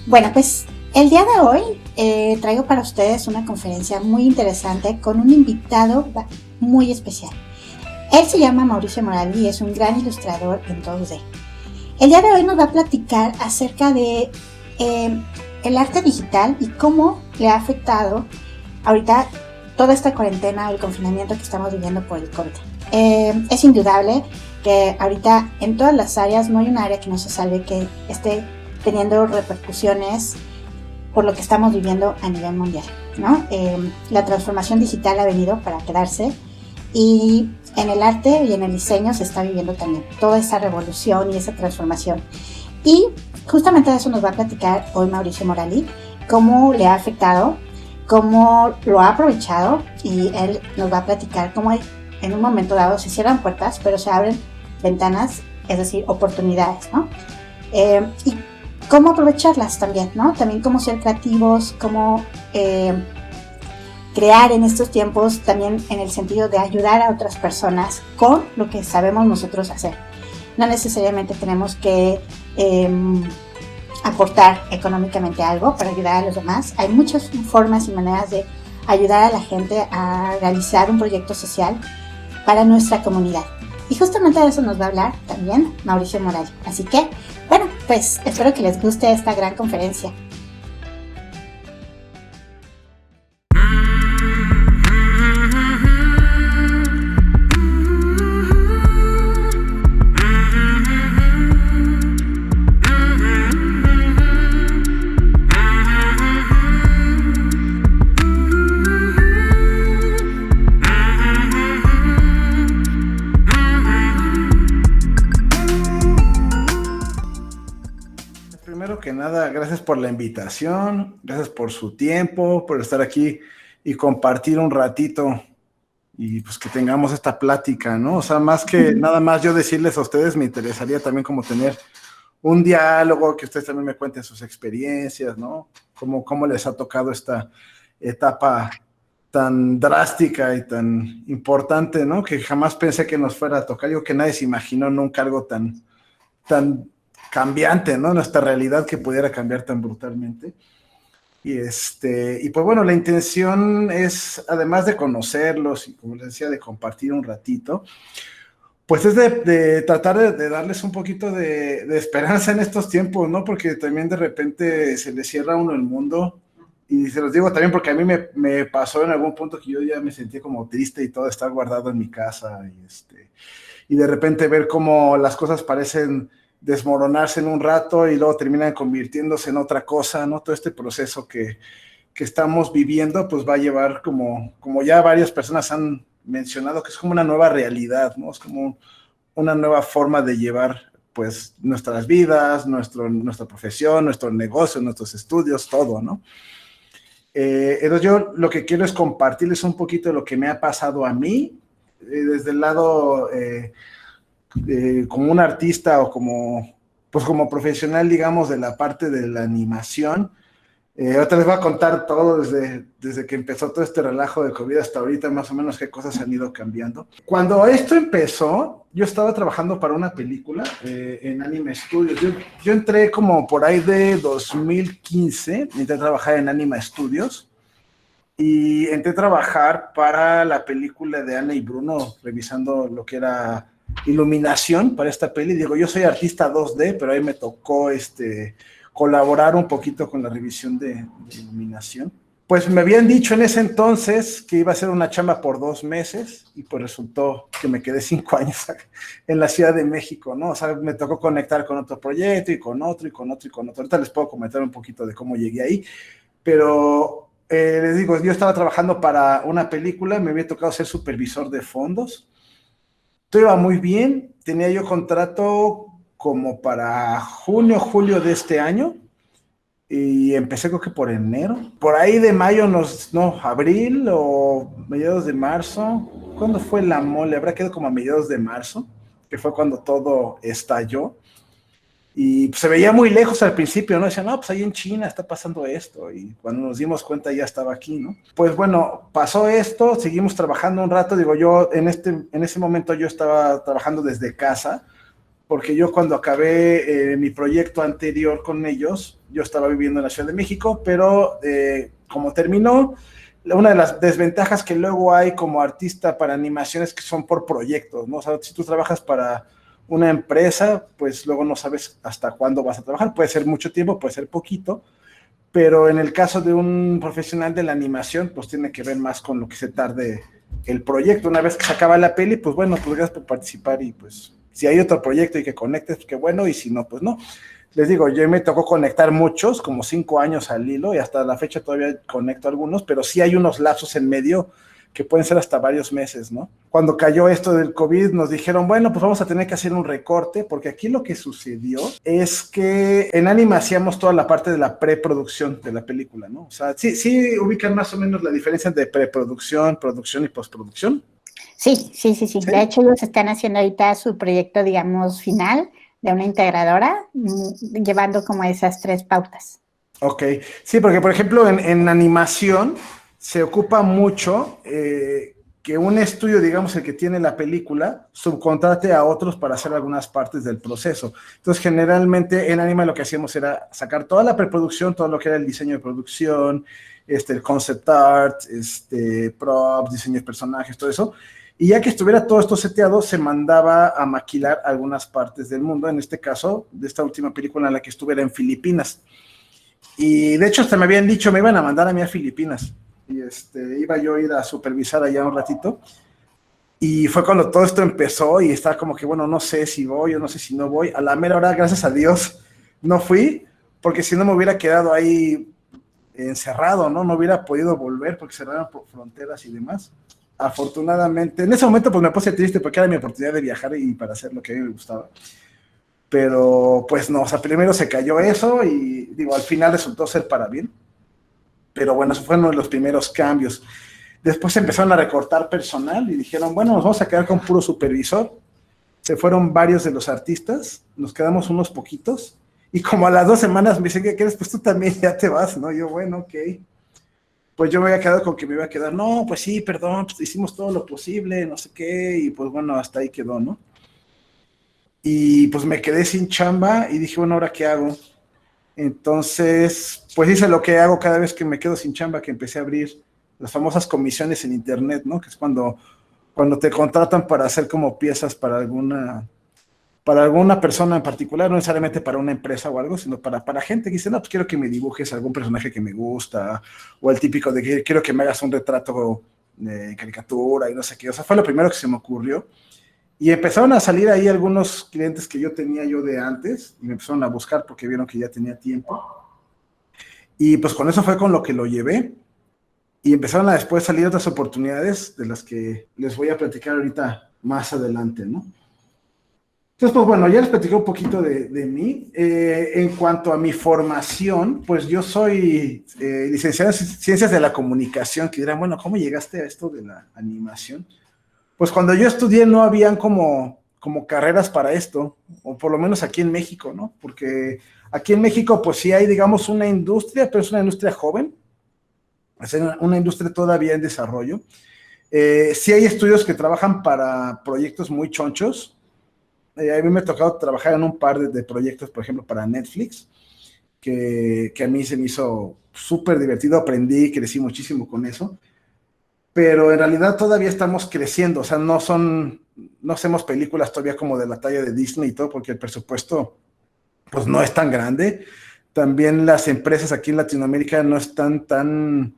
Bueno, pues el día de hoy traigo para ustedes una conferencia muy interesante con un invitado muy especial. Él se llama Mauricio Morali y es un gran ilustrador en 2D. El día de hoy nos va a platicar acerca de el arte digital y cómo le ha afectado ahorita toda esta cuarentena o el confinamiento que estamos viviendo por el COVID. Es indudable que ahorita en todas las áreas no hay un área que no se salve que esté teniendo repercusiones por lo que estamos viviendo a nivel mundial, ¿no? La transformación digital ha venido para quedarse y en el arte y en el diseño se está viviendo también toda esa revolución y esa transformación. Y justamente de eso nos va a platicar hoy Mauricio Morali, cómo le ha afectado, cómo lo ha aprovechado, y él nos va a platicar cómo en un momento dado se cierran puertas, pero se abren ventanas, es decir, oportunidades, ¿no? Y cómo aprovecharlas también, ¿no? También cómo ser creativos, cómo crear en estos tiempos, también en el sentido de ayudar a otras personas con lo que sabemos nosotros hacer. No necesariamente tenemos que aportar económicamente algo para ayudar a los demás. Hay muchas formas y maneras de ayudar a la gente a realizar un proyecto social para nuestra comunidad. Y justamente de eso nos va a hablar también Mauricio Morali. Así que, bueno, pues espero que les guste esta gran conferencia. Primero que nada, gracias por la invitación, gracias por su tiempo, por estar aquí y compartir un ratito y pues que tengamos esta plática, ¿no? O sea, más que nada más yo decirles a ustedes, me interesaría también como tener un diálogo, que ustedes también me cuenten sus experiencias, ¿no? Cómo les ha tocado esta etapa tan drástica y tan importante, ¿no? Que jamás pensé que nos fuera a tocar, yo que nadie se imaginó nunca algo tan cambiante, ¿no? Nuestra realidad que pudiera cambiar tan brutalmente. Y pues bueno, la intención es, además de conocerlos y como les decía, de compartir un ratito, pues es de tratar de darles un poquito de esperanza en estos tiempos, ¿no? Porque también de repente se les cierra a uno el mundo. Y se los digo también porque a mí me pasó en algún punto que yo ya me sentí como triste y todo estar guardado en mi casa. Y de repente ver cómo las cosas parecen desmoronarse en un rato y luego terminan convirtiéndose en otra cosa, ¿no? Todo este proceso que estamos viviendo, pues va a llevar como ya varias personas han mencionado, que es como una nueva realidad, ¿no? Es como una nueva forma de llevar, pues, nuestras vidas, nuestra profesión, nuestro negocio, nuestros estudios, todo, ¿no? Entonces yo lo que quiero es compartirles un poquito de lo que me ha pasado a mí, desde el lado como un artista o como profesional, digamos, de la parte de la animación. Ahorita les voy a contar todo desde que empezó todo este relajo de COVID hasta ahorita, más o menos qué cosas han ido cambiando. Cuando esto empezó, yo estaba trabajando para una película en Anima Studios. Yo entré como por ahí de 2015, entré a trabajar en Anima Studios y entré a trabajar para la película de Ana y Bruno, revisando lo que era iluminación para esta peli. Digo, yo soy artista 2D, pero ahí me tocó colaborar un poquito con la revisión de iluminación. Pues me habían dicho en ese entonces que iba a ser una chamba por 2 meses y pues resultó que me quedé 5 años en la Ciudad de México, ¿no? O sea, me tocó conectar con otro proyecto y con otro y con otro y con otro. Ahorita les puedo comentar un poquito de cómo llegué ahí, pero les digo, yo estaba trabajando para una película, me había tocado ser supervisor de fondos. Todo iba muy bien, tenía yo contrato como para junio, julio de este año y empecé creo que por enero. Por ahí de mayo, abril o mediados de marzo. ¿Cuándo fue la mole? Habrá quedado como a mediados de marzo, que fue cuando todo estalló. Y pues, se veía muy lejos al principio, ¿no? Decían, no, pues ahí en China está pasando esto. Y cuando nos dimos cuenta ya estaba aquí, ¿no? Pues bueno, pasó esto, seguimos trabajando un rato. Digo, yo en ese momento yo estaba trabajando desde casa, porque yo cuando acabé mi proyecto anterior con ellos, yo estaba viviendo en la Ciudad de México, pero como terminó, una de las desventajas que luego hay como artista para animaciones que son por proyectos, ¿no? O sea, si tú trabajas para una empresa, pues luego no sabes hasta cuándo vas a trabajar, puede ser mucho tiempo, puede ser poquito, pero en el caso de un profesional de la animación, pues tiene que ver más con lo que se tarde el proyecto. Una vez que se acaba la peli, pues bueno, pues gracias por participar y pues si hay otro proyecto y que conectes, pues qué bueno, y si no, pues no. Les digo, yo me tocó conectar muchos, como 5 años al hilo, y hasta la fecha todavía conecto algunos, pero sí hay unos lapsos en medio que pueden ser hasta varios meses, ¿no? Cuando cayó esto del COVID, nos dijeron, bueno, pues vamos a tener que hacer un recorte, porque aquí lo que sucedió es que en Anima hacíamos toda la parte de la preproducción de la película, ¿no? O sea, sí ubican más o menos la diferencia entre preproducción, producción y postproducción. Sí. De hecho, ellos están haciendo ahorita su proyecto, digamos, final de una integradora, llevando como esas 3 pautas. Ok, sí, porque por ejemplo en animación se ocupa mucho que un estudio, digamos el que tiene la película, subcontrate a otros para hacer algunas partes del proceso. Entonces generalmente en Anima lo que hacíamos era sacar toda la preproducción, todo lo que era el diseño de producción, el concept art, props, diseño de personajes, todo eso. Y ya que estuviera todo esto seteado, se mandaba a maquilar algunas partes del mundo. En este caso, de esta última película en la que estuve era en Filipinas. Y de hecho hasta me habían dicho, me iban a mandar a mí a Filipinas. Y iba yo a ir a supervisar allá un ratito. Y fue cuando todo esto empezó y estaba como que, bueno, no sé si voy o no sé si no voy. A la mera hora, gracias a Dios, no fui, porque si no me hubiera quedado ahí encerrado, ¿no? No hubiera podido volver porque cerraron fronteras y demás. Afortunadamente, en ese momento pues me puse triste porque era mi oportunidad de viajar y para hacer lo que a mí me gustaba. Pero pues no, o sea, primero se cayó eso y digo, al final resultó ser para bien. Pero bueno, eso fue uno de los primeros cambios. Después empezaron a recortar personal y dijeron, bueno, nos vamos a quedar con puro supervisor. Se fueron varios de los artistas, nos quedamos unos poquitos. Y como a las 2 semanas me dicen, ¿qué quieres? Pues tú también ya te vas, ¿no? Yo, bueno, ok. Pues yo me había quedado con que me iba a quedar, no, pues sí, perdón, pues hicimos todo lo posible, no sé qué, y pues bueno, hasta ahí quedó, ¿no? Y pues me quedé sin chamba y dije, bueno, ¿ahora qué hago? Entonces, pues hice lo que hago cada vez que me quedo sin chamba, que empecé a abrir las famosas comisiones en internet, ¿no? Que es cuando te contratan para hacer como piezas para alguna persona en particular, no necesariamente para una empresa o algo, sino para gente que dice, no, pues quiero que me dibujes algún personaje que me gusta, o el típico de que quiero que me hagas un retrato de caricatura y no sé qué. O sea, fue lo primero que se me ocurrió. Y empezaron a salir ahí algunos clientes que yo tenía yo de antes, y me empezaron a buscar porque vieron que ya tenía tiempo. Y pues con eso fue con lo que lo llevé. Y empezaron a después salir otras oportunidades de las que les voy a platicar ahorita más adelante, ¿no? Entonces, pues bueno, ya les platiqué un poquito de mí. En cuanto a mi formación, pues yo soy licenciado en Ciencias de la Comunicación, que dirán, bueno, ¿cómo llegaste a esto de la animación? Pues cuando yo estudié no habían como carreras para esto, o por lo menos aquí en México, ¿no? Porque aquí en México pues sí hay, digamos, una industria, pero es una industria joven, es una industria todavía en desarrollo. Sí hay estudios que trabajan para proyectos muy chonchos. A mí me ha tocado trabajar en un par de proyectos, por ejemplo, para Netflix, que a mí se me hizo súper divertido, aprendí, crecí muchísimo con eso. Pero en realidad todavía estamos creciendo, o sea, no hacemos películas todavía como de la talla de Disney y todo, porque el presupuesto pues no es tan grande. También las empresas aquí en Latinoamérica no están tan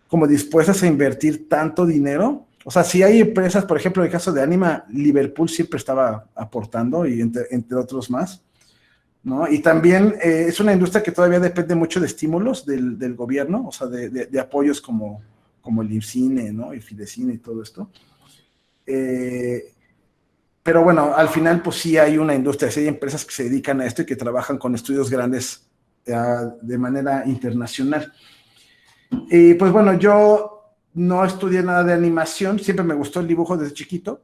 como dispuestas a invertir tanto dinero. O sea, sí hay empresas, por ejemplo, en el caso de Anima, Liverpool siempre estaba aportando y entre otros más, ¿no? Y también es una industria que todavía depende mucho de estímulos del gobierno, o sea, de apoyos como el IFCINE, ¿no? El Fidecine y todo esto. Pero bueno, al final pues sí hay una industria, sí hay empresas que se dedican a esto y que trabajan con estudios grandes de manera internacional. Y pues bueno, yo no estudié nada de animación, siempre me gustó el dibujo desde chiquito.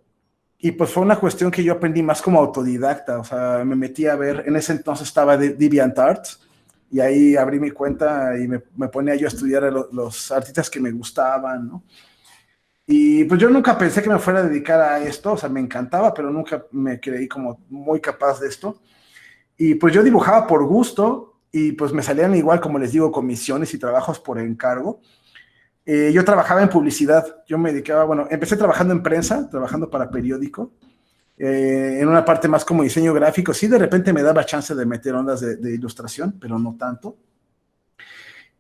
Y pues fue una cuestión que yo aprendí más como autodidacta, o sea, me metí a ver, en ese entonces estaba DeviantArt, y ahí abrí mi cuenta y me ponía yo a estudiar a los artistas que me gustaban, ¿no? Y pues yo nunca pensé que me fuera a dedicar a esto, o sea, me encantaba, pero nunca me creí como muy capaz de esto. Y pues yo dibujaba por gusto y pues me salían igual, como les digo, comisiones y trabajos por encargo. Yo trabajaba en publicidad, yo me dedicaba, bueno, empecé trabajando en prensa, trabajando para periódico, en una parte más como diseño gráfico. Sí, de repente me daba chance de meter ondas de ilustración, pero no tanto.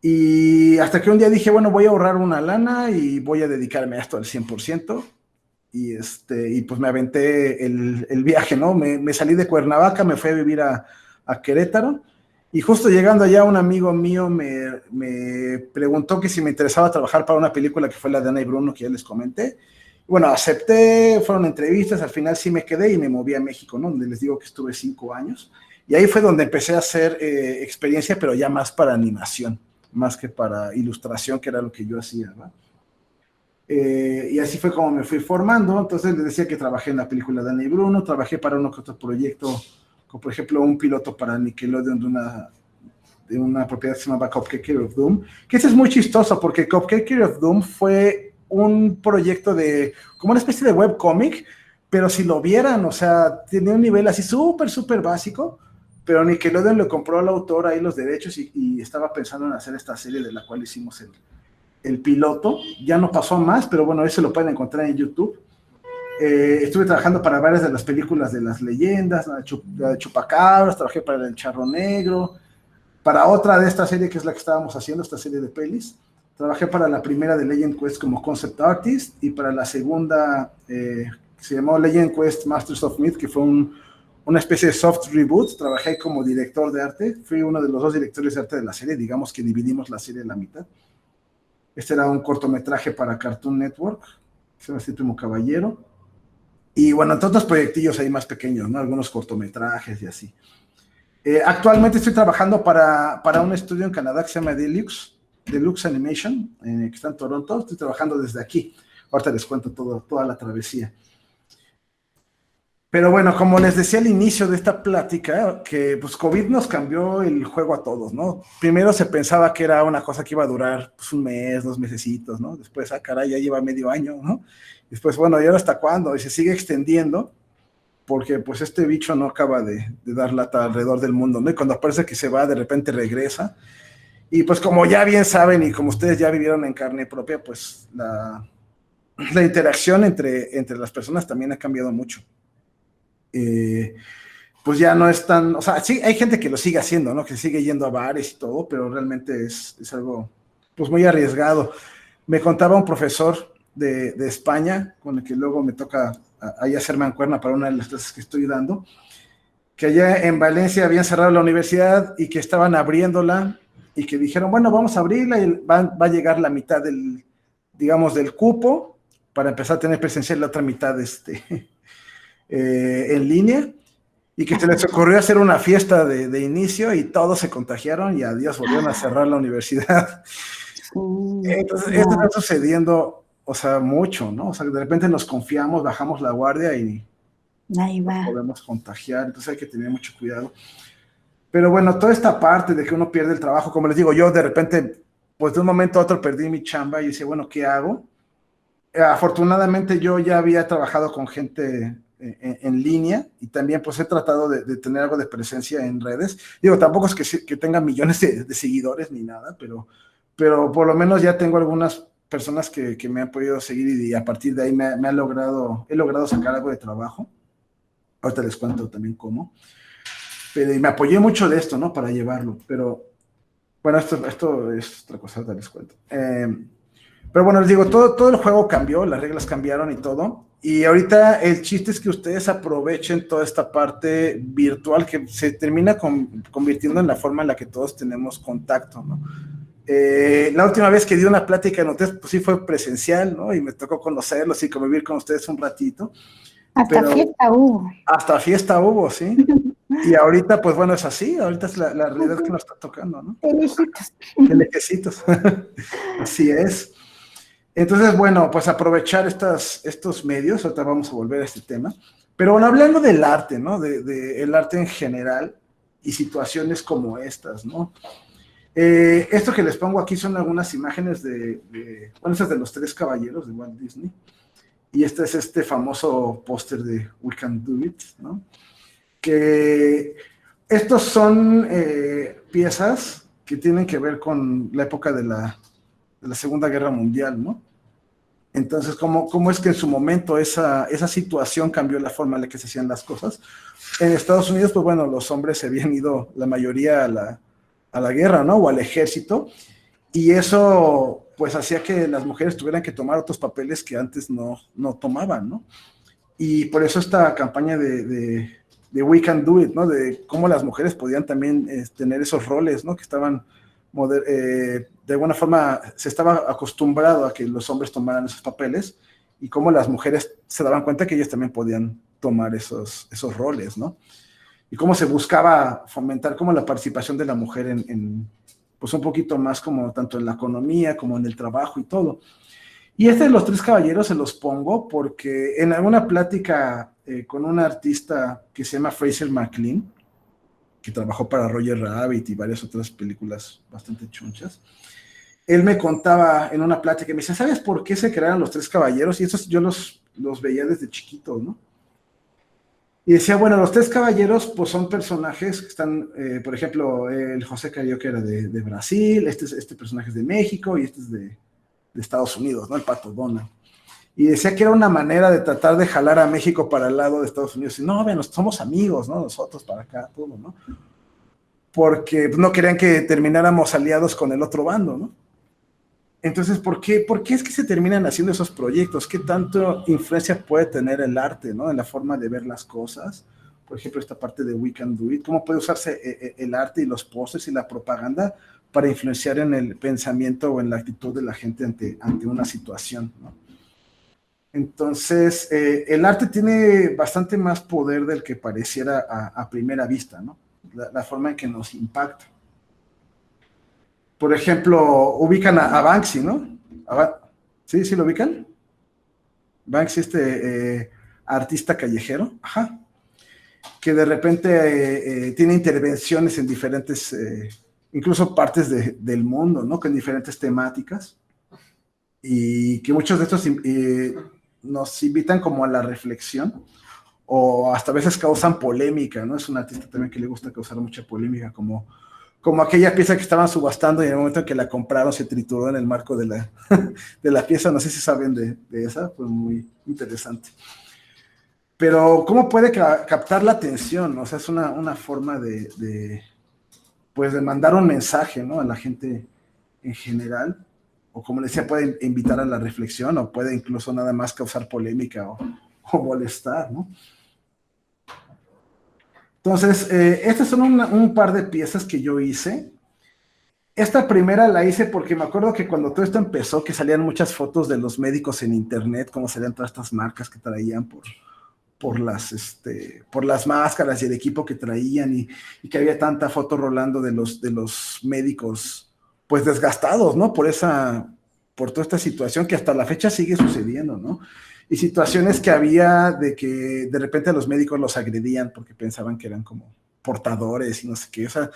Y hasta que un día dije, bueno, voy a ahorrar una lana y voy a dedicarme a esto al 100%. Y pues me aventé el viaje, ¿no? Me salí de Cuernavaca, me fui a vivir a Querétaro. Y justo llegando allá, un amigo mío me preguntó que si me interesaba trabajar para una película que fue la de Ana y Bruno, que ya les comenté. Bueno, acepté, fueron entrevistas, al final sí me quedé y me moví a México, ¿no? Donde les digo que estuve 5 años. Y ahí fue donde empecé a hacer experiencia, pero ya más para animación, más que para ilustración, que era lo que yo hacía, ¿no? Y así fue como me fui formando. Entonces les decía que trabajé en la película de Ana y Bruno, trabajé para uno que otro proyecto, como por ejemplo un piloto para Nickelodeon de una propiedad que se llamaba Cupcake of Doom, que ese es muy chistoso porque Cupcake of Doom fue un proyecto de, como una especie de webcomic, pero si lo vieran, o sea, tenía un nivel así súper, súper básico, pero Nickelodeon le compró al autor ahí los derechos y estaba pensando en hacer esta serie de la cual hicimos el piloto. Ya no pasó más, pero bueno, eso lo pueden encontrar en YouTube. Estuve trabajando para varias de las películas de las leyendas, la de Chupacabras, trabajé para El Charro Negro, para otra de esta serie que es la que estábamos haciendo, esta serie de pelis. Trabajé para la primera de Legend Quest como concept artist y para la segunda se llamó Legend Quest Masters of Myth, que fue una especie de soft reboot. Trabajé como director de arte, fui uno de los 2 directores de arte de la serie, digamos que dividimos la serie en la mitad. Este era un cortometraje para Cartoon Network, se llama Último Caballero. Y bueno, entre otros proyectillos ahí más pequeños, ¿no? Algunos cortometrajes y así. Actualmente estoy trabajando para un estudio en Canadá que se llama Deluxe Animation, que está en Toronto. Estoy trabajando desde aquí. Ahorita les cuento toda la travesía. Pero bueno, como les decía al inicio de esta plática, que pues COVID nos cambió el juego a todos, ¿no? Primero se pensaba que era una cosa que iba a durar pues, un mes, 2 mesecitos, ¿no? Después, caray, ya lleva medio año, ¿no? Después, bueno, ¿y ahora hasta cuándo? Y se sigue extendiendo porque pues este bicho no acaba de dar lata alrededor del mundo, ¿no? Y cuando parece que se va, de repente regresa. Y pues como ya bien saben y como ustedes ya vivieron en carne propia, pues la interacción entre las personas también ha cambiado mucho. Pues ya no es tan, o sea, sí, hay gente que lo sigue haciendo, ¿no? Que sigue yendo a bares y todo, pero realmente es algo, pues muy arriesgado. Me contaba un profesor de España, con el que luego me toca ahí hacer mancuerna para una de las clases que estoy dando, que allá en Valencia habían cerrado la universidad y que estaban abriéndola y que dijeron, bueno, vamos a abrirla y va a llegar la mitad digamos, del cupo para empezar a tener presencial la otra mitad en línea, y que se les ocurrió hacer una fiesta de inicio y todos se contagiaron y adiós, volvieron a cerrar la universidad. Entonces, esto está sucediendo, o sea, mucho, ¿no? O sea, de repente nos confiamos, bajamos la guardia y ahí va. podemos contagiar, entonces hay que tener mucho cuidado. Pero bueno, toda esta parte de que uno pierde el trabajo, como les digo, yo de repente, pues de un momento a otro perdí mi chamba y decía, bueno, ¿qué hago? Afortunadamente yo ya había trabajado con gente en línea y también pues he tratado de tener algo de presencia en redes. Digo, tampoco es que tenga millones de seguidores ni nada, pero por lo menos ya tengo algunas personas que me han podido seguir y a partir de ahí he logrado sacar algo de trabajo. Ahorita les cuento también cómo. Pero y me apoyé mucho de esto, ¿no? Para llevarlo, pero bueno, esto es otra cosa, ahorita les cuento. Pero bueno, les digo, todo el juego cambió, las reglas cambiaron y todo. Y ahorita el chiste es que ustedes aprovechen toda esta parte virtual que se termina convirtiendo en la forma en la que todos tenemos contacto, ¿no? La última vez que di una plática en hoteles, pues sí fue presencial, ¿no? Y me tocó conocerlos y convivir con ustedes un ratito. Hasta fiesta hubo. Hasta fiesta hubo, sí. Y ahorita, pues bueno, es así. Ahorita es la realidad que nos está tocando, ¿no? De lejitos. De lejecitos. Así es. Entonces, bueno, pues aprovechar estos medios. Ahorita vamos a volver a este tema. Pero bueno, hablando del arte, ¿no? El arte en general y situaciones como estas, ¿no? Esto que les pongo aquí son algunas imágenes bueno, estas de los tres caballeros de Walt Disney. Y este es este famoso póster de We Can Do It, ¿no? Que estos son piezas que tienen que ver con la época de la Segunda Guerra Mundial, ¿no? Entonces, ¿cómo es que en su momento esa situación cambió la forma en la que se hacían las cosas? En Estados Unidos, pues bueno, los hombres se habían ido, la mayoría, a la guerra, ¿no? O al ejército, y eso, pues, hacía que las mujeres tuvieran que tomar otros papeles que antes no tomaban, ¿no? Y por eso esta campaña de We Can Do It, ¿no? De cómo las mujeres podían también tener esos roles, ¿no? Que estaban de alguna forma se estaba acostumbrado a que los hombres tomaran esos papeles y cómo las mujeres se daban cuenta que ellas también podían tomar esos roles, ¿no? Y cómo se buscaba fomentar como la participación de la mujer pues un poquito más como tanto en la economía como en el trabajo y todo. Y de los tres caballeros se los pongo porque en alguna plática con un artista que se llama Fraser McLean, que trabajó para Roger Rabbit y varias otras películas bastante chunchas, él me contaba en una plática, me dice, ¿sabes por qué se crearon los tres caballeros? Y estos yo los veía desde chiquito, ¿no? Y decía, bueno, los tres caballeros pues son personajes que están, por ejemplo, el José Carioca era de Brasil, este personaje es de México y este es de Estados Unidos, ¿no? El Pato Donald. Y decía que era una manera de tratar de jalar a México para el lado de Estados Unidos. Y no, bueno, somos amigos, ¿no? Nosotros para acá, todo, ¿no? Porque no querían que termináramos aliados con el otro bando, ¿no? Entonces, ¿por qué es que se terminan haciendo esos proyectos? ¿Qué tanto influencia puede tener el arte, ¿no? En la forma de ver las cosas. Por ejemplo, esta parte de We Can Do It. ¿Cómo puede usarse el arte y los pósters y la propaganda para influenciar en el pensamiento o en la actitud de la gente ante una situación, ¿no? Entonces, el arte tiene bastante más poder del que pareciera a primera vista, ¿no? La forma en que nos impacta. Por ejemplo, ubican a Banksy, ¿no? ¿Sí? ¿Sí lo ubican? Banksy, artista callejero, ajá, que de repente tiene intervenciones en diferentes, incluso partes del mundo, ¿no? Con diferentes temáticas, y que muchos de estos nos invitan como a la reflexión, o hasta a veces causan polémica, ¿no? Es un artista también que le gusta causar mucha polémica, como aquella pieza que estaban subastando y en el momento en que la compraron se trituró en el marco de la pieza. No sé si saben de esa, fue muy interesante. Pero ¿cómo puede captar la atención? O sea, es una forma pues de mandar un mensaje, ¿no? A la gente en general, o como les decía, puede invitar a la reflexión, o puede incluso nada más causar polémica o molestar, ¿no? Entonces, estas son un par de piezas que yo hice. Esta primera la hice porque me acuerdo que cuando todo esto empezó, que salían muchas fotos de los médicos en internet, cómo salían todas estas marcas que traían por las máscaras y el equipo que traían, y que había tanta foto rolando de los médicos, pues desgastados, ¿no? Por toda esta situación que hasta la fecha sigue sucediendo, ¿no? Y situaciones que había de que de repente a los médicos los agredían porque pensaban que eran como portadores y no sé qué. O sea,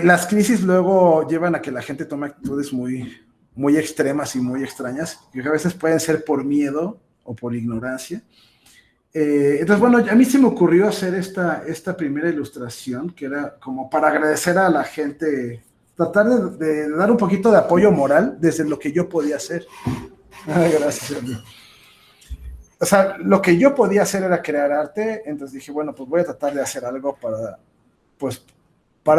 las crisis luego llevan a que la gente tome actitudes muy, muy extremas y muy extrañas, que a veces pueden ser por miedo o por ignorancia. Entonces, bueno, a mí se me ocurrió hacer esta primera ilustración, que era como para agradecer a la gente, tratar de dar un poquito de apoyo moral desde lo que yo podía hacer. Gracias, amigo. O sea, lo que yo podía hacer era crear arte, entonces dije, bueno, pues voy a tratar de hacer algo para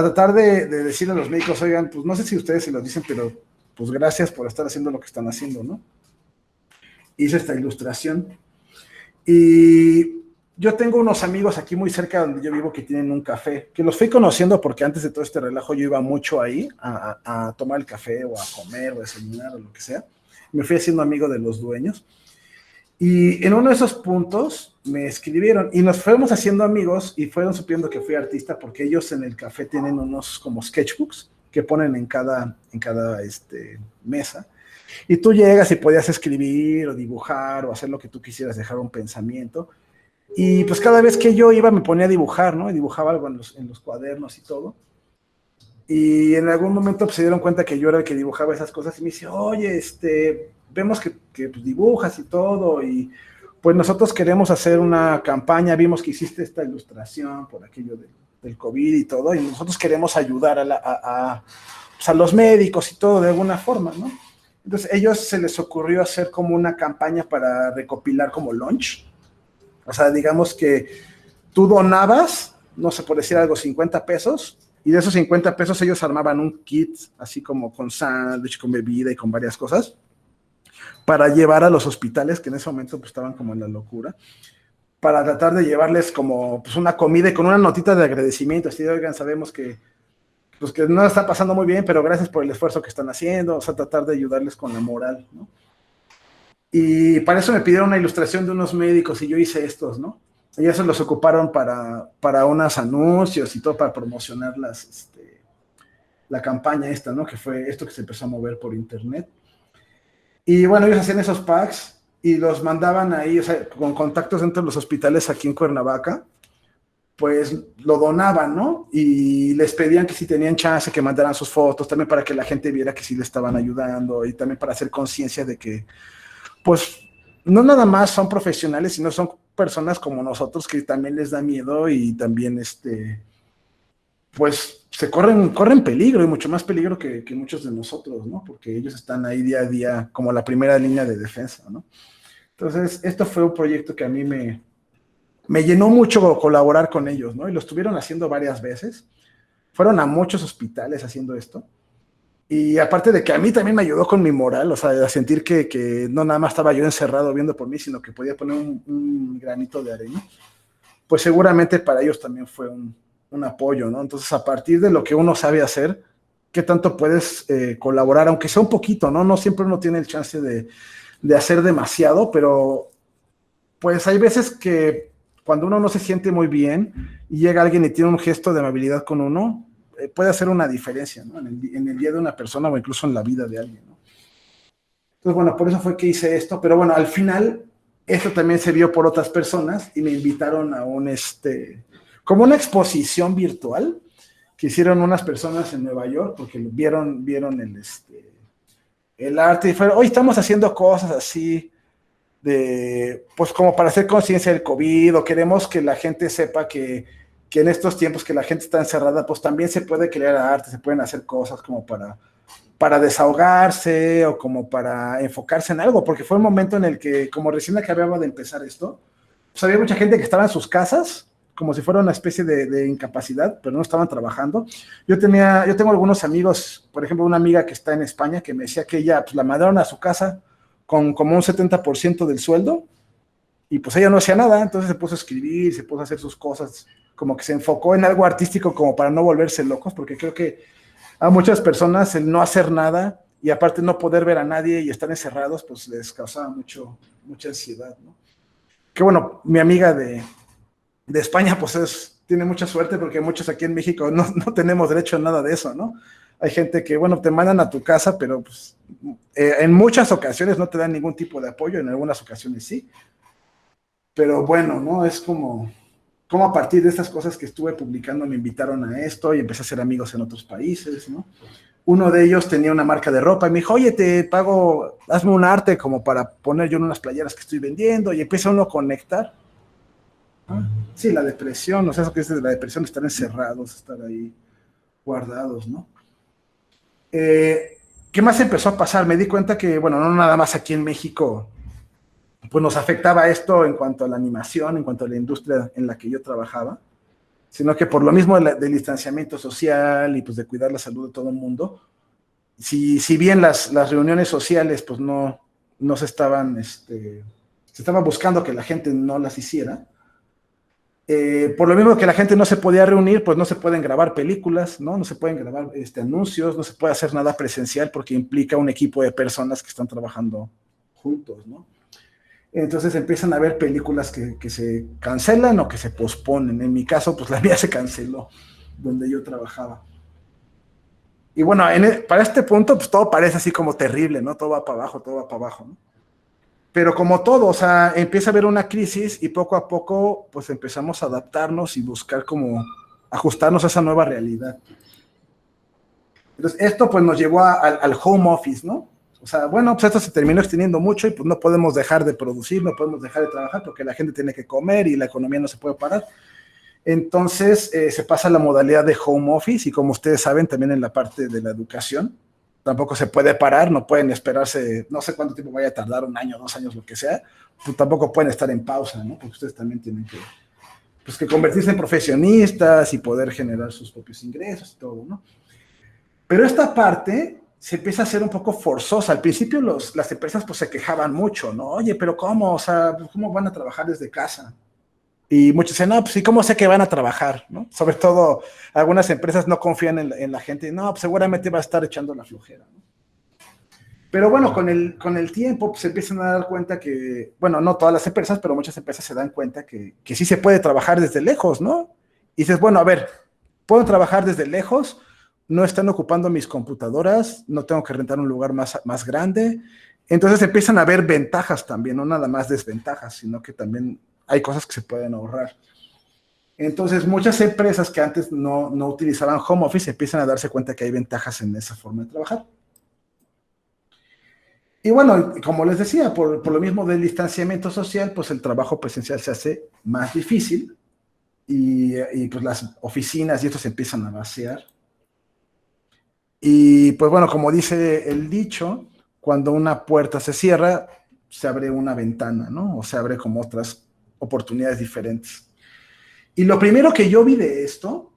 tratar de decirle a los médicos, oigan, pues no sé si ustedes se lo dicen, pero pues gracias por estar haciendo lo que están haciendo, ¿no? Hice esta ilustración. Y yo tengo unos amigos aquí muy cerca donde yo vivo que tienen un café, que los fui conociendo porque antes de todo este relajo yo iba mucho ahí a tomar el café o a comer o a desayunar o lo que sea. Me fui haciendo amigo de los dueños. Y en uno de esos puntos me escribieron y nos fuimos haciendo amigos y fueron supiendo que fui artista porque ellos en el café tienen unos como sketchbooks que ponen en cada mesa. Y tú llegas y podías escribir o dibujar o hacer lo que tú quisieras, dejar un pensamiento. Y pues cada vez que yo iba me ponía a dibujar, ¿no? Y dibujaba algo en los cuadernos y todo. Y en algún momento pues, se dieron cuenta que yo era el que dibujaba esas cosas y me dice, oye, vemos que pues, dibujas y todo, y pues nosotros queremos hacer una campaña, vimos que hiciste esta ilustración por aquello del COVID y todo, y nosotros queremos ayudar pues, a los médicos y todo de alguna forma, ¿no? Entonces ellos se les ocurrió hacer como una campaña para recopilar como lunch. O sea, digamos que tú donabas, no sé, por decir algo, 50 pesos, y de esos 50 pesos ellos armaban un kit, así como con sándwich, con bebida y con varias cosas, para llevar a los hospitales, que en ese momento pues, estaban como en la locura, para tratar de llevarles como pues, una comida y con una notita de agradecimiento, así, oigan, sabemos pues, que no está pasando muy bien, pero gracias por el esfuerzo que están haciendo, o sea, tratar de ayudarles con la moral, ¿no? Y para eso me pidieron una ilustración de unos médicos y yo hice estos, ¿no? Y eso los ocuparon para unos anuncios y todo para promocionar la campaña esta, ¿no? Que fue esto que se empezó a mover por internet. Y bueno, ellos hacían esos packs y los mandaban ahí, o sea, con contactos entre los hospitales aquí en Cuernavaca, pues lo donaban, ¿no? Y les pedían que si tenían chance que mandaran sus fotos, también para que la gente viera que sí le estaban ayudando y también para hacer conciencia de que pues no nada más son profesionales, sino son personas como nosotros que también les da miedo y también pues se corren peligro y mucho más peligro que muchos de nosotros, ¿no? Porque ellos están ahí día a día como la primera línea de defensa, ¿no? Entonces, esto fue un proyecto que a mí me llenó mucho colaborar con ellos, ¿no? Y lo estuvieron haciendo varias veces. Fueron a muchos hospitales haciendo esto. Y aparte de que a mí también me ayudó con mi moral, o sea, a sentir que no nada más estaba yo encerrado viendo por mí, sino que podía poner un granito de arena, pues seguramente para ellos también fue un apoyo, ¿no? Entonces, a partir de lo que uno sabe hacer, ¿qué tanto puedes colaborar? Aunque sea un poquito, ¿no? No siempre uno tiene el chance de hacer demasiado, pero pues hay veces que cuando uno no se siente muy bien y llega alguien y tiene un gesto de amabilidad con uno, puede hacer una diferencia, ¿no? En el día de una persona o incluso en la vida de alguien, ¿no? Entonces, bueno, por eso fue que hice esto, pero bueno, al final esto también se vio por otras personas y me invitaron a como una exposición virtual que hicieron unas personas en Nueva York, porque vieron el arte y fueron, hoy estamos haciendo cosas así pues como para hacer conciencia del COVID, o queremos que la gente sepa que en estos tiempos que la gente está encerrada, pues también se puede crear arte, se pueden hacer cosas como para desahogarse o como para enfocarse en algo, porque fue un momento en el que, como recién acababa de empezar esto, pues había mucha gente que estaba en sus casas, como si fuera una especie de incapacidad, pero no estaban trabajando. Yo tengo algunos amigos, por ejemplo, una amiga que está en España que me decía que ella pues, la mandaron a su casa con como un 70% del sueldo, y pues ella no hacía nada, entonces se puso a escribir, se puso a hacer sus cosas, como que se enfocó en algo artístico como para no volverse locos, porque creo que a muchas personas el no hacer nada y aparte no poder ver a nadie y estar encerrados, pues les causaba mucha ansiedad, ¿no? Que bueno, mi amiga de España pues tiene mucha suerte porque muchos aquí en México no tenemos derecho a nada de eso, ¿no? Hay gente que, bueno, te mandan a tu casa, pero pues, en muchas ocasiones no te dan ningún tipo de apoyo, en algunas ocasiones sí. Pero bueno, ¿no? Es como a partir de estas cosas que estuve publicando me invitaron a esto y empecé a hacer amigos en otros países, ¿no? Uno de ellos tenía una marca de ropa y me dijo, oye, te pago, hazme un arte como para poner yo en unas playeras que estoy vendiendo, y empieza uno a conectar. ¿Ah? Sí, la depresión, o sea, eso que es de la depresión, estar encerrados, estar ahí guardados, ¿no? ¿Qué más empezó a pasar? Me di cuenta que, bueno, no nada más aquí en México, pues nos afectaba esto en cuanto a la animación, en cuanto a la industria en la que yo trabajaba, sino que por lo mismo del distanciamiento social y pues de cuidar la salud de todo el mundo, si bien las reuniones sociales pues no se estaban, se estaba buscando que la gente no las hiciera, por lo mismo que la gente no se podía reunir, pues no se pueden grabar películas, no se pueden grabar anuncios, no se puede hacer nada presencial porque implica un equipo de personas que están trabajando juntos, ¿no? Entonces empiezan a haber películas que se cancelan o que se posponen. En mi caso, pues la mía se canceló, donde yo trabajaba. Y bueno, para este punto, pues todo parece así como terrible, ¿no? Todo va para abajo, ¿no? Pero como todo, o sea, empieza a haber una crisis y poco a poco, pues empezamos a adaptarnos y buscar como ajustarnos a esa nueva realidad. Entonces, esto pues nos llevó al home office, ¿no? O sea, bueno, pues esto se terminó extendiendo mucho y pues no podemos dejar de producir, no podemos dejar de trabajar porque la gente tiene que comer y la economía no se puede parar. Entonces, se pasa a la modalidad de home office y como ustedes saben, también en la parte de la educación, tampoco se puede parar, no pueden esperarse, no sé cuánto tiempo vaya a tardar, 1 año, 2 años, lo que sea, pues tampoco pueden estar en pausa, ¿no? Porque ustedes también tienen que, pues, que convertirse en profesionistas y poder generar sus propios ingresos y todo, ¿no? Pero esta parte se empieza a hacer un poco forzosa. Al principio las empresas pues se quejaban mucho, ¿no? Oye, pero ¿cómo? O sea, ¿cómo van a trabajar desde casa? Y muchos dicen, no, pues sí, ¿cómo sé que van a trabajar? ¿No? Sobre todo, algunas empresas no confían en la gente. No, pues seguramente va a estar echando la flojera, ¿no? Pero bueno, con el tiempo pues, se empiezan a dar cuenta que, bueno, no todas las empresas, pero muchas empresas se dan cuenta que sí se puede trabajar desde lejos, ¿no? Y dices, bueno, a ver, puedo trabajar desde lejos, no están ocupando mis computadoras, no tengo que rentar un lugar más grande. Entonces empiezan a haber ventajas también, no nada más desventajas, sino que también hay cosas que se pueden ahorrar. Entonces, muchas empresas que antes no utilizaban home office empiezan a darse cuenta que hay ventajas en esa forma de trabajar. Y bueno, como les decía, por lo mismo del distanciamiento social, pues el trabajo presencial se hace más difícil y pues las oficinas y esto se empiezan a vaciar. Y pues bueno, como dice el dicho, cuando una puerta se cierra, se abre una ventana, ¿no? O se abre como otras oportunidades diferentes. Y lo primero que yo vi de esto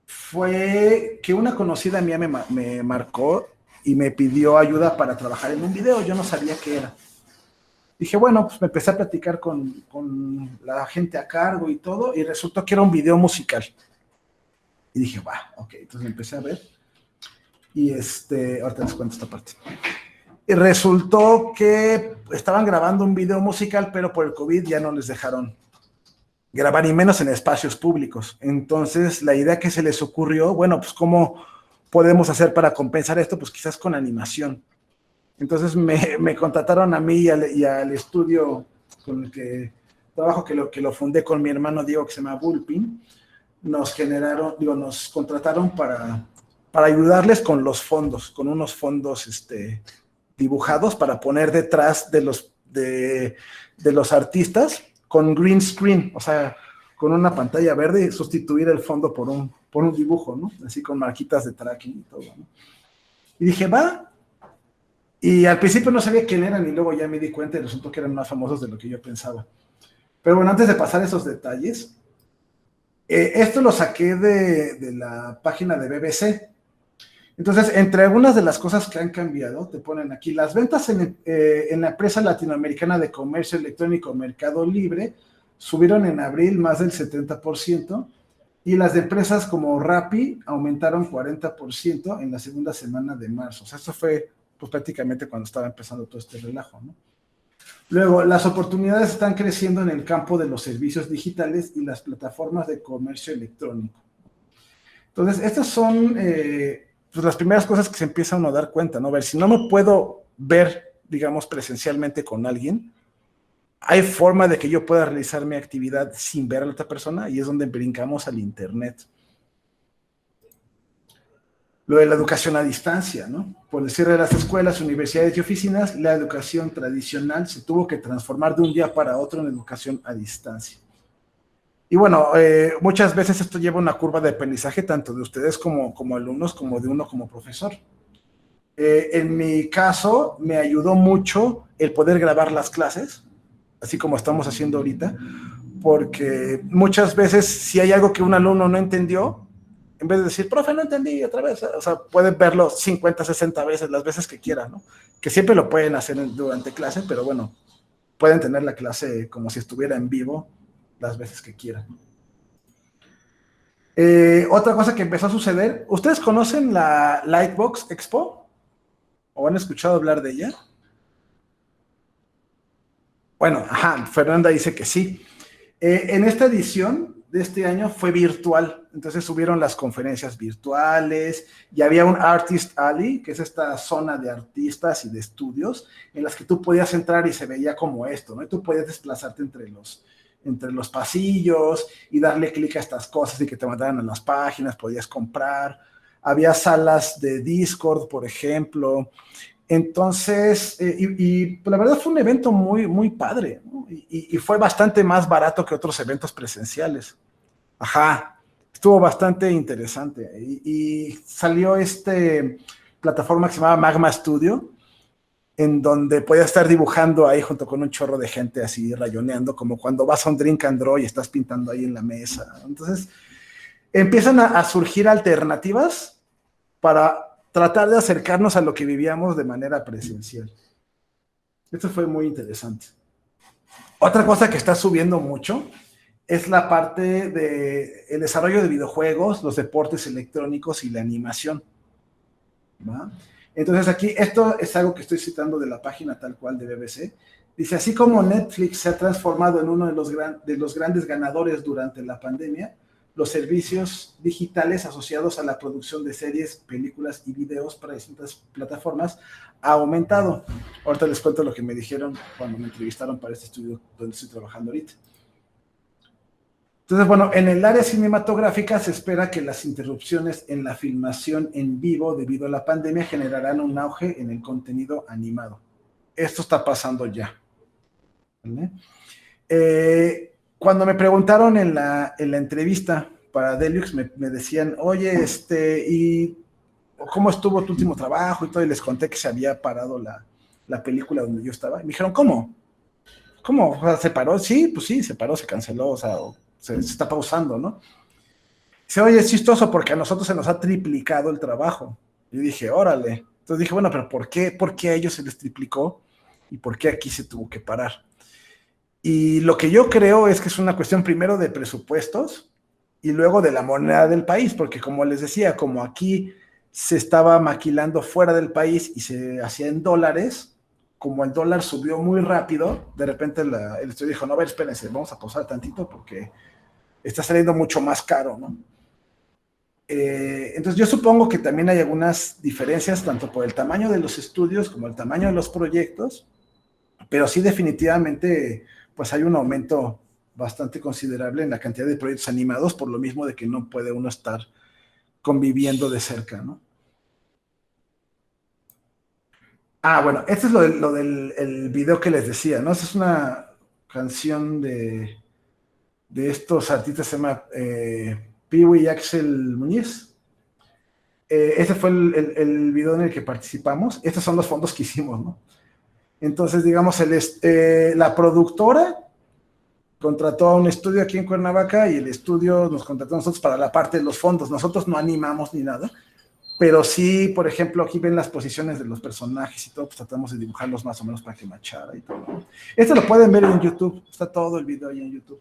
fue que una conocida mía me marcó y me pidió ayuda para trabajar en un video. Yo no sabía qué era. Dije, bueno, pues me empecé a platicar con la gente a cargo y todo, y resultó que era un video musical. Y dije, va, ok, entonces empecé a ver. Y ahorita les cuento esta parte. Y resultó que estaban grabando un video musical, pero por el COVID ya no les dejaron grabar, y menos en espacios públicos. Entonces, la idea que se les ocurrió, bueno, pues ¿cómo podemos hacer para compensar esto? Pues quizás con animación. Entonces me contrataron a mí y al estudio con el que trabajo, que lo fundé con mi hermano Diego, que se llama Bullpin. Nos contrataron para ayudarles con los fondos, con unos fondos dibujados para poner detrás de los artistas con green screen, o sea, con una pantalla verde y sustituir el fondo por un dibujo, ¿no? Así con marquitas de tracking y todo, ¿no? Y dije, va. Y al principio no sabía quién eran y luego ya me di cuenta y resultó que eran más famosos de lo que yo pensaba. Pero bueno, antes de pasar esos detalles, esto lo saqué de la página de BBC. Entonces, entre algunas de las cosas que han cambiado, te ponen aquí, las ventas en la empresa latinoamericana de comercio electrónico Mercado Libre subieron en abril más del 70%, y las de empresas como Rappi aumentaron 40% en la segunda semana de marzo. O sea, esto fue pues, prácticamente cuando estaba empezando todo este relajo, ¿no? Luego, las oportunidades están creciendo en el campo de los servicios digitales y las plataformas de comercio electrónico. Entonces, estas son pues las primeras cosas que se empieza uno a dar cuenta, ¿no? A ver, si no me puedo ver, digamos, presencialmente con alguien, hay forma de que yo pueda realizar mi actividad sin ver a la otra persona, y es donde brincamos al internet. Lo de la educación a distancia, ¿no? Por el cierre de las escuelas, universidades y oficinas, la educación tradicional se tuvo que transformar de un día para otro en educación a distancia. Y bueno, muchas veces esto lleva una curva de aprendizaje tanto de ustedes como alumnos, como de uno como profesor. En mi caso, me ayudó mucho el poder grabar las clases, así como estamos haciendo ahorita, porque muchas veces si hay algo que un alumno no entendió, en vez de decir, profe, no entendí otra vez, o sea, pueden verlo 50, 60 veces, las veces que quieran, ¿no? Que siempre lo pueden hacer durante clase, pero bueno, pueden tener la clase como si estuviera en vivo las veces que quieran. Otra cosa que empezó a suceder, ¿ustedes conocen la Lightbox Expo? ¿O han escuchado hablar de ella? Bueno, ajá, Fernanda dice que sí. En esta edición de este año fue virtual, entonces subieron las conferencias virtuales y había un Artist Alley, que es esta zona de artistas y de estudios en las que tú podías entrar y se veía como esto, ¿no? Y tú podías desplazarte entre los pasillos y darle clic a estas cosas y que te mandaran a las páginas, podías comprar. había salas de Discord, por ejemplo. Entonces, la verdad fue un evento muy, muy padre, ¿no? Y fue bastante más barato que otros eventos presenciales. Ajá, estuvo bastante interesante. Y salió plataforma que se llamaba Magma Studio, en donde podías estar dibujando ahí junto con un chorro de gente así rayoneando, como cuando vas a un Drink and Draw y estás pintando ahí en la mesa. Entonces, empiezan a surgir alternativas para tratar de acercarnos a lo que vivíamos de manera presencial. Esto fue muy interesante. Otra cosa que está subiendo mucho es la parte del desarrollo de videojuegos, los deportes electrónicos y la animación, ¿va? Entonces aquí, esto es algo que estoy citando de la página tal cual de BBC. Dice, así como Netflix se ha transformado en uno de los grandes ganadores durante la pandemia, los servicios digitales asociados a la producción de series, películas y videos para distintas plataformas ha aumentado. Ahorita les cuento lo que me dijeron cuando me entrevistaron para este estudio donde estoy trabajando ahorita. Entonces, bueno, en el área cinematográfica se espera que las interrupciones en la filmación en vivo debido a la pandemia generarán un auge en el contenido animado. Esto está pasando ya, ¿vale? Cuando me preguntaron en la entrevista para Deluxe, me decían, oye, ¿y cómo estuvo tu último trabajo? Y todo, y les conté que se había parado la película donde yo estaba. Y me dijeron, ¿cómo? ¿Cómo? O sea, ¿se paró? Sí, pues sí, se paró, se canceló, o sea, se está pausando, ¿no? Dice, oye, es chistoso porque a nosotros se nos ha triplicado el trabajo. Y dije, órale. Entonces dije, bueno, pero ¿por qué a ellos se les triplicó? ¿Y por qué aquí se tuvo que parar? Y lo que yo creo es que es una cuestión primero de presupuestos y luego de la moneda del país, porque como les decía, como aquí se estaba maquilando fuera del país y se hacía en dólares, como el dólar subió muy rápido, de repente el estudio dijo, no, a ver, espérense, vamos a pausar tantito porque está saliendo mucho más caro, ¿no? Entonces yo supongo que también hay algunas diferencias, tanto por el tamaño de los estudios como el tamaño de los proyectos, pero sí definitivamente pues hay un aumento bastante considerable en la cantidad de proyectos animados, por lo mismo de que no puede uno estar conviviendo de cerca, ¿no? Ah, bueno, este es lo del el video que les decía, ¿no? Esta es una canción de estos artistas, se llama Pee-wee y Axel Muñiz. Ese fue el video en el que participamos. Estos son los fondos que hicimos, ¿no? Entonces, digamos, la productora contrató a un estudio aquí en Cuernavaca y el estudio nos contrató a nosotros para la parte de los fondos. Nosotros no animamos ni nada, pero sí, por ejemplo, aquí ven las posiciones de los personajes y todo, pues tratamos de dibujarlos más o menos para que machara y todo. Este lo pueden ver en YouTube, está todo el video ahí en YouTube.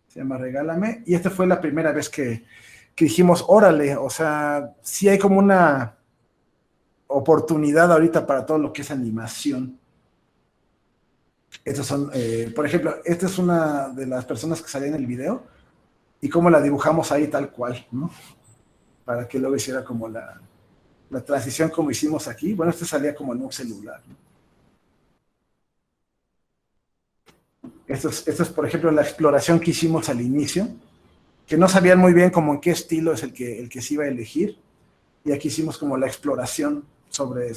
Se llama Regálame, y esta fue la primera vez que dijimos, órale, o sea, sí hay como una oportunidad ahorita para todo lo que es animación. Estos son, por ejemplo, esta es una de las personas que salía en el video y cómo la dibujamos ahí tal cual, ¿no? Para que luego hiciera como la transición como hicimos aquí. Bueno, este salía como en un celular, ¿no? Esto es, por ejemplo, la exploración que hicimos al inicio, que no sabían muy bien como en qué estilo es el que se iba a elegir, y aquí hicimos como la exploración sobre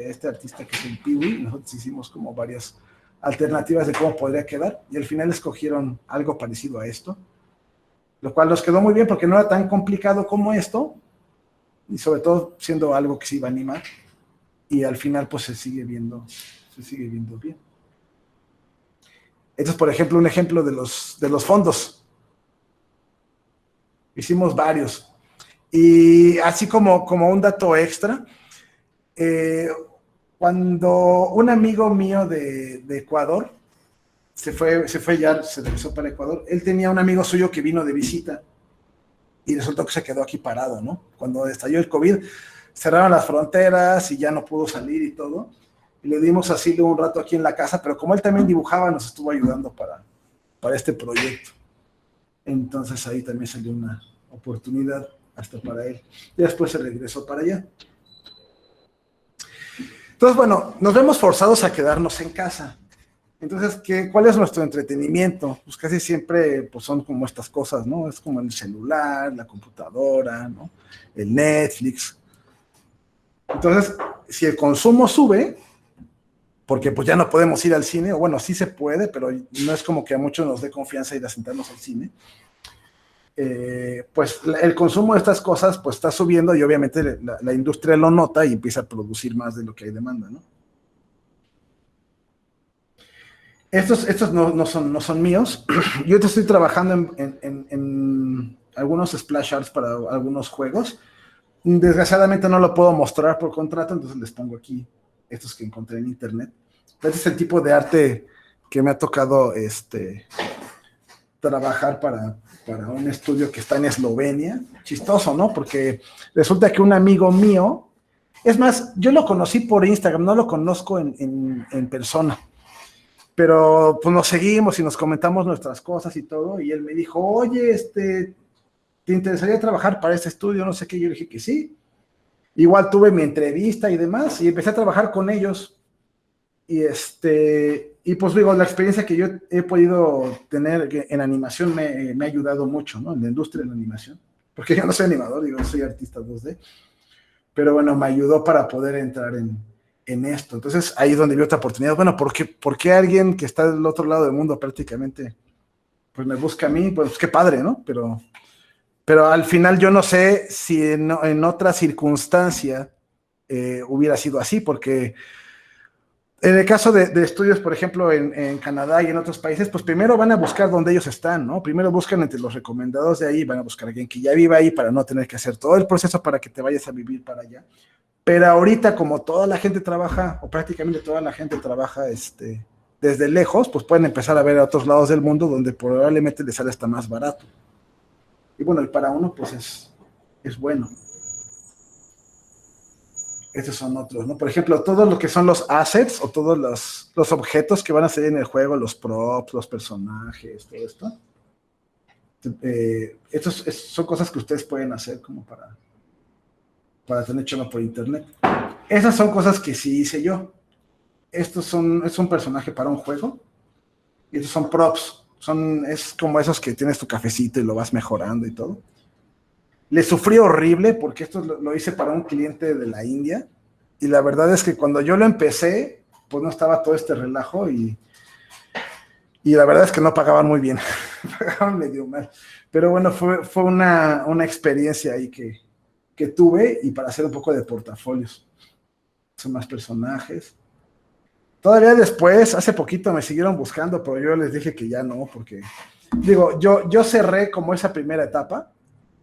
este artista que es el Pee-wee. Nosotros hicimos como varias alternativas de cómo podría quedar, y al final escogieron algo parecido a esto, lo cual nos quedó muy bien porque no era tan complicado como esto, y sobre todo siendo algo que se iba a animar, y al final pues se sigue viendo bien. Esto es, por ejemplo, un ejemplo de los fondos. Hicimos varios. Y así como un dato extra, cuando un amigo mío de Ecuador se regresó para Ecuador, él tenía un amigo suyo que vino de visita y resultó que se quedó aquí parado, ¿no? Cuando estalló el COVID, cerraron las fronteras y ya no pudo salir y todo. Y le dimos asilo un rato aquí en la casa, pero como él también dibujaba, nos estuvo ayudando para este proyecto. Entonces ahí también salió una oportunidad hasta para él. Y después se regresó para allá. Entonces, bueno, nos vemos forzados a quedarnos en casa. Entonces, ¿cuál es nuestro entretenimiento? Pues casi siempre pues son como estas cosas, ¿no? Es como el celular, la computadora, ¿no? El Netflix. Entonces, si el consumo sube, porque pues ya no podemos ir al cine, o bueno, sí se puede, pero no es como que a muchos nos dé confianza ir a sentarnos al cine, pues el consumo de estas cosas pues está subiendo y obviamente la industria lo nota y empieza a producir más de lo que hay demanda, ¿no? Estos no son míos. Yo te estoy trabajando en algunos splash arts para algunos juegos. Desgraciadamente no lo puedo mostrar por contrato, entonces les pongo aquí estos que encontré en internet. Este es el tipo de arte que me ha tocado trabajar para un estudio que está en Eslovenia. Chistoso, ¿no? Porque resulta que un amigo mío, es más, yo lo conocí por Instagram, no lo conozco en persona, pero pues nos seguimos y nos comentamos nuestras cosas y todo, y él me dijo, oye, ¿te interesaría trabajar para este estudio? No sé qué, yo le dije que sí. Igual tuve mi entrevista y demás, y empecé a trabajar con ellos. Y pues digo, la experiencia que yo he podido tener en animación me ha ayudado mucho, ¿no? En la industria de la animación. Porque yo no soy animador, digo, soy artista 2D. Pero bueno, me ayudó para poder entrar en esto. Entonces, ahí es donde vi otra oportunidad. Bueno, ¿por qué alguien que está del otro lado del mundo prácticamente, pues me busca a mí? Pues qué padre, ¿no? Pero al final yo no sé si en otra circunstancia hubiera sido así, porque en el caso de estudios, por ejemplo, en Canadá y en otros países, pues primero van a buscar donde ellos están, ¿no? Primero buscan entre los recomendados de ahí, van a buscar a alguien que ya viva ahí para no tener que hacer todo el proceso para que te vayas a vivir para allá. Pero ahorita, como toda la gente trabaja, o prácticamente toda la gente trabaja desde lejos, pues pueden empezar a ver a otros lados del mundo donde probablemente les sale hasta más barato. Y bueno, y para uno, pues es bueno. Estos son otros, ¿no? Por ejemplo, todo lo que son los assets o todos los objetos que van a salir en el juego, los props, los personajes, todo esto. Estos son cosas que ustedes pueden hacer como para tener chama por internet. Esas son cosas que sí hice yo. Es un personaje para un juego y estos son props. Es como esos que tienes tu cafecito y lo vas mejorando y todo. Le sufrí horrible porque esto lo hice para un cliente de la India y la verdad es que cuando yo lo empecé, pues no estaba todo este relajo y la verdad es que no pagaban muy bien, pagaban medio mal. Pero bueno, fue una experiencia ahí que tuve y para hacer un poco de portafolios. Son más personajes. Todavía después, hace poquito me siguieron buscando, pero yo les dije que ya no, porque digo, yo cerré como esa primera etapa.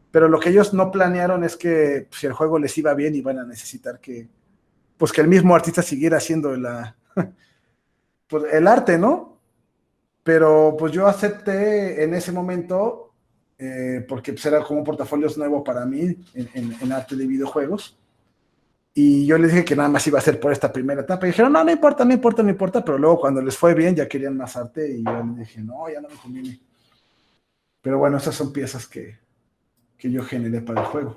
Pero lo que ellos no planearon es que si el juego les iba bien iban a necesitar que el mismo artista siguiera haciendo pues, el arte, ¿no? Pero pues yo acepté en ese momento, porque pues, era como un portafolio nuevo para mí en arte de videojuegos. Y yo les dije que nada más iba a ser por esta primera etapa. Y dijeron, no importa. Pero luego cuando les fue bien ya querían más arte y yo les dije, no, ya no me conviene. Pero bueno, esas son piezas que yo generé para el juego.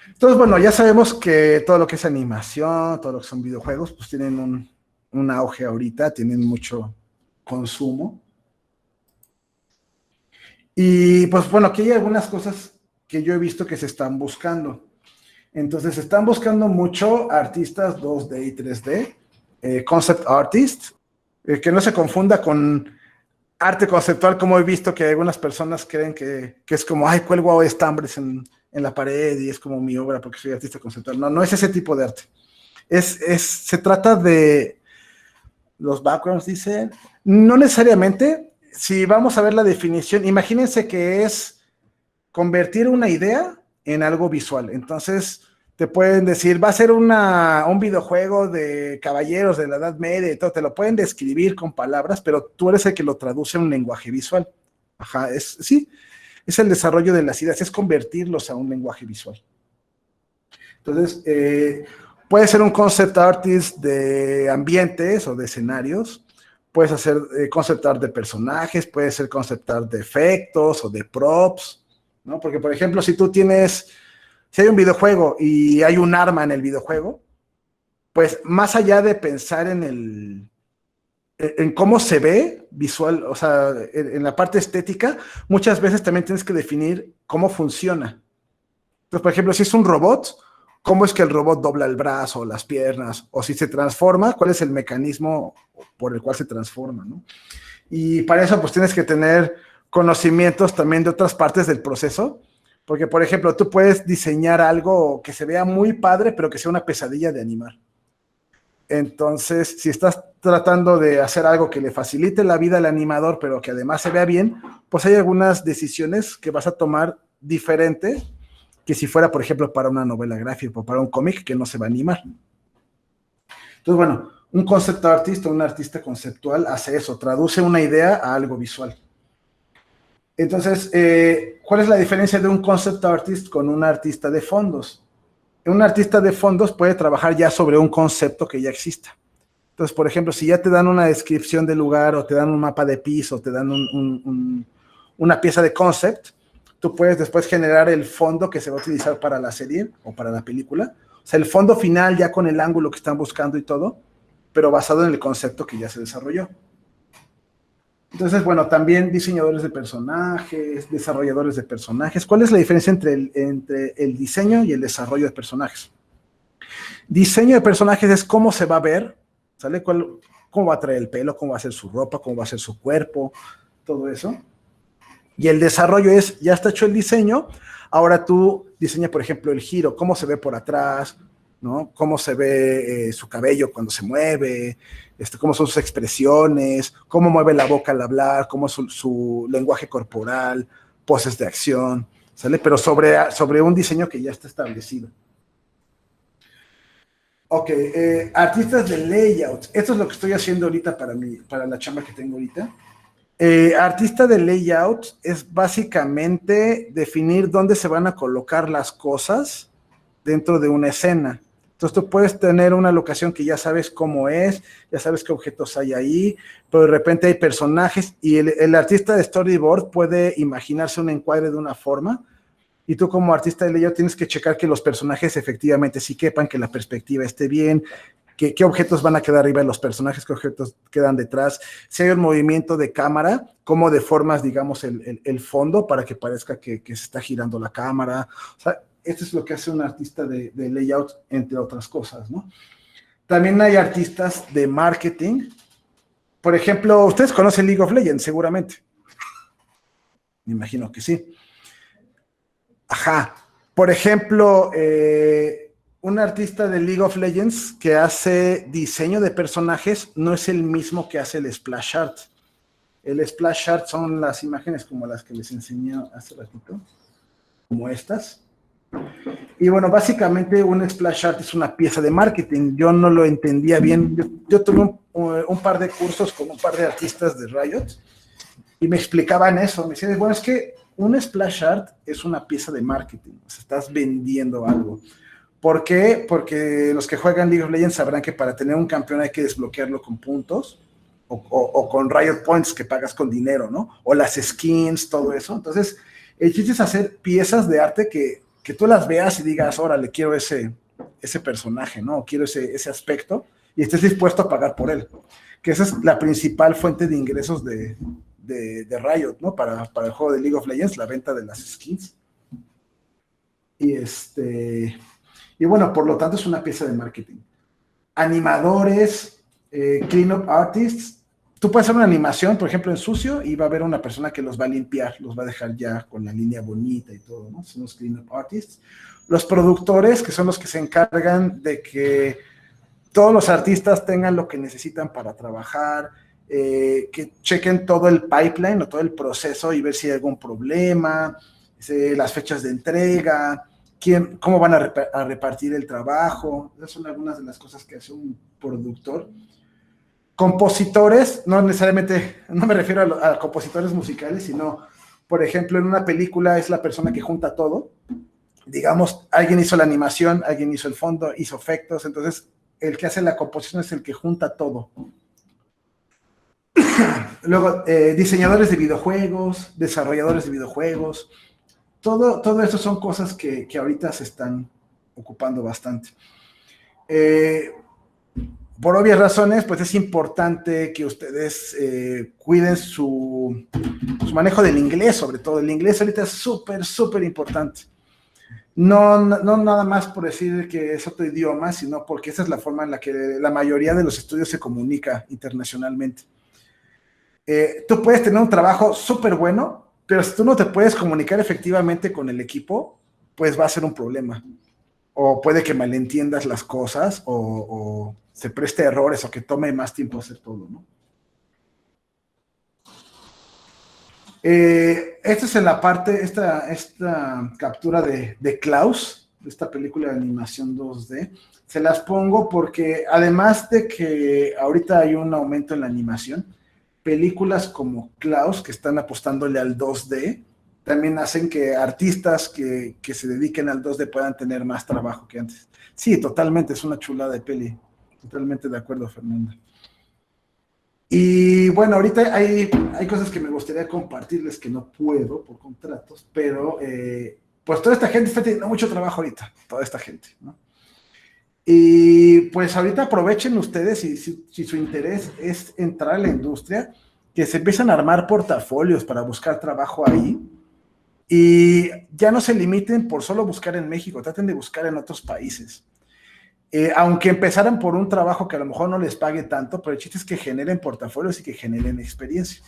Entonces, bueno, ya sabemos que todo lo que es animación, todo lo que son videojuegos, pues tienen un auge ahorita, tienen mucho consumo. Y pues bueno, aquí hay algunas cosas que yo he visto que se están buscando. Entonces, se están buscando mucho artistas 2D y 3D, concept artists, que no se confunda con arte conceptual, como he visto que algunas personas creen que es como, ay, cuelgo estambres en la pared y es como mi obra porque soy artista conceptual. No es ese tipo de arte. Se trata de los backgrounds, dicen. No necesariamente. Si vamos a ver la definición, imagínense que es convertir una idea en algo visual. Entonces, te pueden decir, va a ser un videojuego de caballeros de la Edad Media y todo, te lo pueden describir con palabras, pero tú eres el que lo traduce a un lenguaje visual. Ajá, sí, es el desarrollo de las ideas, es convertirlos a un lenguaje visual. Entonces, puede ser un concept artist de ambientes o de escenarios, puedes hacer concept art de personajes, puede ser concept art de efectos o de props, ¿no? Porque, por ejemplo, si hay un videojuego y hay un arma en el videojuego, pues más allá de pensar en en cómo se ve visual, o sea, en la parte estética, muchas veces también tienes que definir cómo funciona. Entonces, por ejemplo, si es un robot, ¿cómo es que el robot dobla el brazo, las piernas? O si se transforma, ¿cuál es el mecanismo por el cual se transforma, ¿no? Y para eso, pues tienes que tener conocimientos también de otras partes del proceso, porque, por ejemplo, tú puedes diseñar algo que se vea muy padre, pero que sea una pesadilla de animar. Entonces, si estás tratando de hacer algo que le facilite la vida al animador, pero que además se vea bien, pues hay algunas decisiones que vas a tomar diferente que si fuera, por ejemplo, para una novela gráfica o para un cómic que no se va a animar. Entonces, bueno, un concept artist o un artista conceptual hace eso, traduce una idea a algo visual. Entonces, ¿cuál es la diferencia de un concept artist con un artista de fondos? Un artista de fondos puede trabajar ya sobre un concepto que ya exista. Entonces, por ejemplo, si ya te dan una descripción del lugar o te dan un mapa de piso, o te dan una pieza de concept, tú puedes después generar el fondo que se va a utilizar para la serie o para la película. O sea, el fondo final ya con el ángulo que están buscando y todo, pero basado en el concepto que ya se desarrolló. Entonces, bueno, también diseñadores de personajes, desarrolladores de personajes. ¿Cuál es la diferencia entre el diseño y el desarrollo de personajes? Diseño de personajes es cómo se va a ver, ¿sale? Cómo va a traer el pelo, cómo va a ser su ropa, cómo va a ser su cuerpo, todo eso. Y el desarrollo es, ya está hecho el diseño, ahora tú diseña, por ejemplo, el giro, cómo se ve por atrás, ¿no? Cómo se ve su cabello cuando se mueve, cómo son sus expresiones, cómo mueve la boca al hablar, cómo es su lenguaje corporal, poses de acción, ¿sale? Pero sobre un diseño que ya está establecido. Ok, artistas de layout. Esto es lo que estoy haciendo ahorita para la chamba que tengo ahorita. Artista de layout es básicamente definir dónde se van a colocar las cosas dentro de una escena. Entonces tú puedes tener una locación que ya sabes cómo es, ya sabes qué objetos hay ahí, pero de repente hay personajes y el artista de storyboard puede imaginarse un encuadre de una forma y tú como artista de layout tienes que checar que los personajes efectivamente sí quepan, que la perspectiva esté bien, qué objetos van a quedar arriba de los personajes, qué objetos quedan detrás, si hay un movimiento de cámara, cómo deformas, digamos, el fondo para que parezca que se está girando la cámara. O sea, esto es lo que hace un artista de layout, entre otras cosas, ¿no? También hay artistas de marketing. Por ejemplo, ustedes conocen League of Legends, seguramente. Me imagino que sí. Ajá. Por ejemplo, un artista de League of Legends que hace diseño de personajes no es el mismo que hace el splash art. El splash art son las imágenes como las que les enseñé hace ratito, como estas. Y bueno, básicamente un splash art es una pieza de marketing. Yo no lo entendía bien. Yo tuve un par de cursos con un par de artistas de Riot y me explicaban eso. Me decían, bueno, es que un splash art es una pieza de marketing. O sea, estás vendiendo algo. ¿Por qué? Porque los que juegan League of Legends sabrán que para tener un campeón hay que desbloquearlo con puntos o con Riot Points que pagas con dinero, ¿no? O las skins, todo eso. Entonces, el chiste es hacer piezas de arte que tú las veas y digas, órale, quiero ese personaje, ¿no? Quiero ese aspecto y estés dispuesto a pagar por él. Que esa es la principal fuente de ingresos de Riot, ¿no? Para el juego de League of Legends, la venta de las skins. Y bueno, por lo tanto es una pieza de marketing. Animadores, clean-up artists. Tú puedes hacer una animación, por ejemplo, en sucio y va a haber una persona que los va a limpiar, los va a dejar ya con la línea bonita y todo, ¿no? Son los clean-up artists. Los productores, que son los que se encargan de que todos los artistas tengan lo que necesitan para trabajar, que chequen todo el pipeline o todo el proceso y ver si hay algún problema, las fechas de entrega, cómo van a repartir el trabajo. Esas son algunas de las cosas que hace un productor. Compositores, no necesariamente, no me refiero a compositores musicales, sino, por ejemplo, en una película es la persona que junta todo. Digamos, alguien hizo la animación, alguien hizo el fondo, hizo efectos, entonces el que hace la composición es el que junta todo. Luego, diseñadores de videojuegos, desarrolladores de videojuegos, todo eso son cosas que ahorita se están ocupando bastante. por obvias razones, pues es importante que ustedes cuiden su manejo del inglés, sobre todo. El inglés ahorita es súper, súper importante. No nada más por decir que es otro idioma, sino porque esa es la forma en la que la mayoría de los estudios se comunica internacionalmente. Tú puedes tener un trabajo súper bueno, pero si tú no te puedes comunicar efectivamente con el equipo, pues va a ser un problema. O puede que malentiendas las cosas, o se preste errores, o que tome más tiempo hacer todo, ¿no? Esta es en la parte, esta captura de Klaus, de esta película de animación 2D. Se las pongo porque además de que ahorita hay un aumento en la animación, películas como Klaus, que están apostándole al 2D, también hacen que artistas que se dediquen al 2D puedan tener más trabajo que antes. Sí, totalmente, es una chulada de peli. Totalmente de acuerdo, Fernanda. Y bueno, ahorita hay cosas que me gustaría compartirles que no puedo por contratos, pero pues toda esta gente está teniendo mucho trabajo ahorita, toda esta gente, ¿no? Y pues ahorita aprovechen ustedes, si su interés es entrar a la industria, que se empiezan a armar portafolios para buscar trabajo ahí, y ya no se limiten por solo buscar en México, traten de buscar en otros países. Aunque empezaran por un trabajo que a lo mejor no les pague tanto, pero el chiste es que generen portafolios y que generen experiencia.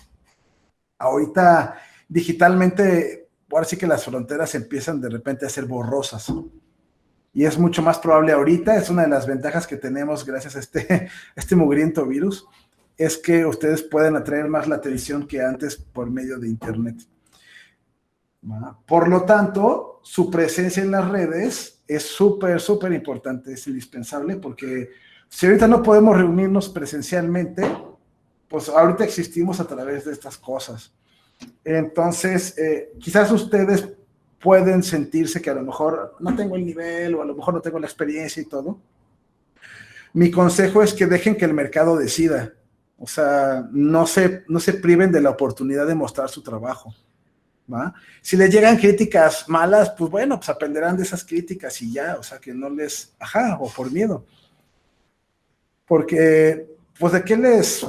Ahorita, digitalmente, ahora sí que las fronteras empiezan de repente a ser borrosas, ¿no? Y es mucho más probable ahorita, es una de las ventajas que tenemos gracias a este mugriento virus, es que ustedes pueden atraer más la atención que antes por medio de Internet. Por lo tanto, su presencia en las redes es súper, súper importante, es indispensable, porque si ahorita no podemos reunirnos presencialmente, pues ahorita existimos a través de estas cosas. Entonces, quizás ustedes pueden sentirse que a lo mejor no tengo el nivel, o a lo mejor no tengo la experiencia y todo. Mi consejo es que dejen que el mercado decida. O sea, no se priven de la oportunidad de mostrar su trabajo, ¿va? Si les llegan críticas malas, pues bueno, pues aprenderán de esas críticas y ya, o sea, que no les, o por miedo. Porque, pues, ¿de qué les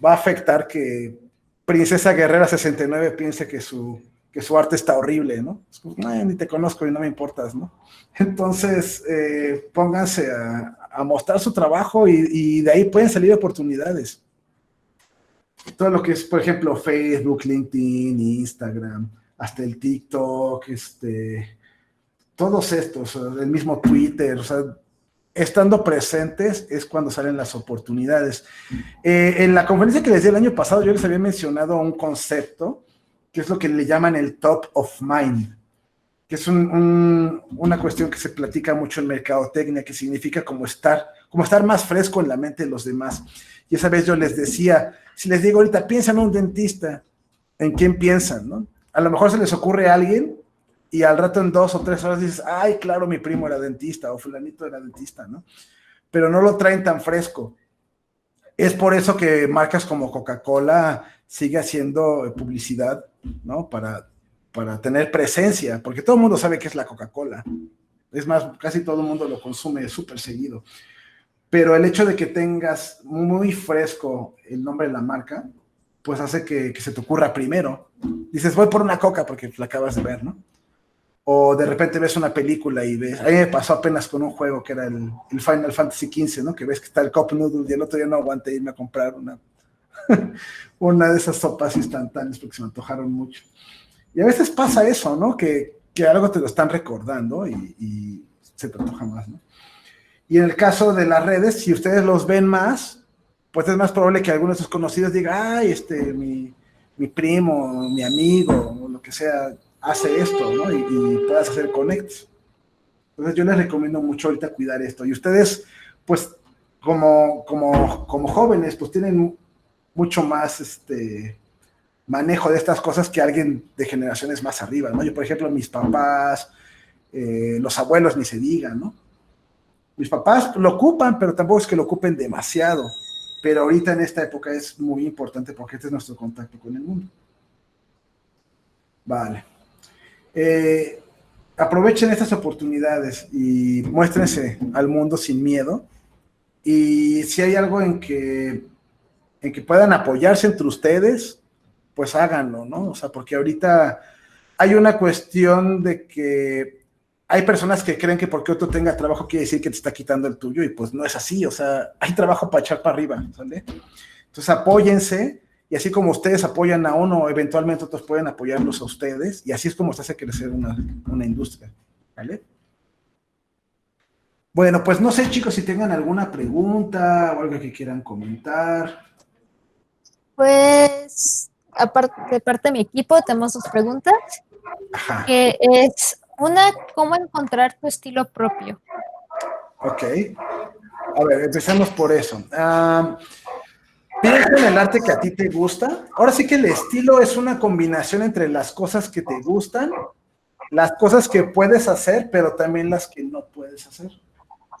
va a afectar que Princesa Guerrera 69 piense que su arte está horrible, ¿no? Es como, ni te conozco y no me importas, ¿no? Entonces, pónganse a mostrar su trabajo y de ahí pueden salir oportunidades. Todo lo que es, por ejemplo, Facebook, LinkedIn, Instagram, hasta el TikTok, todos estos, el mismo Twitter, o sea, estando presentes es cuando salen las oportunidades. En la conferencia que les di el año pasado, yo les había mencionado un concepto, que es lo que le llaman el top of mind, que es una cuestión que se platica mucho en mercadotecnia, que significa como estar más fresco en la mente de los demás. Y esa vez yo les decía, si les digo ahorita, piensan en un dentista, ¿en quién piensan, no? A lo mejor se les ocurre a alguien y al rato en 2 o 3 horas dices, ay, claro, mi primo era dentista o fulanito era dentista, ¿no? Pero no lo traen tan fresco. Es por eso que marcas como Coca-Cola sigue haciendo publicidad, ¿no? Para tener presencia, porque todo el mundo sabe qué es la Coca-Cola. Es más, casi todo el mundo lo consume súper seguido. Pero el hecho de que tengas muy fresco el nombre de la marca, pues hace que se te ocurra primero. Dices, voy por una Coca porque la acabas de ver, ¿no? O de repente ves una película y ves, a mí me pasó apenas con un juego que era el Final Fantasy XV, ¿no? Que ves que está el Cup Noodle y el otro día no aguanté irme a comprar una de esas sopas instantáneas porque se me antojaron mucho. Y a veces pasa eso, ¿no? Que algo te lo están recordando y se te antoja más, ¿no? Y en el caso de las redes, si ustedes los ven más, pues es más probable que algunos de sus conocidos digan, ay, mi primo, mi amigo, o lo que sea, hace esto, ¿no? Y puedas hacer connects. Entonces yo les recomiendo mucho ahorita cuidar esto. Y ustedes, pues, como jóvenes, pues tienen mucho más manejo de estas cosas que alguien de generaciones más arriba, ¿no? Yo, por ejemplo, mis papás, los abuelos ni se digan, ¿no? Mis papás lo ocupan, pero tampoco es que lo ocupen demasiado. Pero ahorita en esta época es muy importante porque este es nuestro contacto con el mundo. Vale. Aprovechen estas oportunidades y muéstrense al mundo sin miedo y si hay algo en que puedan apoyarse entre ustedes, pues háganlo, ¿no? O sea, porque ahorita hay una cuestión de que hay personas que creen que porque otro tenga trabajo quiere decir que te está quitando el tuyo, y pues no es así. O sea, hay trabajo para echar para arriba, ¿sale? Entonces apóyense, y así como ustedes apoyan a uno, eventualmente otros pueden apoyarlos a ustedes, y así es como se hace crecer una industria, ¿vale? Bueno, pues no sé, chicos, si tengan alguna pregunta o algo que quieran comentar. Pues, aparte de parte de mi equipo, tenemos dos preguntas, Ajá, que es una, ¿cómo encontrar tu estilo propio? ok. A ver, empecemos por eso. Piensa en el arte que a ti te gusta. Ahora sí que el estilo es una combinación entre las cosas que te gustan, las cosas que puedes hacer, pero también las que no puedes hacer.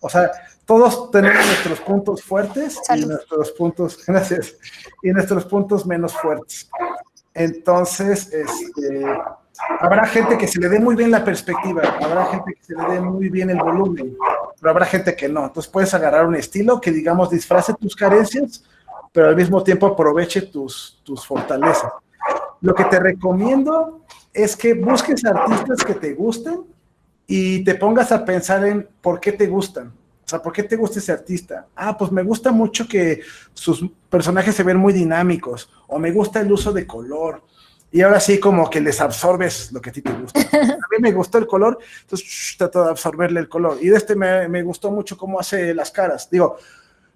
O sea, todos tenemos nuestros puntos fuertes y nuestros puntos, gracias, y nuestros puntos menos fuertes. Entonces, habrá gente que se le dé muy bien la perspectiva, habrá gente que se le dé muy bien el volumen, pero habrá gente que no. Entonces puedes agarrar un estilo que, digamos, disfrace tus carencias, pero al mismo tiempo aproveche tus fortalezas. Lo que te recomiendo es que busques artistas que te gusten y te pongas a pensar en por qué te gustan. O sea, ¿por qué te gusta ese artista? Ah, pues me gusta mucho que sus personajes se ven muy dinámicos, o me gusta el uso de color. Y ahora sí, como que les absorbes lo que a ti te gusta. A mí me gustó el color, entonces trato de absorberle el color. Y de me gustó mucho cómo hace las caras. Digo,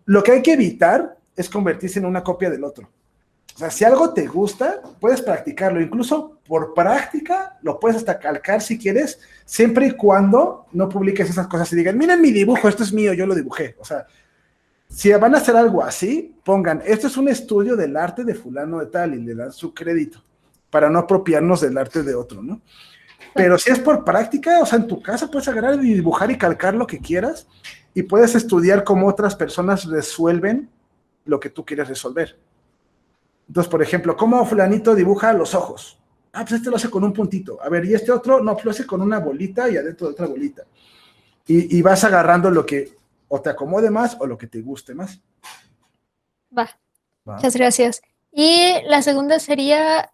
lo que hay que evitar es convertirse en una copia del otro. O sea, si algo te gusta, puedes practicarlo. Incluso por práctica, lo puedes hasta calcar si quieres, siempre y cuando no publiques esas cosas y digan, miren mi dibujo, esto es mío, yo lo dibujé. O sea, si van a hacer algo así, pongan, esto es un estudio del arte de fulano de tal, y le dan su crédito, para no apropiarnos del arte de otro, ¿no? Pero si es por práctica, o sea, en tu casa puedes agarrar y dibujar y calcar lo que quieras, y puedes estudiar cómo otras personas resuelven lo que tú quieres resolver. Entonces, por ejemplo, ¿cómo fulanito dibuja los ojos? Ah, pues este lo hace con un puntito. A ver, y este otro, no, pues lo hace con una bolita y adentro de otra bolita. Y vas agarrando lo que o te acomode más o lo que te guste más. Va. Muchas gracias. Y la segunda sería,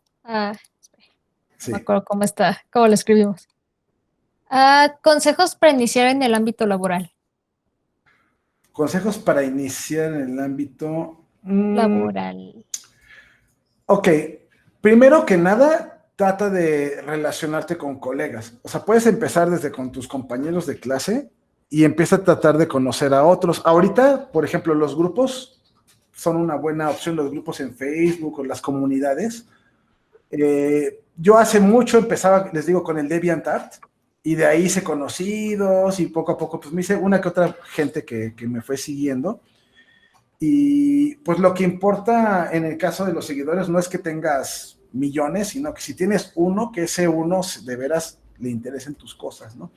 sí. no me acuerdo cómo lo escribimos. Consejos para iniciar en el ámbito laboral. Consejos para iniciar en el ámbito laboral. Ok, primero que nada, trata de relacionarte con colegas. O sea, puedes empezar desde con tus compañeros de clase y empieza a tratar de conocer a otros. Ahorita, por ejemplo, los grupos son una buena opción, los grupos en Facebook o las comunidades. Yo hace mucho empezaba, les digo, con el DeviantArt, y de ahí hice conocidos y poco a poco pues me hice una que otra gente que me fue siguiendo. Y pues lo que importa en el caso de los seguidores no es que tengas millones, sino que si tienes uno, que ese uno de veras le interesen tus cosas, ¿no?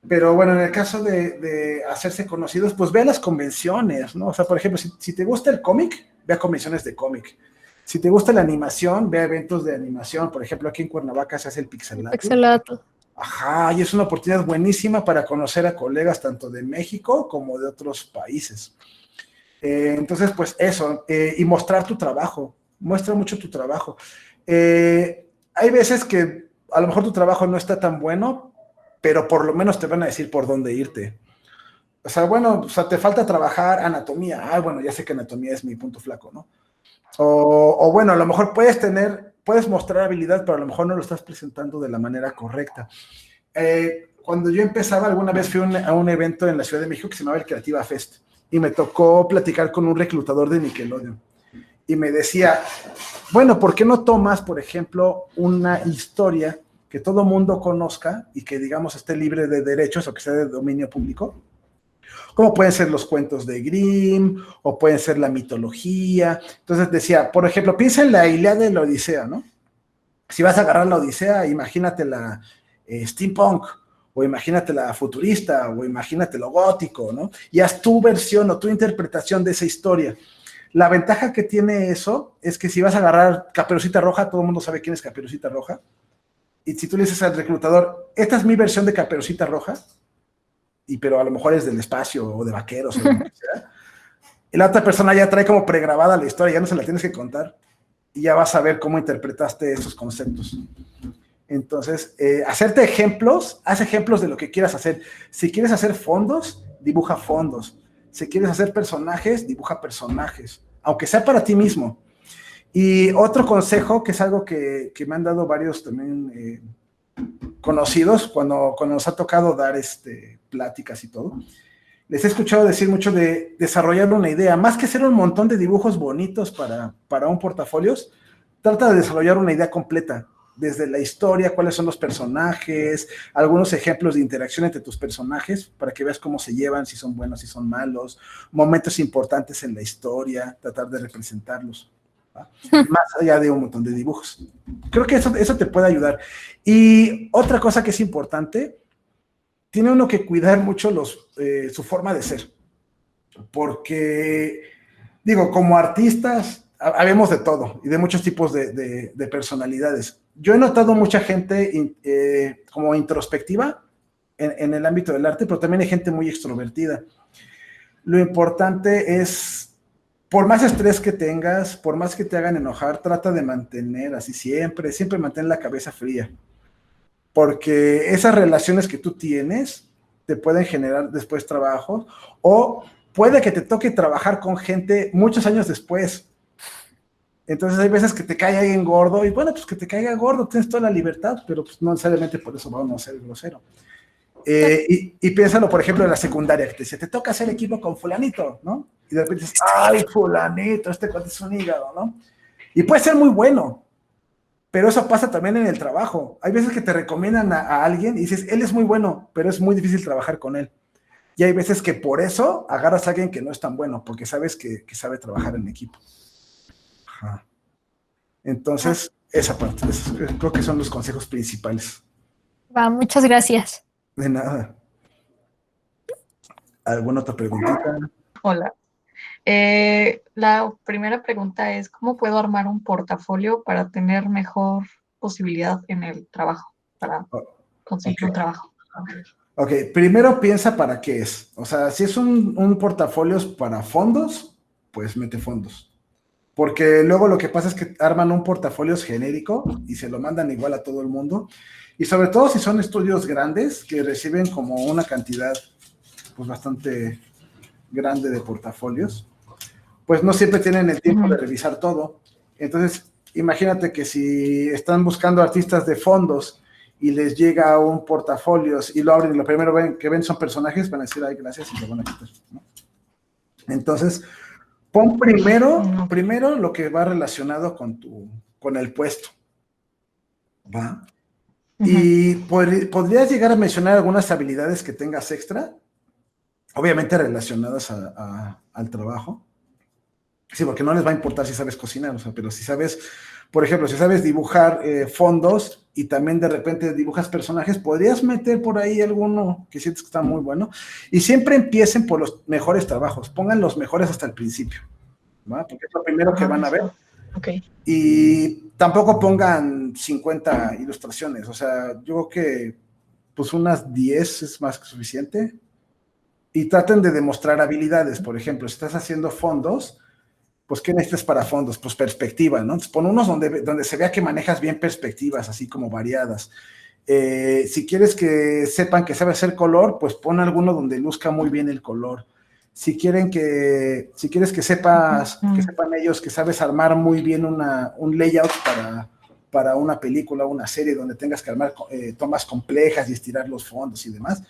Pero bueno, en el caso de hacerse conocidos, pues ve a las convenciones, ¿no? O sea, por ejemplo, si te gusta el cómic, ve a convenciones de cómic. Si te gusta la animación, ve a eventos de animación. Por ejemplo, aquí en Cuernavaca se hace el Pixelatl. Pixelatl. Ajá, y es una oportunidad buenísima para conocer a colegas tanto de México como de otros países. Entonces, pues eso, y mostrar tu trabajo. Muestra mucho tu trabajo. Hay veces que a lo mejor tu trabajo no está tan bueno, pero por lo menos te van a decir por dónde irte. O sea, bueno, o sea, te falta trabajar anatomía. Ah, bueno, ya sé que anatomía es mi punto flaco, ¿no? O bueno, a lo mejor puedes mostrar habilidad, pero a lo mejor no lo estás presentando de la manera correcta. Cuando yo empezaba, alguna vez fui a un evento en la Ciudad de México que se llamaba el Creativa Fest, y me tocó platicar con un reclutador de Nickelodeon. Y me decía, bueno, ¿por qué no tomas, por ejemplo, una historia que todo mundo conozca y que, digamos, esté libre de derechos o que sea de dominio público? Como pueden ser los cuentos de Grimm, o pueden ser la mitología. Entonces decía, por ejemplo, piensa en la Ilíada y la Odisea, ¿no? Si vas a agarrar la Odisea, imagínate la steampunk, o imagínate la futurista, o imagínate lo gótico, ¿no? Y haz tu versión o tu interpretación de esa historia. La ventaja que tiene eso es que si vas a agarrar Caperucita Roja, todo el mundo sabe quién es Caperucita Roja, y si tú le dices al reclutador, esta es mi versión de Caperucita Roja, pero a lo mejor es del espacio o de vaqueros o lo que sea, y la otra persona ya trae como pregrabada la historia, ya no se la tienes que contar, y ya vas a ver cómo interpretaste esos conceptos. Entonces, hacerte ejemplos, haz ejemplos de lo que quieras hacer. Si quieres hacer fondos, dibuja fondos. Si quieres hacer personajes, dibuja personajes, aunque sea para ti mismo. Y otro consejo, que es algo que me han dado varios también conocidos, cuando nos ha tocado dar pláticas y todo, les he escuchado decir mucho de desarrollar una idea. Más que hacer un montón de dibujos bonitos para un portafolios, trata de desarrollar una idea completa, desde la historia, cuáles son los personajes, algunos ejemplos de interacción entre tus personajes, para que veas cómo se llevan, si son buenos, si son malos, momentos importantes en la historia, tratar de representarlos, ¿va? Más allá de un montón de dibujos. Creo que eso te puede ayudar. Y otra cosa que es importante, tiene uno que cuidar mucho su forma de ser, porque, digo, como artistas, habemos de todo y de muchos tipos de personalidades. Yo he notado mucha gente como introspectiva en el ámbito del arte, pero también hay gente muy extrovertida. Lo importante es, por más estrés que tengas, por más que te hagan enojar, trata de mantener así siempre mantén la cabeza fría, porque esas relaciones que tú tienes te pueden generar después trabajo, o puede que te toque trabajar con gente muchos años después. Entonces hay veces que te cae alguien gordo, y bueno, pues que te caiga gordo, tienes toda la libertad, pero pues no necesariamente por eso vamos a ser grosero. Y piénsalo, por ejemplo, en la secundaria, que te dice, te toca hacer equipo con fulanito, ¿no? Y de repente dices, ay, fulanito, cuate es un hígado, ¿no? Y puede ser muy bueno, pero eso pasa también en el trabajo. Hay veces que te recomiendan a alguien y dices, él es muy bueno, pero es muy difícil trabajar con él. Y hay veces que por eso agarras a alguien que no es tan bueno, porque sabes que sabe trabajar en equipo. Ajá. Entonces, esa parte, creo que son los consejos principales. Va, muchas gracias. De nada. ¿Alguna otra preguntita? Hola. La primera pregunta es, ¿cómo puedo armar un portafolio para tener mejor posibilidad en el trabajo, para conseguir un trabajo? Ok, primero piensa para qué es. O sea, si es un portafolio para fondos, pues mete fondos. Porque luego lo que pasa es que arman un portafolio genérico y se lo mandan igual a todo el mundo. Y sobre todo si son estudios grandes que reciben como una cantidad pues bastante grande de portafolios, pues no siempre tienen el tiempo de revisar todo. Entonces, imagínate que si están buscando artistas de fondos y les llega un portafolio y lo abren y lo primero que ven son personajes, van a decir, ay, gracias, y lo van a quitar, ¿no? Entonces, pon primero lo que va relacionado con el puesto, ¿va? Y podrías llegar a mencionar algunas habilidades que tengas extra, obviamente relacionadas al trabajo. Sí, porque no les va a importar si sabes cocinar, o sea, pero si sabes, por ejemplo, si sabes dibujar fondos y también de repente dibujas personajes, podrías meter por ahí alguno que sientes que está muy bueno. Y siempre empiecen por los mejores trabajos, pongan los mejores hasta el principio, ¿va? Porque es lo primero que van a ver. Okay. Y tampoco pongan 50 ilustraciones, o sea, yo creo que pues unas 10 es más que suficiente. Y traten de demostrar habilidades. Por ejemplo, si estás haciendo fondos, pues ¿qué necesitas para fondos? Pues perspectiva, ¿no? Entonces pon unos donde se vea que manejas bien perspectivas, así como variadas. Si quieres que sepan que sabes hacer color, pues pon alguno donde luzca muy bien el color. Si quieres que sepan ellos que sabes armar muy bien un layout para una película, una serie donde tengas que armar tomas complejas y estirar los fondos y demás,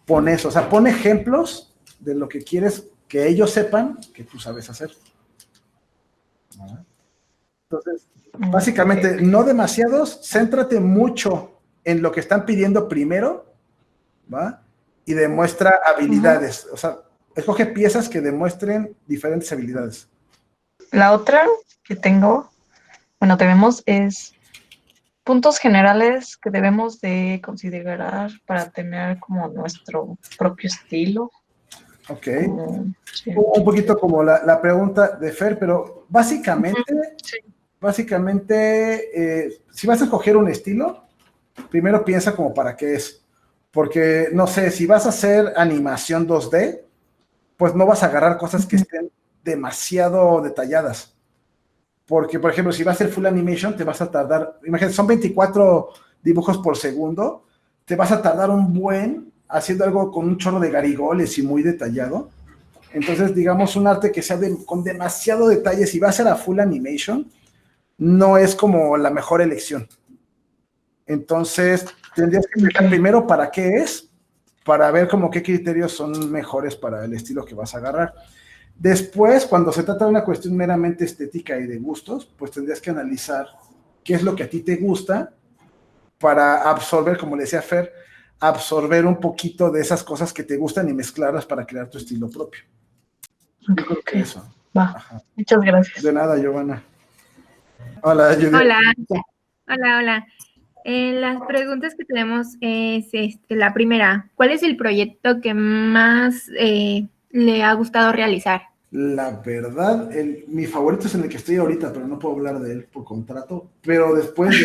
pon eso. O sea, pon ejemplos de lo que quieres que ellos sepan que tú sabes hacer. Entonces, básicamente, no demasiados, céntrate mucho en lo que están pidiendo primero, ¿va? Y demuestra habilidades. O sea, escoge piezas que demuestren diferentes habilidades. La otra que tenemos es puntos generales que debemos de considerar para tener como nuestro propio estilo. Ok. Sí. Un poquito como la pregunta de Fer, pero básicamente, si vas a escoger un estilo, primero piensa como para qué es. Porque, no sé, si vas a hacer animación 2D, pues no vas a agarrar cosas que estén demasiado detalladas. Porque, por ejemplo, si vas a hacer full animation, te vas a tardar, imagínate, son 24 dibujos por segundo, te vas a tardar un buen haciendo algo con un chorro de garigoles y muy detallado. Entonces, digamos, un arte que sea con demasiado detalle, si va a ser a full animation, no es como la mejor elección. Entonces, tendrías que explicar primero para qué es, para ver como qué criterios son mejores para el estilo que vas a agarrar. Después, cuando se trata de una cuestión meramente estética y de gustos, pues tendrías que analizar qué es lo que a ti te gusta para absorber, como le decía Fer, absorber un poquito de esas cosas que te gustan y mezclarlas para crear tu estilo propio. Yo creo que eso. Va. Muchas gracias. De nada, Giovanna. Hola, Judith. Hola, hola. Las preguntas que tenemos es la primera, ¿cuál es el proyecto que más le ha gustado realizar? La verdad, mi favorito es en el que estoy ahorita, pero no puedo hablar de él por contrato. Pero después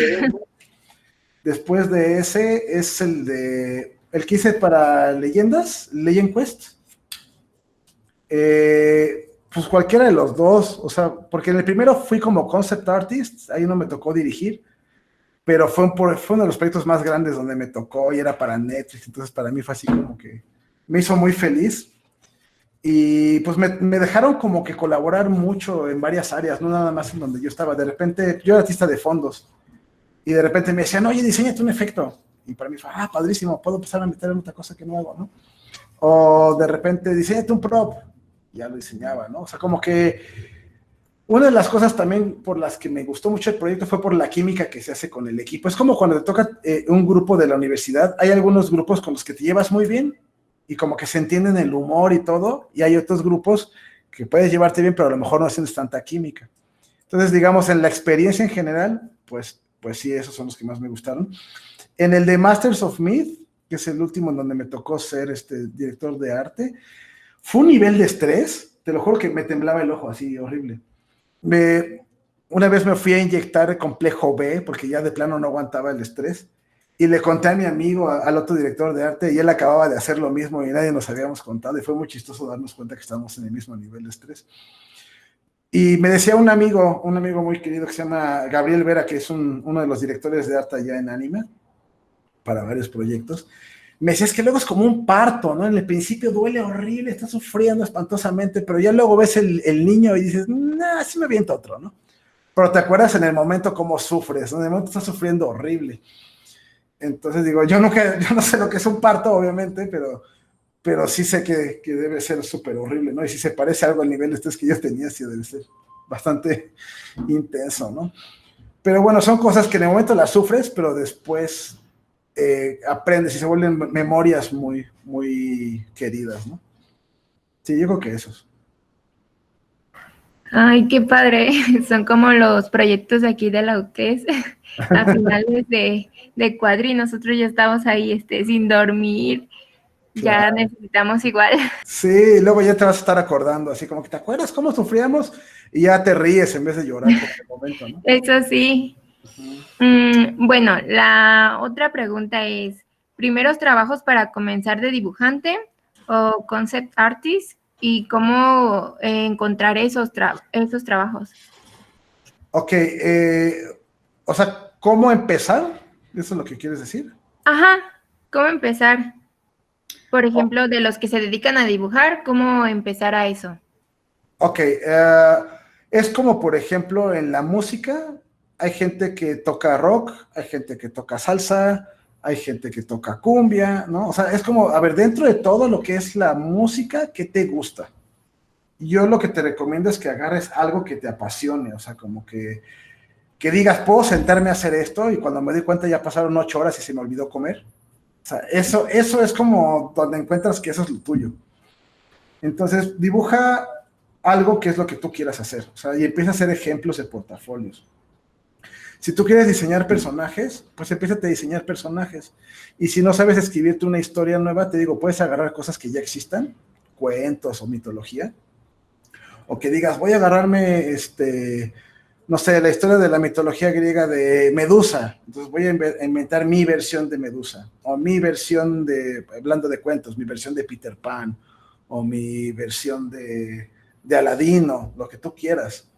de ese es el que hice para Leyendas, Legend Quest. Pues cualquiera de los dos, o sea, porque en el primero fui como concept artist, ahí no me tocó dirigir, pero fue uno de los proyectos más grandes donde me tocó y era para Netflix, entonces para mí fue así como que me hizo muy feliz. Y pues me dejaron como que colaborar mucho en varias áreas, no nada más en donde yo estaba. De repente, yo era artista de fondos, y de repente me decían, oye, diseñate un efecto. Y para mí fue, padrísimo, puedo empezar a meter en otra cosa que no hago, ¿no? O de repente, diseñate un prop. Ya lo diseñaba, ¿no? O sea, como que una de las cosas también por las que me gustó mucho el proyecto fue por la química que se hace con el equipo. Es como cuando te toca un grupo de la universidad, hay algunos grupos con los que te llevas muy bien y como que se entienden el humor y todo, y hay otros grupos que puedes llevarte bien, pero a lo mejor no haces tanta química. Entonces, digamos, en la experiencia en general, pues sí, esos son los que más me gustaron. En el de Masters of Myth, que es el último en donde me tocó ser director de arte, fue un nivel de estrés, te lo juro que me temblaba el ojo así, horrible. Una vez me fui a inyectar complejo B, porque ya de plano no aguantaba el estrés, y le conté a mi amigo, al otro director de arte, y él acababa de hacer lo mismo y nadie nos habíamos contado, y fue muy chistoso darnos cuenta que estábamos en el mismo nivel de estrés. Y me decía un amigo muy querido que se llama Gabriel Vera, que es uno de los directores de arte allá en Anima, para varios proyectos. Me decía, es que luego es como un parto, ¿no? En el principio duele horrible, está sufriendo espantosamente, pero ya luego ves el niño y dices, nah, sí me aviento otro, ¿no? Pero te acuerdas en el momento cómo sufres, ¿no? En el momento estás sufriendo horrible. Entonces digo, yo no sé lo que es un parto, obviamente, pero sí sé que debe ser súper horrible, ¿no? Y si se parece algo al nivel de estrés que yo tenía, sí debe ser bastante intenso, ¿no? Pero bueno, son cosas que en el momento las sufres, pero después aprendes y se vuelven memorias muy, muy queridas, ¿no? Sí, yo creo que esos. Ay, qué padre. Son como los proyectos de aquí de la UTES a finales de cuadri. Nosotros ya estamos ahí sin dormir. Ya Claro. necesitamos igual. Sí, luego ya te vas a estar acordando, así como que te acuerdas cómo sufríamos y ya te ríes en vez de llorar por el momento, ¿no? Eso sí. Bueno, la otra pregunta es, ¿primeros trabajos para comenzar de dibujante o concept artist? ¿Y cómo encontrar esos trabajos? Ok, o sea, ¿cómo empezar? ¿Eso es lo que quieres decir? Ajá, ¿cómo empezar? Por ejemplo, de los que se dedican a dibujar, ¿cómo empezar a eso? Ok, es como por ejemplo en la música, hay gente que toca rock, hay gente que toca salsa, hay gente que toca cumbia, ¿no? O sea, es como, a ver, dentro de todo lo que es la música, ¿qué te gusta? Yo lo que te recomiendo es que agarres algo que te apasione, o sea, como que digas, puedo sentarme a hacer esto y cuando me doy cuenta ya pasaron 8 horas y se me olvidó comer. O sea, eso es como donde encuentras que eso es lo tuyo. Entonces, dibuja algo que es lo que tú quieras hacer, o sea, y empieza a hacer ejemplos de portafolios. Si tú quieres diseñar personajes, pues empieza a diseñar personajes. Y si no sabes escribirte una historia nueva, te digo, puedes agarrar cosas que ya existan, cuentos o mitología, o que digas, voy a agarrarme, no sé, la historia de la mitología griega de Medusa, entonces voy a inventar mi versión de Medusa, o mi versión de, hablando de cuentos, mi versión de Peter Pan, o mi versión de de Aladino, lo que tú quieras.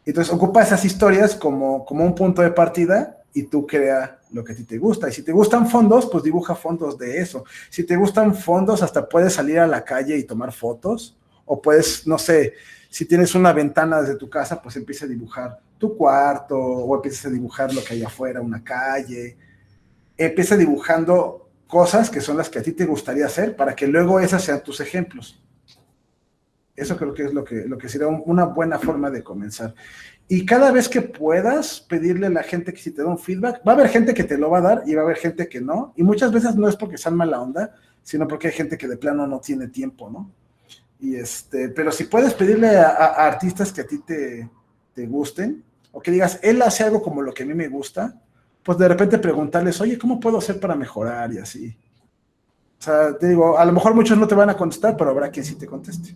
Entonces ocupa esas historias como un punto de partida y tú crea lo que a ti te gusta. Y si te gustan fondos, pues dibuja fondos de eso. Si te gustan fondos, hasta puedes salir a la calle y tomar fotos, o puedes, no sé, si tienes una ventana desde tu casa, pues empieza a dibujar tu cuarto, o empieza a dibujar lo que hay afuera, una calle. Empieza dibujando cosas que son las que a ti te gustaría hacer, para que luego esas sean tus ejemplos. Eso creo que es lo que sería una buena forma de comenzar. Y cada vez que puedas pedirle a la gente que si te da un feedback, va a haber gente que te lo va a dar y va a haber gente que no. Y muchas veces no es porque sean mala onda, sino porque hay gente que de plano no tiene tiempo, ¿no? Pero si puedes pedirle a artistas que a ti te gusten, o que digas, él hace algo como lo que a mí me gusta, pues de repente preguntarles, oye, ¿cómo puedo hacer para mejorar? Y así. O sea, te digo, a lo mejor muchos no te van a contestar, pero habrá quien sí te conteste.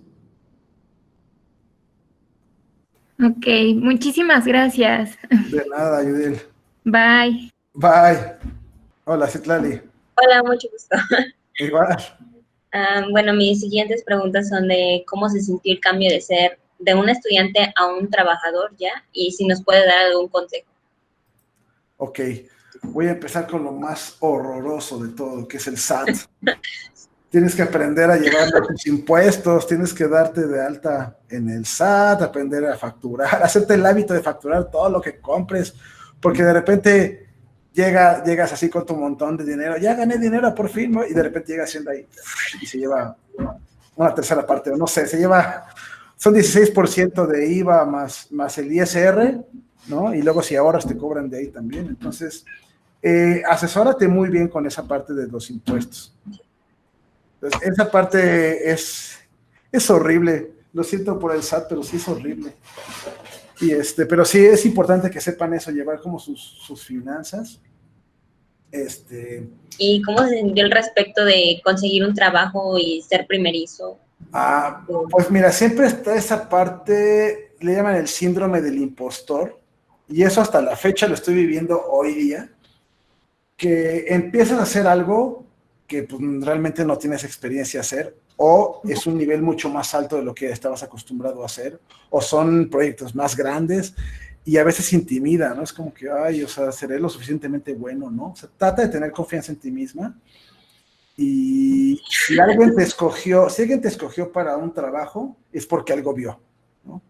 Ok, muchísimas gracias. De nada, Yudel. Bye. Bye. Hola, Citlali. Hola, mucho gusto. Igual. Bueno, mis siguientes preguntas son de cómo se sintió el cambio de ser de un estudiante a un trabajador ya, y si nos puede dar algún consejo. Ok, voy a empezar con lo más horroroso de todo, que es el SAT. Tienes que aprender a llevar tus impuestos, tienes que darte de alta en el SAT, aprender a facturar, hacerte el hábito de facturar todo lo que compres, porque de repente llegas así con tu montón de dinero, ya gané dinero por fin, ¿no? Y de repente llega haciendo ahí y se lleva una tercera parte, o no sé, son 16% de IVA más el ISR, ¿no? Y luego si ahorras te cobran de ahí también. Entonces, asesórate muy bien con esa parte de los impuestos. Entonces, esa parte es horrible. Lo siento por el SAT, pero sí es horrible. Pero sí es importante que sepan eso, llevar como sus finanzas. ¿Y cómo se sintió el respecto de conseguir un trabajo y ser primerizo? Pues mira, siempre está esa parte, le llaman el síndrome del impostor, y eso hasta la fecha lo estoy viviendo hoy día, que empiezas a hacer algo que pues, realmente no tienes experiencia a hacer, o es un nivel mucho más alto de lo que estabas acostumbrado a hacer, o son proyectos más grandes, y a veces intimida, ¿no? Es como que, ay, o sea, seré lo suficientemente bueno, ¿no? O sea, trata de tener confianza en ti misma, y si alguien te escogió para un trabajo, es porque algo vio, ¿no?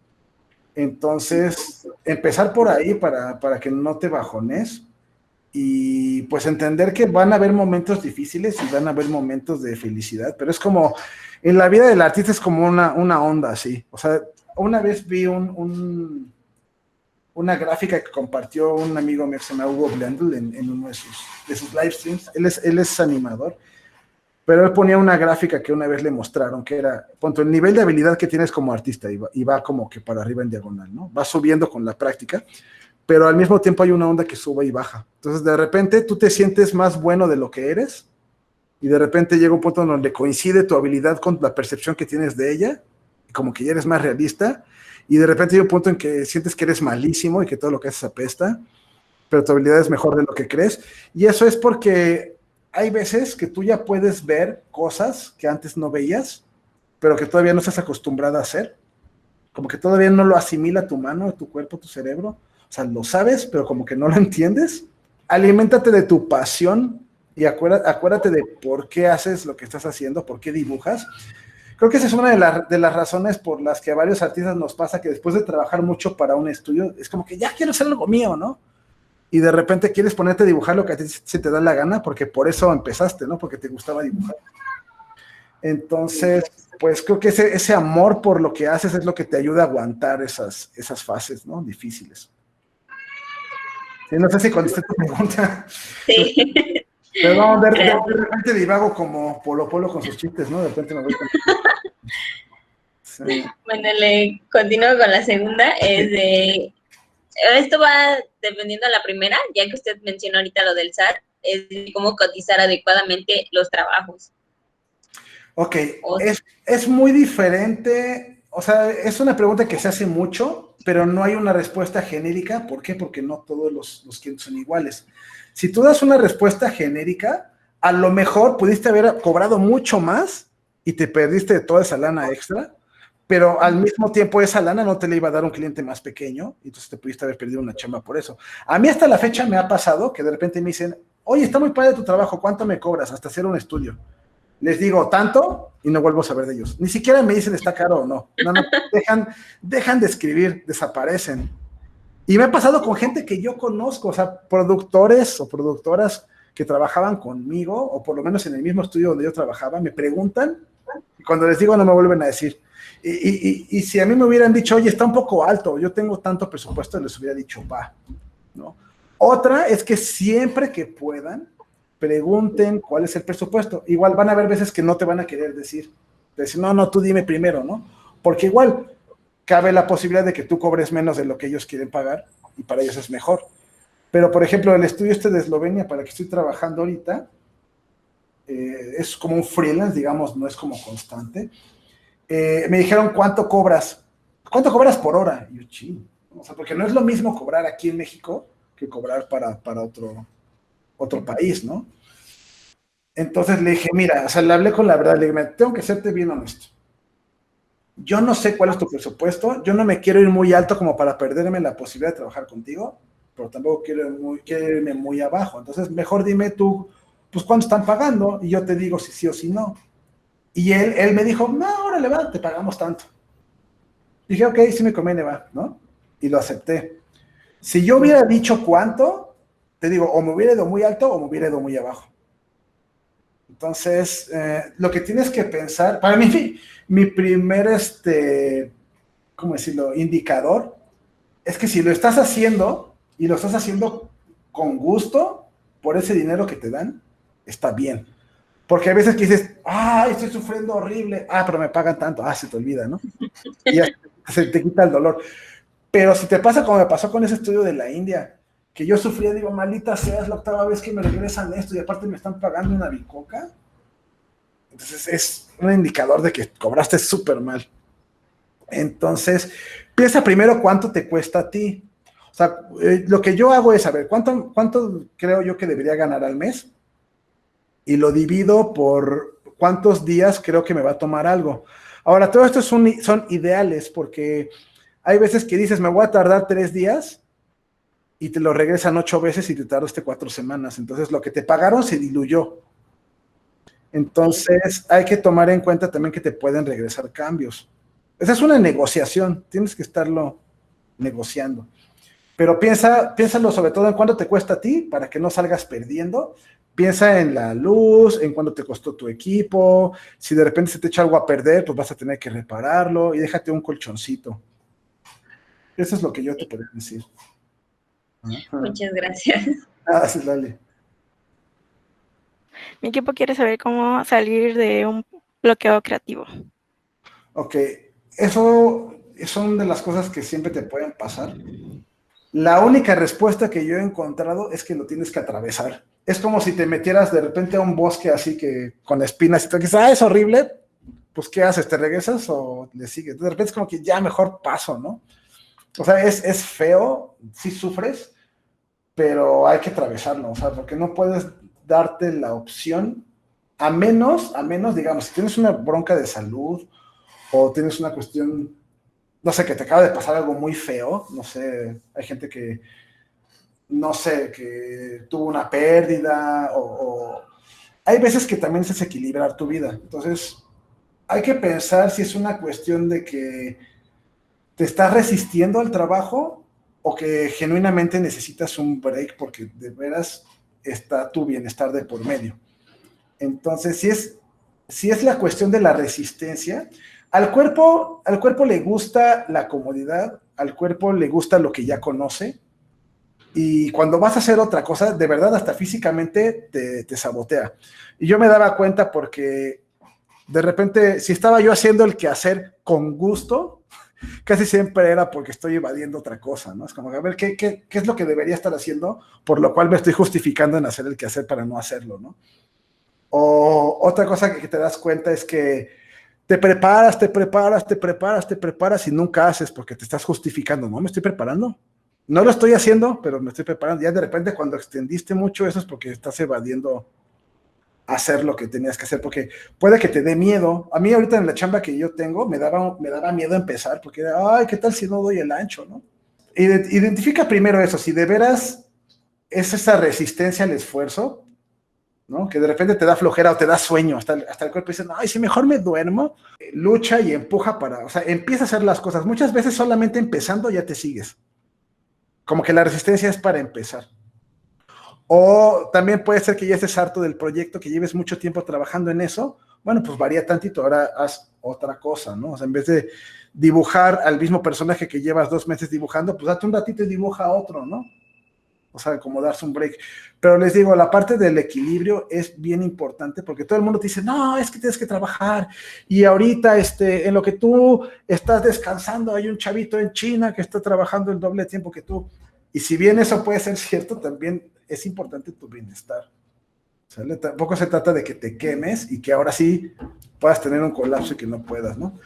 Entonces, empezar por ahí para que no te bajones, y pues entender que van a haber momentos difíciles y van a haber momentos de felicidad, pero es como, en la vida del artista es como una onda así. O sea, una vez vi una gráfica que compartió un amigo mío que se llama Hugo Blendl en uno de sus live streams. Él es animador, pero él ponía una gráfica que una vez le mostraron, que era, punto, el nivel de habilidad que tienes como artista, y va como que para arriba en diagonal, ¿no? Va subiendo con la práctica, pero al mismo tiempo hay una onda que sube y baja. Entonces, de repente, tú te sientes más bueno de lo que eres, y de repente llega un punto donde coincide tu habilidad con la percepción que tienes de ella, como que ya eres más realista, y de repente hay un punto en que sientes que eres malísimo y que todo lo que haces apesta, pero tu habilidad es mejor de lo que crees, y eso es porque hay veces que tú ya puedes ver cosas que antes no veías, pero que todavía no estás acostumbrada a hacer, como que todavía no lo asimila tu mano, tu cuerpo, tu cerebro. O sea, lo sabes, pero como que no lo entiendes. Aliméntate de tu pasión y acuérdate de por qué haces lo que estás haciendo, por qué dibujas. Creo que esa es una de las razones por las que a varios artistas nos pasa que después de trabajar mucho para un estudio, es como que ya quiero hacer algo mío, ¿no? Y de repente quieres ponerte a dibujar lo que a ti se te da la gana, porque por eso empezaste, ¿no? Porque te gustaba dibujar. Entonces, pues creo que ese amor por lo que haces es lo que te ayuda a aguantar esas fases, ¿no? Difíciles. Sí, no sé si contesté tu pregunta. Sí. Pero no, de repente divago como Polo Polo con sus chistes, ¿no? De repente me voy con... Sí. Bueno, le continúo con la segunda. Esto va dependiendo de la primera, ya que usted mencionó ahorita lo del SAT, es de cómo cotizar adecuadamente los trabajos. Ok, es muy diferente, o sea, es una pregunta que se hace mucho, pero no hay una respuesta genérica. ¿Por qué? Porque no todos los clientes son iguales. Si tú das una respuesta genérica, a lo mejor pudiste haber cobrado mucho más y te perdiste de toda esa lana extra, pero al mismo tiempo esa lana no te la iba a dar un cliente más pequeño, y entonces te pudiste haber perdido una chamba por eso. A mí hasta la fecha me ha pasado que de repente me dicen, oye, está muy padre tu trabajo, ¿cuánto me cobras? Hasta hacer un estudio. Les digo, ¿tanto? Y no vuelvo a saber de ellos. Ni siquiera me dicen, ¿está caro o no? No, dejan de escribir, desaparecen. Y me ha pasado con gente que yo conozco, o sea, productores o productoras que trabajaban conmigo, o por lo menos en el mismo estudio donde yo trabajaba, me preguntan, y cuando les digo no me vuelven a decir. Y si a mí me hubieran dicho, oye, está un poco alto, yo tengo tanto presupuesto, les hubiera dicho, va, ¿no? Otra es que siempre que puedan, pregunten cuál es el presupuesto. Igual van a haber veces que no te van a querer decir, no, tú dime primero, ¿no? Porque igual cabe la posibilidad de que tú cobres menos de lo que ellos quieren pagar, y para ellos es mejor. Pero, por ejemplo, el estudio de Eslovenia para que estoy trabajando ahorita, es como un freelance, digamos, no es como constante. Me dijeron, ¿cuánto cobras? ¿Cuánto cobras por hora? Y yo, ching. O sea, porque no es lo mismo cobrar aquí en México que cobrar para otro país, ¿no? Entonces le dije, mira, o sea, le hablé con la verdad, le dije, tengo que serte bien honesto. Yo no sé cuál es tu presupuesto, yo no me quiero ir muy alto como para perderme la posibilidad de trabajar contigo, pero tampoco quiero irme muy abajo. Entonces, mejor dime tú, pues, ¿cuánto están pagando? Y yo te digo si sí o si no. Y él me dijo, no, órale, va, te pagamos tanto. Dije, ok, sí me conviene, va, ¿no? Y lo acepté. Si yo hubiera dicho cuánto, te digo, o me hubiera ido muy alto o me hubiera ido muy abajo. Entonces, lo que tienes que pensar, para mí, mi primer, ¿cómo decirlo?, indicador, es que si lo estás haciendo, y lo estás haciendo con gusto, por ese dinero que te dan, está bien. Porque hay veces que dices, estoy sufriendo horrible, pero me pagan tanto, se te olvida, ¿no? Y ya se te quita el dolor. Pero si te pasa como me pasó con ese estudio de la India, que yo sufría, digo, maldita sea, es la 8ª vez que me regresan esto y aparte me están pagando una bicoca. Entonces es un indicador de que cobraste súper mal. Entonces, piensa primero cuánto te cuesta a ti. O sea, lo que yo hago es saber cuánto creo yo que debería ganar al mes y lo divido por cuántos días creo que me va a tomar algo. Ahora, todo esto son ideales porque hay veces que dices, me voy a tardar 3 días y te lo regresan 8 veces y te tardaste 4 semanas. Entonces, lo que te pagaron se diluyó. Entonces, hay que tomar en cuenta también que te pueden regresar cambios. Esa es una negociación, tienes que estarlo negociando. Pero piénsalo sobre todo en cuánto te cuesta a ti para que no salgas perdiendo. Piensa en la luz, en cuánto te costó tu equipo. Si de repente se te echa algo a perder, pues vas a tener que repararlo y déjate un colchoncito. Eso es lo que yo te podría decir. Muchas gracias. Sí, dale. Mi equipo quiere saber cómo salir de un bloqueo creativo. Ok, eso son de las cosas que siempre te pueden pasar. La única respuesta que yo he encontrado es que lo tienes que atravesar. Es como si te metieras de repente a un bosque así que con espinas y te dices, es horrible, pues ¿qué haces? ¿Te regresas o le sigues? De repente es como que ya mejor paso, ¿no? O sea, es feo, sí sufres, pero hay que atravesarlo, o sea, porque no puedes darte la opción, a menos, digamos, si tienes una bronca de salud o tienes una cuestión, no sé, que te acaba de pasar algo muy feo, no sé, hay gente que, no sé, que tuvo una pérdida o hay veces que también es desequilibrar tu vida. Entonces, hay que pensar si es una cuestión de que te estás resistiendo al trabajo o que genuinamente necesitas un break porque de veras está tu bienestar de por medio. Entonces, si es la cuestión de la resistencia, al cuerpo le gusta la comodidad, al cuerpo le gusta lo que ya conoce, y cuando vas a hacer otra cosa, de verdad, hasta físicamente te sabotea. Y yo me daba cuenta porque de repente, si estaba yo haciendo el quehacer con gusto, casi siempre era porque estoy evadiendo otra cosa, ¿no? Es como, a ver, ¿qué es lo que debería estar haciendo? Por lo cual me estoy justificando en hacer el quehacer para no hacerlo, ¿no? O otra cosa que te das cuenta es que te preparas y nunca haces porque te estás justificando. No, me estoy preparando. No lo estoy haciendo, pero me estoy preparando. Ya de repente cuando extendiste mucho eso es porque estás evadiendo hacer lo que tenías que hacer, porque puede que te dé miedo. A mí ahorita en la chamba que yo tengo me daba miedo empezar, porque era, ay, ¿qué tal si no doy el ancho, no? Identifica primero eso, si de veras es esa resistencia al esfuerzo, ¿no? Que de repente te da flojera o te da sueño, hasta el cuerpo dice, ay, si mejor me duermo, lucha y empuja o sea, empieza a hacer las cosas. Muchas veces solamente empezando ya te sigues. Como que la resistencia es para empezar. O también puede ser que ya estés harto del proyecto, que lleves mucho tiempo trabajando en eso. Bueno, pues varía tantito, ahora haz otra cosa, ¿no? O sea, en vez de dibujar al mismo personaje que llevas 2 meses dibujando, pues date un ratito y dibuja a otro, ¿no? O sea, como darse un break. Pero les digo, la parte del equilibrio es bien importante porque todo el mundo te dice, no, es que tienes que trabajar. Y ahorita, en lo que tú estás descansando, hay un chavito en China que está trabajando el doble tiempo que tú. Y si bien eso puede ser cierto, también es importante tu bienestar. ¿Sale? Tampoco se trata de que te quemes y que ahora sí puedas tener un colapso y que no puedas, ¿no?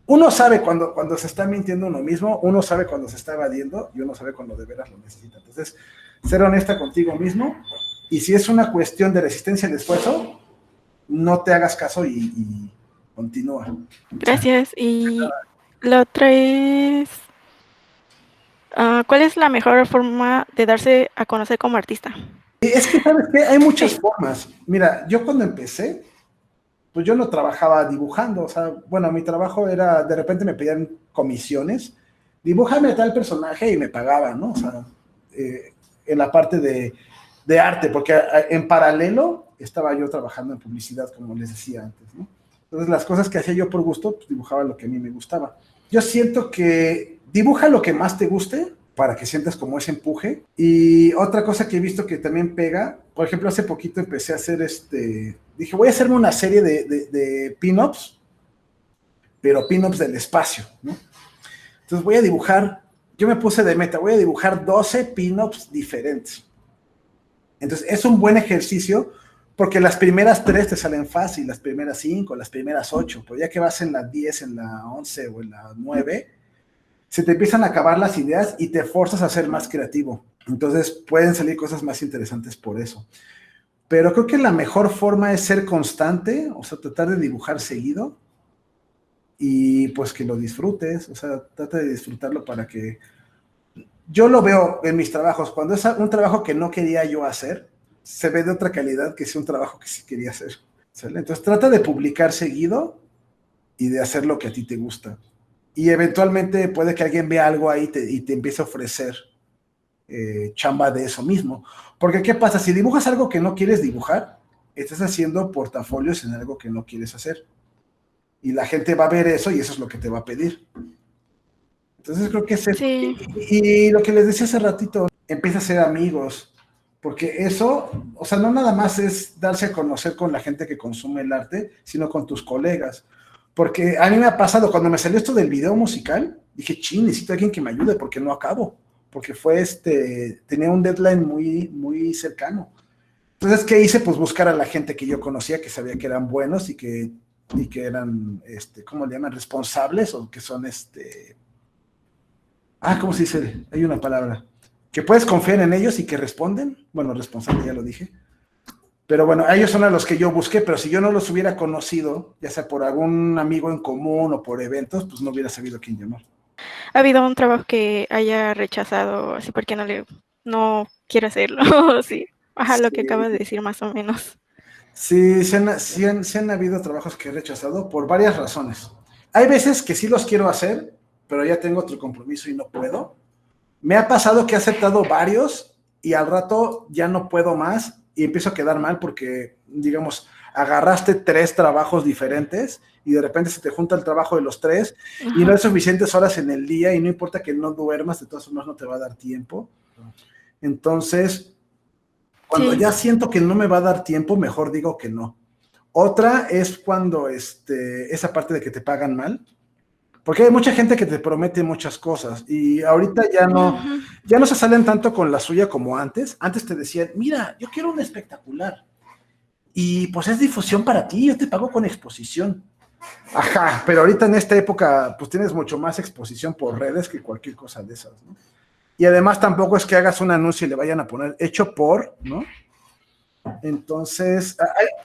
Uno sabe cuando se está mintiendo uno mismo, uno sabe cuando se está evadiendo y uno sabe cuando de veras lo necesita. Entonces, ser honesta contigo mismo, y si es una cuestión de resistencia al esfuerzo, no te hagas caso y continúa. Gracias. Y la otra es, ¿cuál es la mejor forma de darse a conocer como artista? Es que, ¿sabes qué? Hay muchas formas. Mira, yo cuando empecé, pues yo no trabajaba dibujando, o sea, bueno, mi trabajo era, de repente me pedían comisiones, dibújame a tal personaje y me pagaban, ¿no? O sea, en la parte de arte, porque en paralelo estaba yo trabajando en publicidad, como les decía antes, ¿no? Entonces, las cosas que hacía yo por gusto, pues dibujaba lo que a mí me gustaba. Yo siento que dibuja lo que más te guste, para que sientas como ese empuje. Y otra cosa que he visto que también pega, por ejemplo, hace poquito empecé a hacer dije, voy a hacerme una serie de pin-ups, pero pin-ups del espacio, ¿no? Entonces voy a dibujar, yo me puse de meta, voy a dibujar 12 pin-ups diferentes. Entonces es un buen ejercicio porque las primeras 3 te salen fácil, las primeras 5, las primeras 8, pero ya que vas en la 10, en la 11 o en la 9, se te empiezan a acabar las ideas y te forzas a ser más creativo. Entonces pueden salir cosas más interesantes por eso. Pero creo que la mejor forma es ser constante, o sea, tratar de dibujar seguido y pues que lo disfrutes, o sea, trata de disfrutarlo para que... Yo lo veo en mis trabajos, cuando es un trabajo que no quería yo hacer, se ve de otra calidad que si un trabajo que sí quería hacer, ¿sale? Entonces trata de publicar seguido y de hacer lo que a ti te gusta. Y eventualmente puede que alguien vea algo ahí y te empiece a ofrecer chamba de eso mismo. Porque ¿qué pasa? Si dibujas algo que no quieres dibujar, estás haciendo portafolios en algo que no quieres hacer. Y la gente va a ver eso y eso es lo que te va a pedir. Entonces creo que es eso. Sí. Y lo que les decía hace ratito, empieza a ser amigos. Porque eso, o sea, no nada más es darse a conocer con la gente que consume el arte, sino con tus colegas. Porque a mí me ha pasado, cuando me salió esto del video musical, dije, ching, necesito a alguien que me ayude porque no acabo. Porque fue tenía un deadline muy, muy cercano. Entonces, ¿qué hice? Pues buscar a la gente que yo conocía, que sabía que eran buenos y que eran, ¿cómo le llaman? Responsables o que son, ¿cómo se dice? Hay una palabra. Que puedes confiar en ellos y que responden. Bueno, responsable, ya lo dije. Pero bueno, ellos son a los que yo busqué, pero si yo no los hubiera conocido, ya sea por algún amigo en común o por eventos, pues no hubiera sabido a quién llamar. ¿Ha habido un trabajo que haya rechazado así porque no quiere hacerlo? Sí, ajá, lo que acabas de decir más o menos. Sí, sí han habido trabajos que he rechazado por varias razones. Hay veces que sí los quiero hacer, pero ya tengo otro compromiso y no puedo. Me ha pasado que he aceptado varios y al rato ya no puedo más y empiezo a quedar mal porque, digamos, agarraste 3 trabajos diferentes y de repente se te junta el trabajo de los 3 y no hay suficientes horas en el día y no importa que no duermas, de todas formas no te va a dar tiempo. Entonces, cuando ya siento que no me va a dar tiempo, mejor digo que no. Otra es cuando esa parte de que te pagan mal, porque hay mucha gente que te promete muchas cosas y ahorita ya no se salen tanto con la suya como antes. Antes te decían, mira, yo quiero un espectacular y pues es difusión para ti, yo te pago con exposición. Ajá, pero ahorita en esta época pues tienes mucho más exposición por redes que cualquier cosa de esas, ¿no? Y además tampoco es que hagas un anuncio y le vayan a poner hecho por, ¿no? Entonces,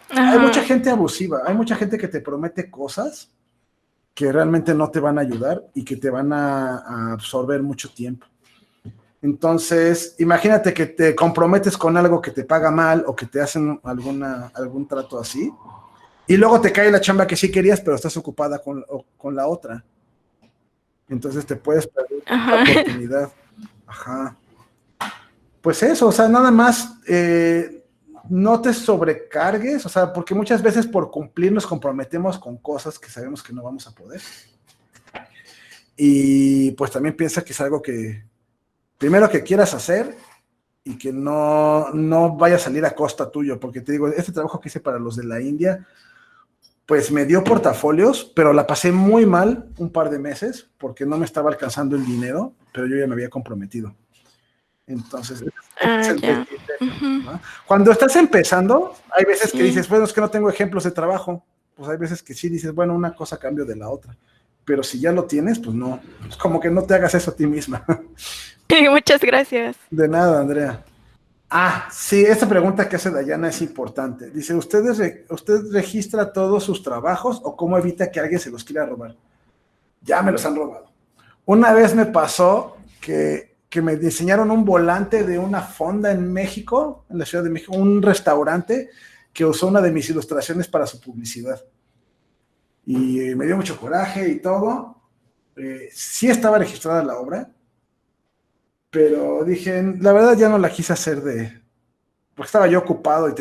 hay mucha gente abusiva, hay mucha gente que te promete cosas que realmente no te van a ayudar y que te van a absorber mucho tiempo. Entonces, imagínate que te comprometes con algo que te paga mal o que te hacen algún trato así, y luego te cae la chamba que sí querías, pero estás ocupada con la otra. Entonces te puedes perder la oportunidad. Ajá. Pues eso, o sea, nada más no te sobrecargues, o sea, porque muchas veces por cumplir nos comprometemos con cosas que sabemos que no vamos a poder. Y pues también piensa que es algo que, primero que quieras hacer y que no vaya a salir a costa tuyo, porque te digo, este trabajo que hice para los de la India, pues me dio portafolios, pero la pasé muy mal un par de meses porque no me estaba alcanzando el dinero, pero yo ya me había comprometido. Entonces, ¿no? Cuando estás empezando, hay veces que dices, bueno, es que no tengo ejemplos de trabajo. Pues hay veces que sí dices, bueno, una cosa a cambio de la otra. Pero si ya lo tienes, pues no. Es como que no te hagas eso a ti misma. Muchas gracias. De nada, Andrea. Sí, esta pregunta que hace Dayana es importante. Dice, ¿usted registra todos sus trabajos o cómo evita que alguien se los quiera robar? Ya me los han robado. Una vez me pasó que me diseñaron un volante de una fonda en México, en la Ciudad de México, un restaurante que usó una de mis ilustraciones para su publicidad. Y me dio mucho coraje y todo. Sí estaba registrada la obra, pero dije, la verdad ya no la quise hacer porque estaba yo ocupado y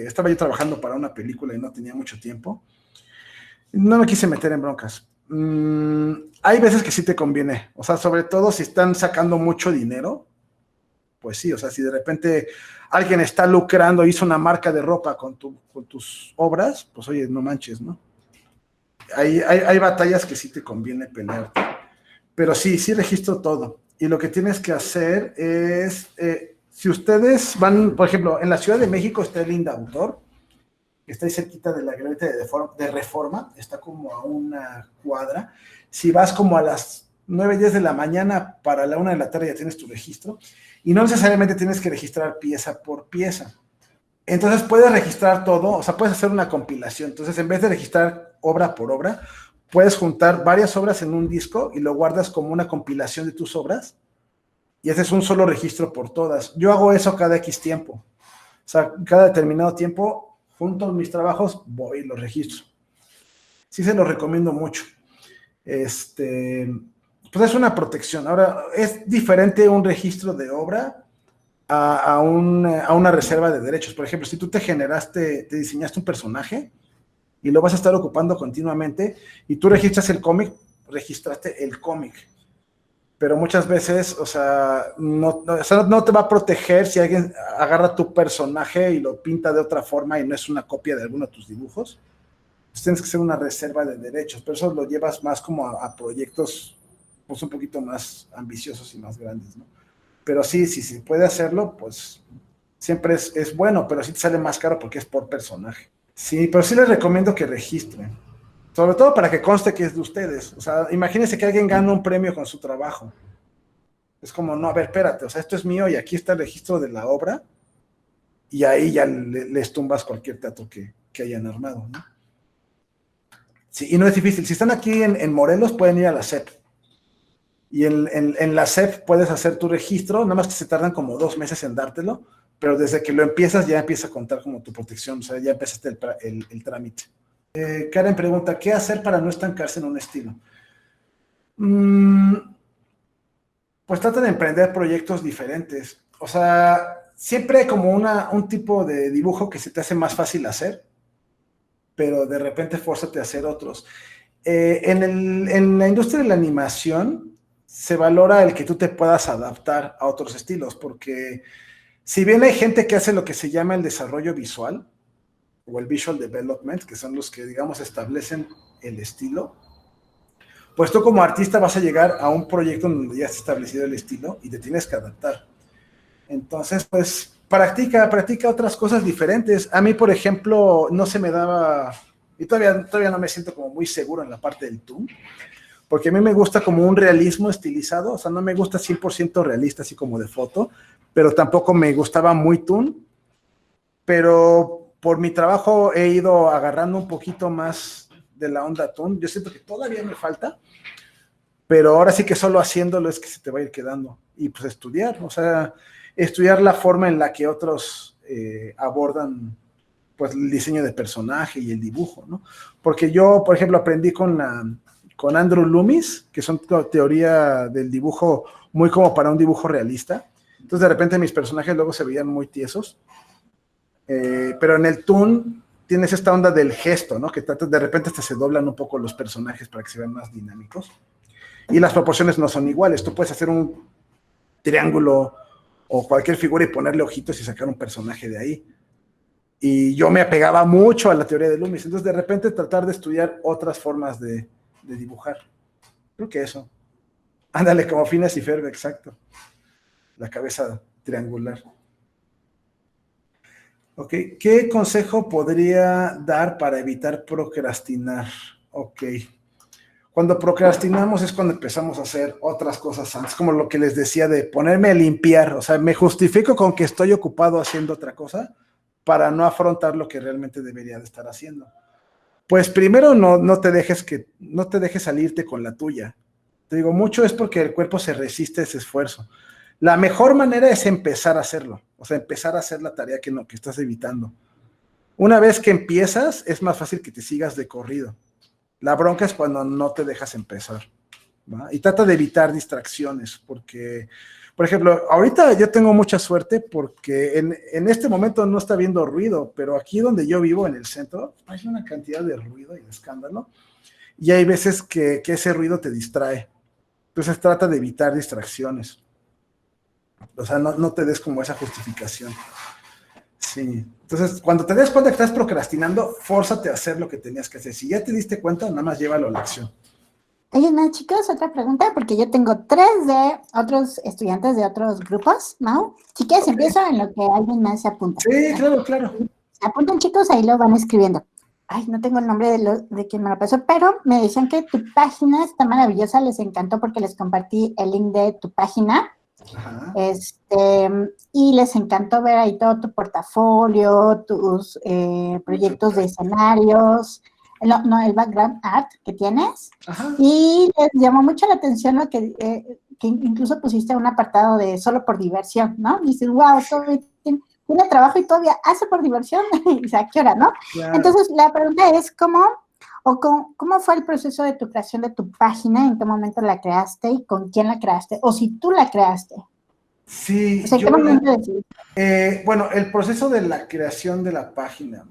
estaba yo trabajando para una película y no tenía mucho tiempo. No me quise meter en broncas. Hay veces que sí te conviene, o sea, sobre todo si están sacando mucho dinero, pues sí, o sea, si de repente alguien está lucrando, hizo una marca de ropa con tus obras, pues oye, no manches, ¿no? Hay batallas que sí te conviene pelear, pero sí registro todo. Y lo que tienes que hacer es, si ustedes van, por ejemplo, en la Ciudad de México está el Indautor, que está ahí cerquita de la glorieta de Reforma, está como a una cuadra. Si vas como a las 9, 10 de la mañana, para la 1 de la tarde ya tienes tu registro, y no necesariamente tienes que registrar pieza por pieza. Entonces puedes registrar todo, o sea, puedes hacer una compilación. Entonces, en vez de registrar obra por obra, puedes juntar varias obras en un disco y lo guardas como una compilación de tus obras y haces un solo registro por todas. Yo hago eso cada X tiempo. O sea, cada determinado tiempo, junto a mis trabajos, voy y los registro. Sí se los recomiendo mucho. Pues es una protección. Ahora, es diferente un registro de obra a una reserva de derechos. Por ejemplo, si tú te diseñaste un personaje y lo vas a estar ocupando continuamente, y tú registras el cómic, registraste el cómic. Pero muchas veces, o sea, no te va a proteger si alguien agarra tu personaje y lo pinta de otra forma y no es una copia de alguno de tus dibujos. Pues tienes que hacer una reserva de derechos, pero eso lo llevas más como a proyectos pues un poquito más ambiciosos y más grandes, ¿no? Pero sí, si puede hacerlo, pues siempre es bueno, pero sí te sale más caro porque es por personaje. Sí, pero sí les recomiendo que registren. Sobre todo para que conste que es de ustedes. O sea, imagínense que alguien gana un premio con su trabajo. Es como, no, a ver, espérate, o sea, esto es mío y aquí está el registro de la obra y ahí ya les tumbas cualquier teatro que hayan armado, ¿no? Sí, y no es difícil. Si están aquí en Morelos, pueden ir a la SEP. Y en la SEP puedes hacer tu registro, nada más que se tardan como 2 meses en dártelo, pero desde que lo empiezas ya empieza a contar como tu protección, o sea, ya empezaste el trámite. Karen pregunta, ¿qué hacer para no estancarse en un estilo? Pues trata de emprender proyectos diferentes. O sea, siempre hay como un tipo de dibujo que se te hace más fácil hacer, pero de repente fórzate a hacer otros. En la industria de la animación se valora el que tú te puedas adaptar a otros estilos, porque si bien hay gente que hace lo que se llama el desarrollo visual, o el visual development, que son los que, digamos, establecen el estilo, pues tú como artista vas a llegar a un proyecto donde ya está establecido el estilo y te tienes que adaptar. Entonces, pues, practica otras cosas diferentes. A mí, por ejemplo, no se me daba, y todavía no me siento como muy seguro en la parte del toon, porque a mí me gusta como un realismo estilizado, o sea, no me gusta 100% realista, así como de foto, pero tampoco me gustaba muy toon. pero por mi trabajo he ido agarrando un poquito más de la onda Toon. Yo siento que todavía me falta, pero ahora sí que solo haciéndolo es que se te va a ir quedando. Y pues estudiar, o sea, estudiar la forma en la que otros abordan pues el diseño de personaje y el dibujo, ¿no? Porque yo, por ejemplo, aprendí con Andrew Loomis, que son teoría del dibujo muy como para un dibujo realista. Entonces, de repente mis personajes luego se veían muy tiesos. Pero en el Toon tienes esta onda del gesto, ¿no? Que de repente hasta se doblan un poco los personajes para que se vean más dinámicos. Y las proporciones no son iguales. Tú puedes hacer un triángulo o cualquier figura y ponerle ojitos y sacar un personaje de ahí. Y yo me apegaba mucho a la teoría de Loomis. Entonces, de repente, tratar de estudiar otras formas de dibujar. Creo que eso. Ándale, como Phineas y Ferb, exacto. La cabeza triangular. Ok, ¿qué consejo podría dar para evitar procrastinar? Ok. Cuando procrastinamos es cuando empezamos a hacer otras cosas antes, como lo que les decía de ponerme a limpiar. O sea, me justifico con que estoy ocupado haciendo otra cosa para no afrontar lo que realmente debería de estar haciendo. Pues primero no te dejes salirte con la tuya. Te digo, mucho es porque el cuerpo se resiste a ese esfuerzo. La mejor manera es empezar a hacerlo, o sea, empezar a hacer la tarea que estás evitando. Una vez que empiezas, es más fácil que te sigas de corrido. La bronca es cuando no te dejas empezar, ¿va? Y trata de evitar distracciones, porque, por ejemplo, ahorita yo tengo mucha suerte porque en este momento no está habiendo ruido, pero aquí donde yo vivo, en el centro, hay una cantidad de ruido y de escándalo, y hay veces que ese ruido te distrae. Entonces trata de evitar distracciones. O sea, no te des como esa justificación. Sí. Entonces, cuando te des cuenta que estás procrastinando, fórzate a hacer lo que tenías que hacer. Si ya te diste cuenta, nada más llévalo a la acción. Oye, no, chicos, otra pregunta, porque yo tengo 3 de otros estudiantes de otros grupos, ¿no? Si quieres, Okay. empiezo en lo que alguien más se apunta. Sí, claro. Se apuntan, chicos, ahí lo van escribiendo. Ay, no tengo el nombre de quien me lo pasó, pero me decían que tu página está maravillosa, les encantó porque les compartí el link de tu página. Ajá. Y les encantó ver ahí todo tu portafolio, tus proyectos de escenarios, el background art que tienes. Ajá. Y les llamó mucho la atención lo que incluso pusiste un apartado de solo por diversión, ¿no? Dices, wow, tiene trabajo y todavía hace por diversión. O sea, ¿qué hora, no? Claro. Entonces, la pregunta es, ¿cómo fue el proceso de tu creación de tu página? ¿En qué momento la creaste y con quién la creaste? O si tú la creaste. Sí, O sea, ¿en qué momento decidiste? bueno, el proceso de la creación de la página.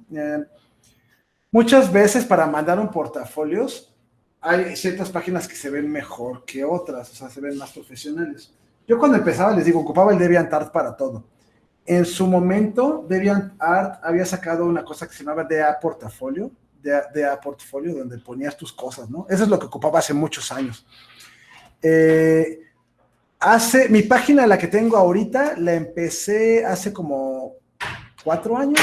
Muchas veces para mandar un portafolios hay ciertas páginas que se ven mejor que otras, o sea, se ven más profesionales. Yo cuando empezaba, les digo, ocupaba el DeviantArt para todo. En su momento, DeviantArt había sacado una cosa que se llamaba DA Portafolio, donde ponías tus cosas, ¿no? Eso es lo que ocupaba hace muchos años. Mi página, la que tengo ahorita, la empecé hace como 4 años.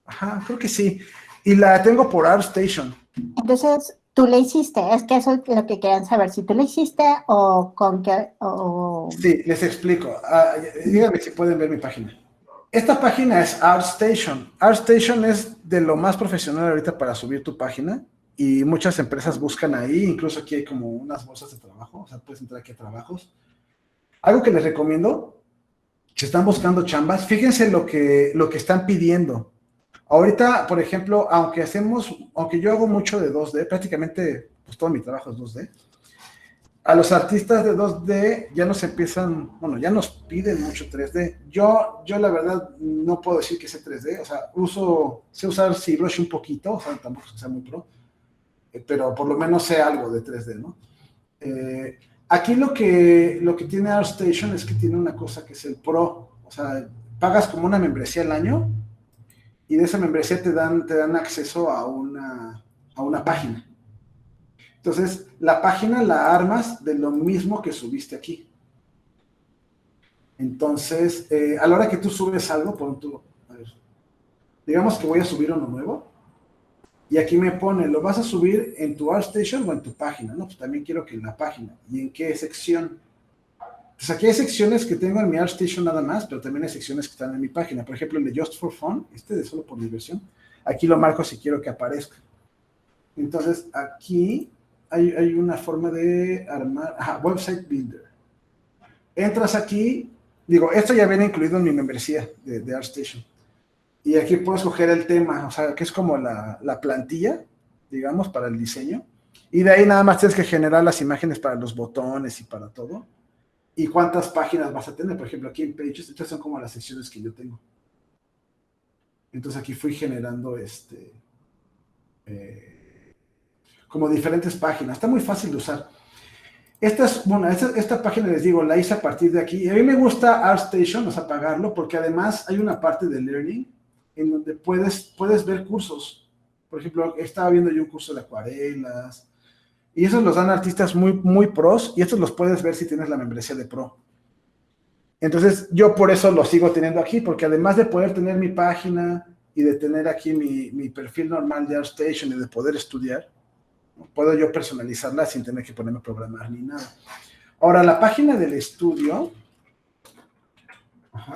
Ajá, creo que sí. Y la tengo por ArtStation. Entonces, tú le hiciste, es que eso es lo que querían saber, si tú le hiciste o con qué, o... Sí, les explico. Díganme si pueden ver mi página. Esta página es ArtStation. ArtStation es de lo más profesional ahorita para subir tu página y muchas empresas buscan ahí, incluso aquí hay como unas bolsas de trabajo, o sea, puedes entrar aquí a trabajos. Algo que les recomiendo, si están buscando chambas, fíjense lo que están pidiendo. Ahorita, por ejemplo, aunque yo hago mucho de 2D, prácticamente pues todo mi trabajo es 2D, a los artistas de 2D ya ya nos piden mucho 3D. Yo la verdad no puedo decir que sé 3D, o sea, sé usar ZBrush un poquito, o sea, tampoco sea muy pro, pero por lo menos sé algo de 3D, ¿no? Aquí lo que tiene ArtStation es que tiene una cosa que es el Pro, o sea, pagas como una membresía al año y de esa membresía te dan acceso a una página. Entonces, la página la armas de lo mismo que subiste aquí. Entonces, a la hora que tú subes algo, digamos que voy a subir uno nuevo, y aquí me pone, ¿lo vas a subir en tu ArtStation o en tu página? No, pues también quiero que en la página. ¿Y en qué sección? Entonces aquí hay secciones que tengo en mi ArtStation nada más, pero también hay secciones que están en mi página. Por ejemplo, el de Just for Fun, de solo por diversión. Aquí lo marco si quiero que aparezca. Entonces aquí hay una forma de armar, Website Builder. Entras aquí, digo, esto ya viene incluido en mi membresía de ArtStation. Y aquí puedo escoger el tema, o sea, que es como la plantilla, digamos, para el diseño. Y de ahí nada más tienes que generar las imágenes para los botones y para todo. Y cuántas páginas vas a tener. Por ejemplo, aquí en Pages, estas son como las secciones que yo tengo. Entonces aquí fui generando como diferentes páginas. Está muy fácil de usar. Esta página, les digo, la hice a partir de aquí. Y a mí me gusta ArtStation, o sea, pagarlo, porque además hay una parte de Learning en donde puedes ver cursos. Por ejemplo, estaba viendo yo un curso de acuarelas, y esos los dan artistas muy, muy pros, y estos los puedes ver si tienes la membresía de pro. Entonces, yo por eso lo sigo teniendo aquí, porque además de poder tener mi página y de tener aquí mi perfil normal de ArtStation y de poder estudiar, puedo yo personalizarla sin tener que ponerme a programar ni nada. Ahora, la página del estudio,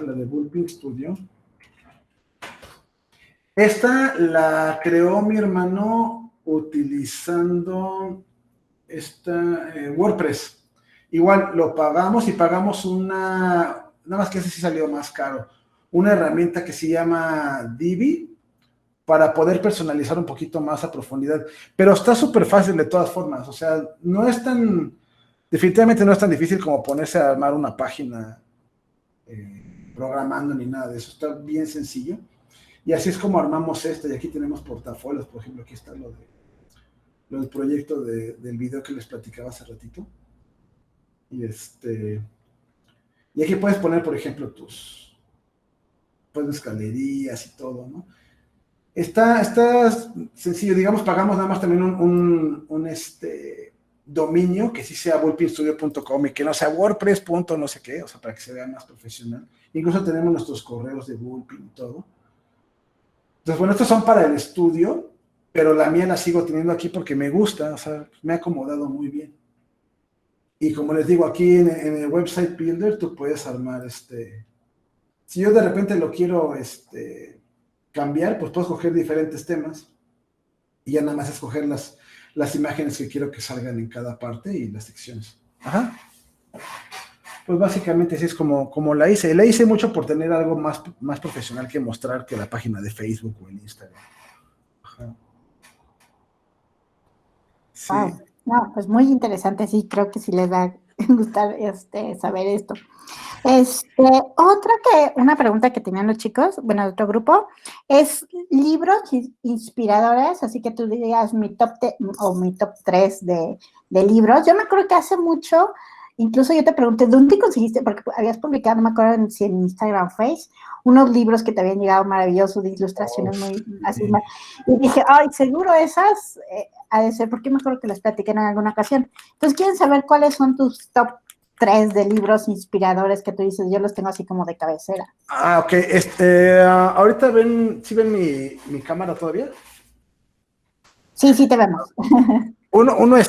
la de Bullpin Studio, esta la creó mi hermano utilizando WordPress. Igual lo pagamos y pagamos nada más que ese sí salió más caro, una herramienta que se llama Divi para poder personalizar un poquito más a profundidad. Pero está súper fácil de todas formas, o sea, definitivamente no es tan difícil como ponerse a armar una página programando ni nada de eso, está bien sencillo. Y así es como armamos y aquí tenemos portafolios, por ejemplo, aquí está lo del proyecto del video que les platicaba hace ratito. Y aquí puedes poner, por ejemplo, pues galerías y todo, ¿no? Está sencillo, digamos, pagamos nada más también un dominio que sí sea bullpinstudio.com y que no sea WordPress. No sé qué, o sea, para que se vea más profesional. Incluso tenemos nuestros correos de Bullpin y todo. Entonces, bueno, estos son para el estudio, pero la mía la sigo teniendo aquí porque me gusta, o sea, me ha acomodado muy bien. Y como les digo, aquí en el Website Builder tú puedes armar si yo de repente lo quiero cambiar, pues puedo escoger diferentes temas y ya nada más escoger las imágenes que quiero que salgan en cada parte y las secciones. Ajá. Pues básicamente así es como la hice. La hice mucho por tener algo más profesional que mostrar que la página de Facebook o el Instagram. Ajá. Sí. Wow. No, pues muy interesante, sí, creo que sí les va a gustar saber esto. Una pregunta que tenían los chicos, bueno, de otro grupo, es libros inspiradores, así que tú dirías mi top 3 de libros. Yo me acuerdo que hace mucho, incluso yo te pregunté, ¿dónde conseguiste? Porque habías publicado, no me acuerdo si en Instagram o Face, unos libros que te habían llegado maravillosos, de ilustraciones muy así. Y dije, ay, seguro esas ha de ser, porque me acuerdo que las platiqué en alguna ocasión. Entonces, ¿quieren saber cuáles son tus top 3 de libros inspiradores que tú dices? Yo los tengo así como de cabecera. Ok. Ahorita ¿sí ven mi cámara todavía? Sí, te vemos. Uno es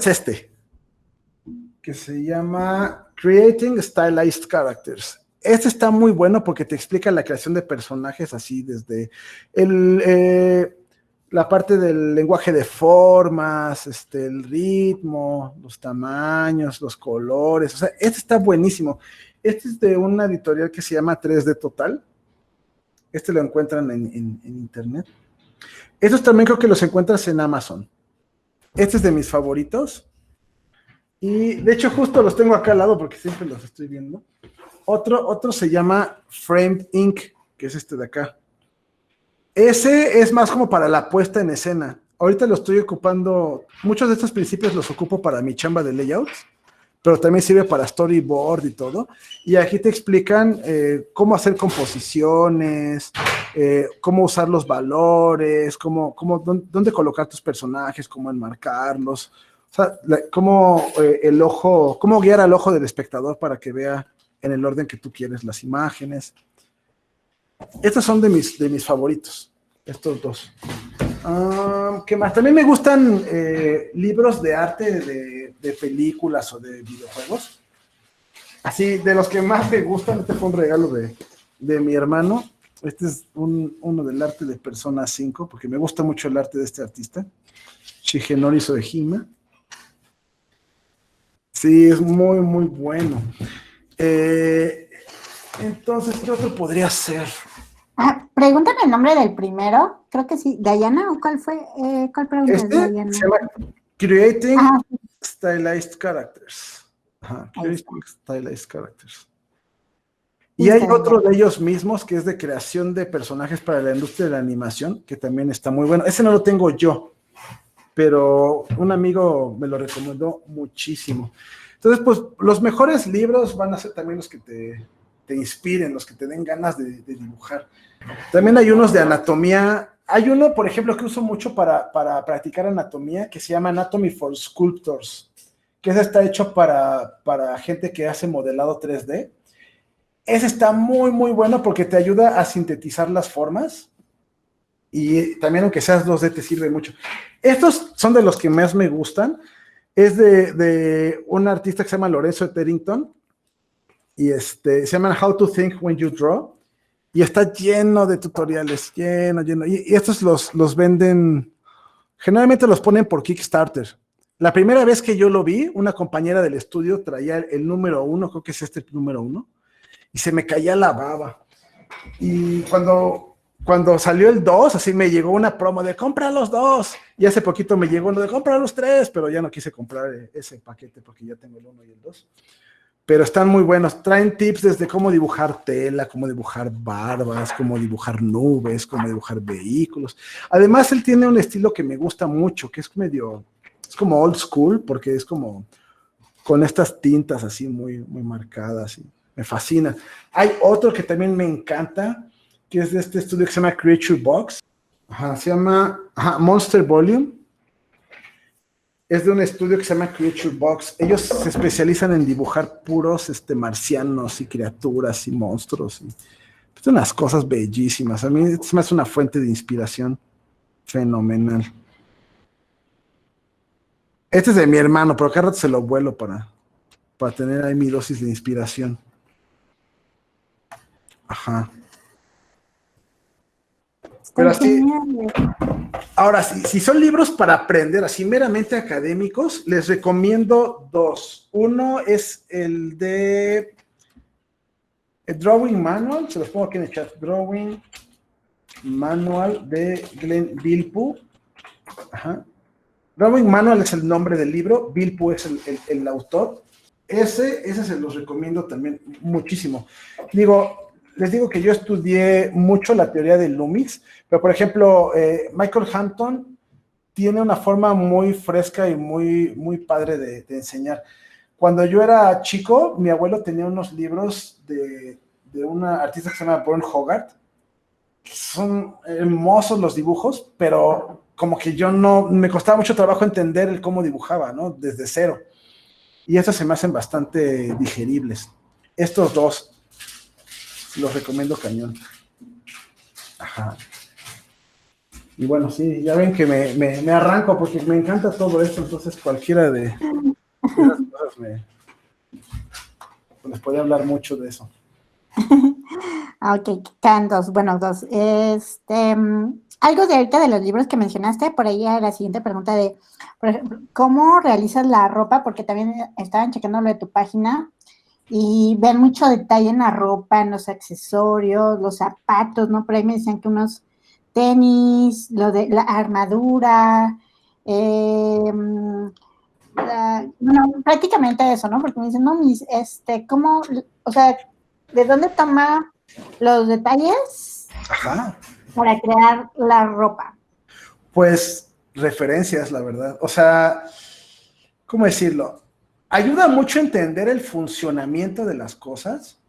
que se llama Creating Stylized Characters. Este está muy bueno porque te explica la creación de personajes así desde la parte del lenguaje de formas, el ritmo, los tamaños, los colores. O sea, este está buenísimo. Este es de una editorial que se llama 3D Total. Lo encuentran en internet. Estos también creo que los encuentras en Amazon. Este es de mis favoritos. Y de hecho justo los tengo acá al lado porque siempre los estoy viendo. Otro se llama Framed Ink, que es de acá. Ese es más como para la puesta en escena. Ahorita lo estoy ocupando, muchos de estos principios los ocupo para mi chamba de layouts, pero también sirve para storyboard y todo. Y aquí te explican cómo hacer composiciones, cómo usar los valores, dónde colocar tus personajes, cómo enmarcarlos. O sea, cómo guiar al ojo del espectador para que vea en el orden que tú quieres las imágenes. Estos son de mis favoritos, estos dos. ¿Qué más? También me gustan libros de arte de películas o de videojuegos. Así, de los que más me gustan, este fue un regalo de mi hermano. Este es uno del arte de Persona 5, porque me gusta mucho el arte de este artista, Shigenori Soejima. Sí, es muy, muy bueno. Entonces, ¿qué otro podría ser? Pregúntame el nombre del primero. Creo que sí. ¿Diana o cuál fue? ¿Cuál pregunta es Diana? Se llama Creating Ah, Stylized Characters. Ajá, Ahí Creating Stylized Characters. Y hay otro de ellos mismos que es de creación de personajes para la industria de la animación, que también está muy bueno. Ese no lo tengo yo, pero un amigo me lo recomendó muchísimo. Entonces, pues, los mejores libros van a ser también los que te inspiren, los que te den ganas de dibujar. También hay unos de anatomía. Hay uno, por ejemplo, que uso mucho para practicar anatomía, que se llama Anatomy for Sculptors, que ese está hecho para gente que hace modelado 3D. Ese está muy, muy bueno porque te ayuda a sintetizar las formas y también aunque seas 2D te sirve mucho. Estos son de los que más me gustan. Es de un artista que se llama Lorenzo Etherington y se llama How to Think When You Draw y está lleno de tutoriales, lleno. Y estos los venden, generalmente los ponen por Kickstarter. La primera vez que yo lo vi, una compañera del estudio traía el número 1, creo que es el número 1, y se me caía la baba. Y cuando salió el 2, así me llegó una promo de compra los 2. Y hace poquito me llegó uno de compra los 3, pero ya no quise comprar ese paquete porque ya tengo el 1 y el 2. Pero están muy buenos. Traen tips desde cómo dibujar tela, cómo dibujar barbas, cómo dibujar nubes, cómo dibujar vehículos. Además, él tiene un estilo que me gusta mucho, que es como old school, porque es como con estas tintas así muy, muy marcadas. Me fascina. Hay otro que también me encanta, que es de este estudio que se llama Creature Box. Se llama Monster Volume. Es de un estudio que se llama Creature Box. Ellos se especializan en dibujar puros marcianos y criaturas y monstruos. Son unas cosas bellísimas. A mí es más una fuente de inspiración fenomenal. Este es de mi hermano, pero cada rato se lo vuelo para tener ahí mi dosis de inspiración. Ajá. Pero así, ahora, si son libros para aprender, así meramente académicos, les recomiendo 2. Uno es el de Drawing Manual, se los pongo aquí en el chat, Drawing Manual de Glenn Vilppu. Ajá. Drawing Manual es el nombre del libro, Vilppu es el autor. Ese se los recomiendo también muchísimo. Les digo que yo estudié mucho la teoría de Lumix, pero por ejemplo, Michael Hampton tiene una forma muy fresca y muy, muy padre de enseñar. Cuando yo era chico, mi abuelo tenía unos libros de una artista que se llama Burne Hogarth. Son hermosos los dibujos, pero como que me costaba mucho trabajo entender cómo dibujaba, ¿no? Desde cero. Y estos se me hacen bastante digeribles. Estos 2 los recomiendo cañón. Ajá. Y bueno, sí, ya ven que me arranco porque me encanta todo esto, entonces cualquiera de esas cosas les podría hablar mucho de eso. Ok, quedan 2, bueno, 2. Algo de ahorita de los libros que mencionaste, por ahí a la siguiente pregunta por ejemplo, ¿cómo realizas la ropa? Porque también estaban checando lo de tu página y ven mucho detalle en la ropa, en los accesorios, los zapatos, ¿no? Por ahí me decían que unos tenis, lo de la armadura, prácticamente eso, ¿no? Porque me dicen, no, ¿cómo, o sea, de dónde toma los detalles para crear la ropa? Pues referencias, la verdad. O sea, ¿cómo decirlo? Ayuda mucho a entender el funcionamiento de las cosas.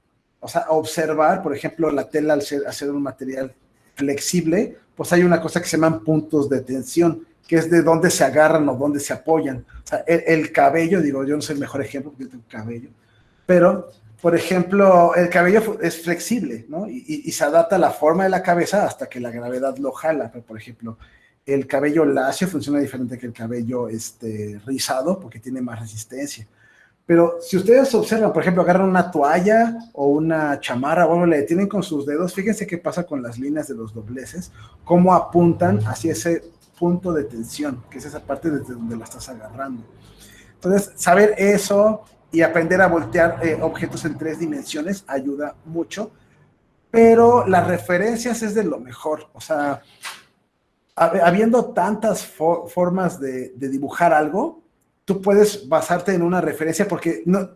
O sea, observar, por ejemplo, la tela al ser un material flexible, pues hay una cosa que se llaman puntos de tensión, que es de dónde se agarran o dónde se apoyan. O sea, el cabello, yo no soy el mejor ejemplo porque yo tengo cabello, pero, por ejemplo, el cabello es flexible, ¿no? Y se adapta a la forma de la cabeza hasta que la gravedad lo jala. Pero, por ejemplo, el cabello lacio funciona diferente que el cabello rizado porque tiene más resistencia. Pero si ustedes observan, por ejemplo, agarran una toalla o una chamarra o algo, le detienen con sus dedos, fíjense qué pasa con las líneas de los dobleces, cómo apuntan hacia ese punto de tensión, que es esa parte desde donde la estás agarrando. Entonces, saber eso y aprender a voltear objetos en 3 dimensiones ayuda mucho, pero las referencias es de lo mejor. O sea, habiendo tantas formas de dibujar algo, tú puedes basarte en una referencia porque, no,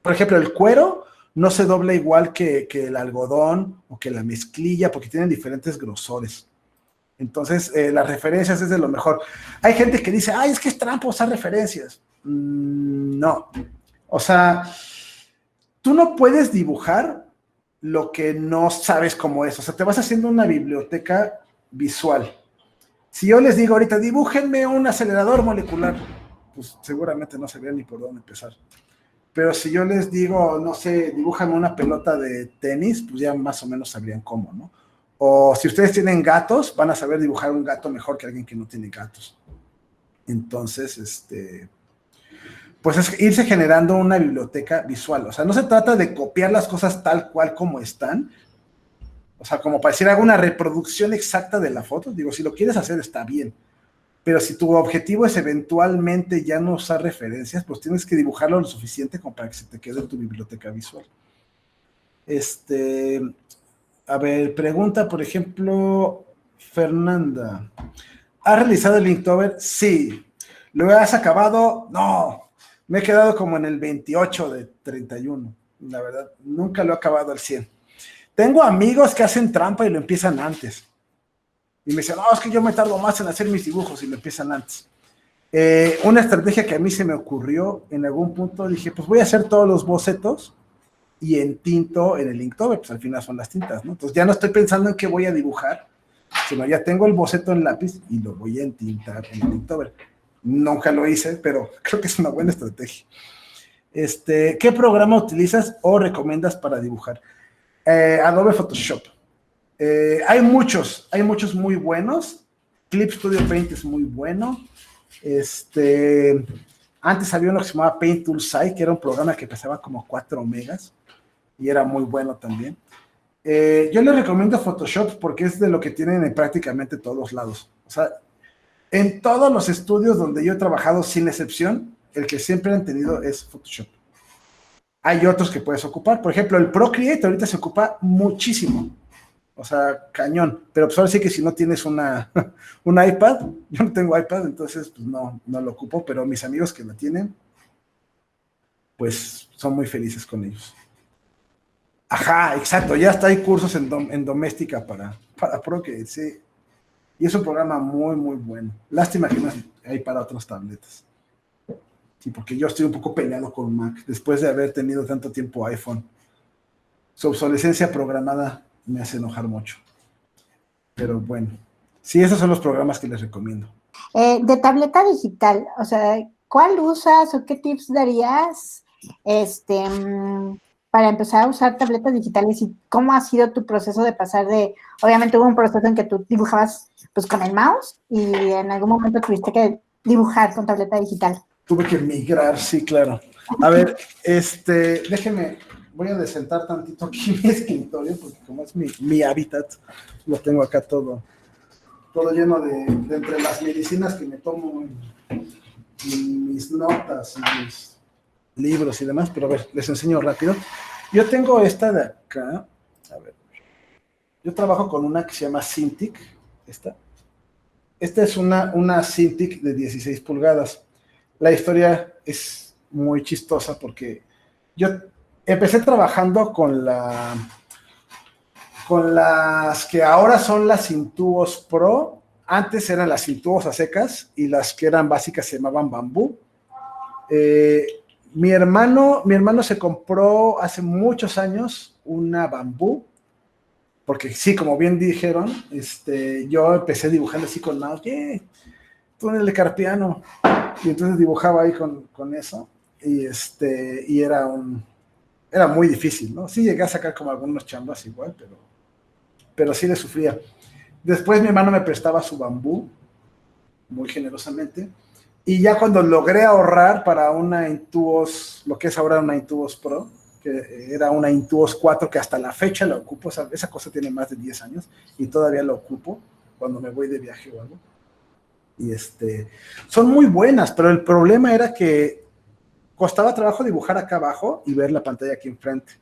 por ejemplo, el cuero no se dobla igual que el algodón o que la mezclilla porque tienen diferentes grosores. Entonces, las referencias es de lo mejor. Hay gente que dice, ay, es que es trampa usar referencias. No. O sea, tú no puedes dibujar lo que no sabes cómo es. O sea, te vas haciendo una biblioteca visual. Si yo les digo ahorita, dibújenme un acelerador molecular, pues seguramente no sabrían ni por dónde empezar. Pero si yo les digo, no sé, dibújame una pelota de tenis, pues ya más o menos sabrían cómo, ¿no? O si ustedes tienen gatos, van a saber dibujar un gato mejor que alguien que no tiene gatos. Entonces, pues es irse generando una biblioteca visual. O sea, no se trata de copiar las cosas tal cual como están. O sea, como para decir, hago una reproducción exacta de la foto. Digo, si lo quieres hacer, está bien. Pero si tu objetivo es eventualmente ya no usar referencias, pues tienes que dibujarlo lo suficiente como para que se te quede en tu biblioteca visual. A ver, pregunta, por ejemplo, Fernanda. ¿Has realizado el Inktober? Sí. ¿Lo has acabado? No. Me he quedado como en el 28 de 31. La verdad, nunca lo he acabado al 100. Tengo amigos que hacen trampa y lo empiezan antes. Y me dicen, no, es que yo me tardo más en hacer mis dibujos y lo empiezan antes. Una estrategia que a mí se me ocurrió en algún punto, dije, pues voy a hacer todos los bocetos y entinto en el Inktober, pues al final son las tintas, ¿no? Entonces ya no estoy pensando en qué voy a dibujar, sino ya tengo el boceto en lápiz y lo voy a entintar en el Inktober. Nunca lo hice, pero creo que es una buena estrategia. ¿Qué programa utilizas o recomiendas para dibujar? Adobe Photoshop. Hay muchos muy buenos. Clip Studio Paint es muy bueno. Antes había uno que se llamaba Paint Tool Site, que era un programa que pesaba como 4 megas y era muy bueno también. Yo les recomiendo Photoshop porque es de lo que tienen en prácticamente todos lados. O sea, en todos los estudios donde yo he trabajado, sin excepción, el que siempre han tenido es Photoshop. Hay otros que puedes ocupar. Por ejemplo, el Procreate ahorita se ocupa muchísimo. O sea, cañón. Pero pues ahora sí que si no tienes un iPad, yo no tengo iPad, entonces pues no lo ocupo, pero mis amigos que lo tienen, pues son muy felices con ellos. Ajá, exacto. Ya hasta hay cursos en doméstica para Procreate, sí. Y es un programa muy, muy bueno. Lástima que no hay para otras tabletas. Sí, porque yo estoy un poco peleado con Mac, después de haber tenido tanto tiempo iPhone. Su obsolescencia programada me hace enojar mucho. Pero bueno, sí, esos son los programas que les recomiendo. De tableta digital, o sea, ¿cuál usas o qué tips darías para empezar a usar tabletas digitales y cómo ha sido tu proceso de pasar de, obviamente hubo un proceso en que tú dibujabas pues con el mouse y en algún momento tuviste que dibujar con tableta digital? Tuve que migrar, sí, claro. A ver, déjenme, voy a desentar tantito aquí mi escritorio, porque como es mi hábitat, lo tengo acá todo lleno de entre las medicinas que me tomo, y mis notas, y mis libros y demás, pero a ver, les enseño rápido. Yo tengo esta de acá, a ver, yo trabajo con una que se llama Cintiq, esta es una Cintiq de 16 pulgadas. La historia es muy chistosa porque yo empecé trabajando con las que ahora son las Intuos Pro. Antes eran las Intuos a secas y las que eran básicas se llamaban Bambú. Mi hermano se compró hace muchos años una Bambú, porque sí, como bien dijeron, yo empecé dibujando así con mouse, túnel de Carpiano, y entonces dibujaba ahí con eso, y era muy difícil, ¿no? Sí llegué a sacar como algunos chambas igual, pero sí le sufría. Después mi hermano me prestaba su Bambú, muy generosamente, Y ya cuando logré ahorrar para una Intuos, lo que es ahora una Intuos Pro, que era una Intuos 4 que hasta la fecha la ocupo, esa cosa tiene más de 10 años y todavía la ocupo cuando me voy de viaje o algo. Y son muy buenas, pero el problema era que costaba trabajo dibujar acá abajo y ver la pantalla aquí enfrente.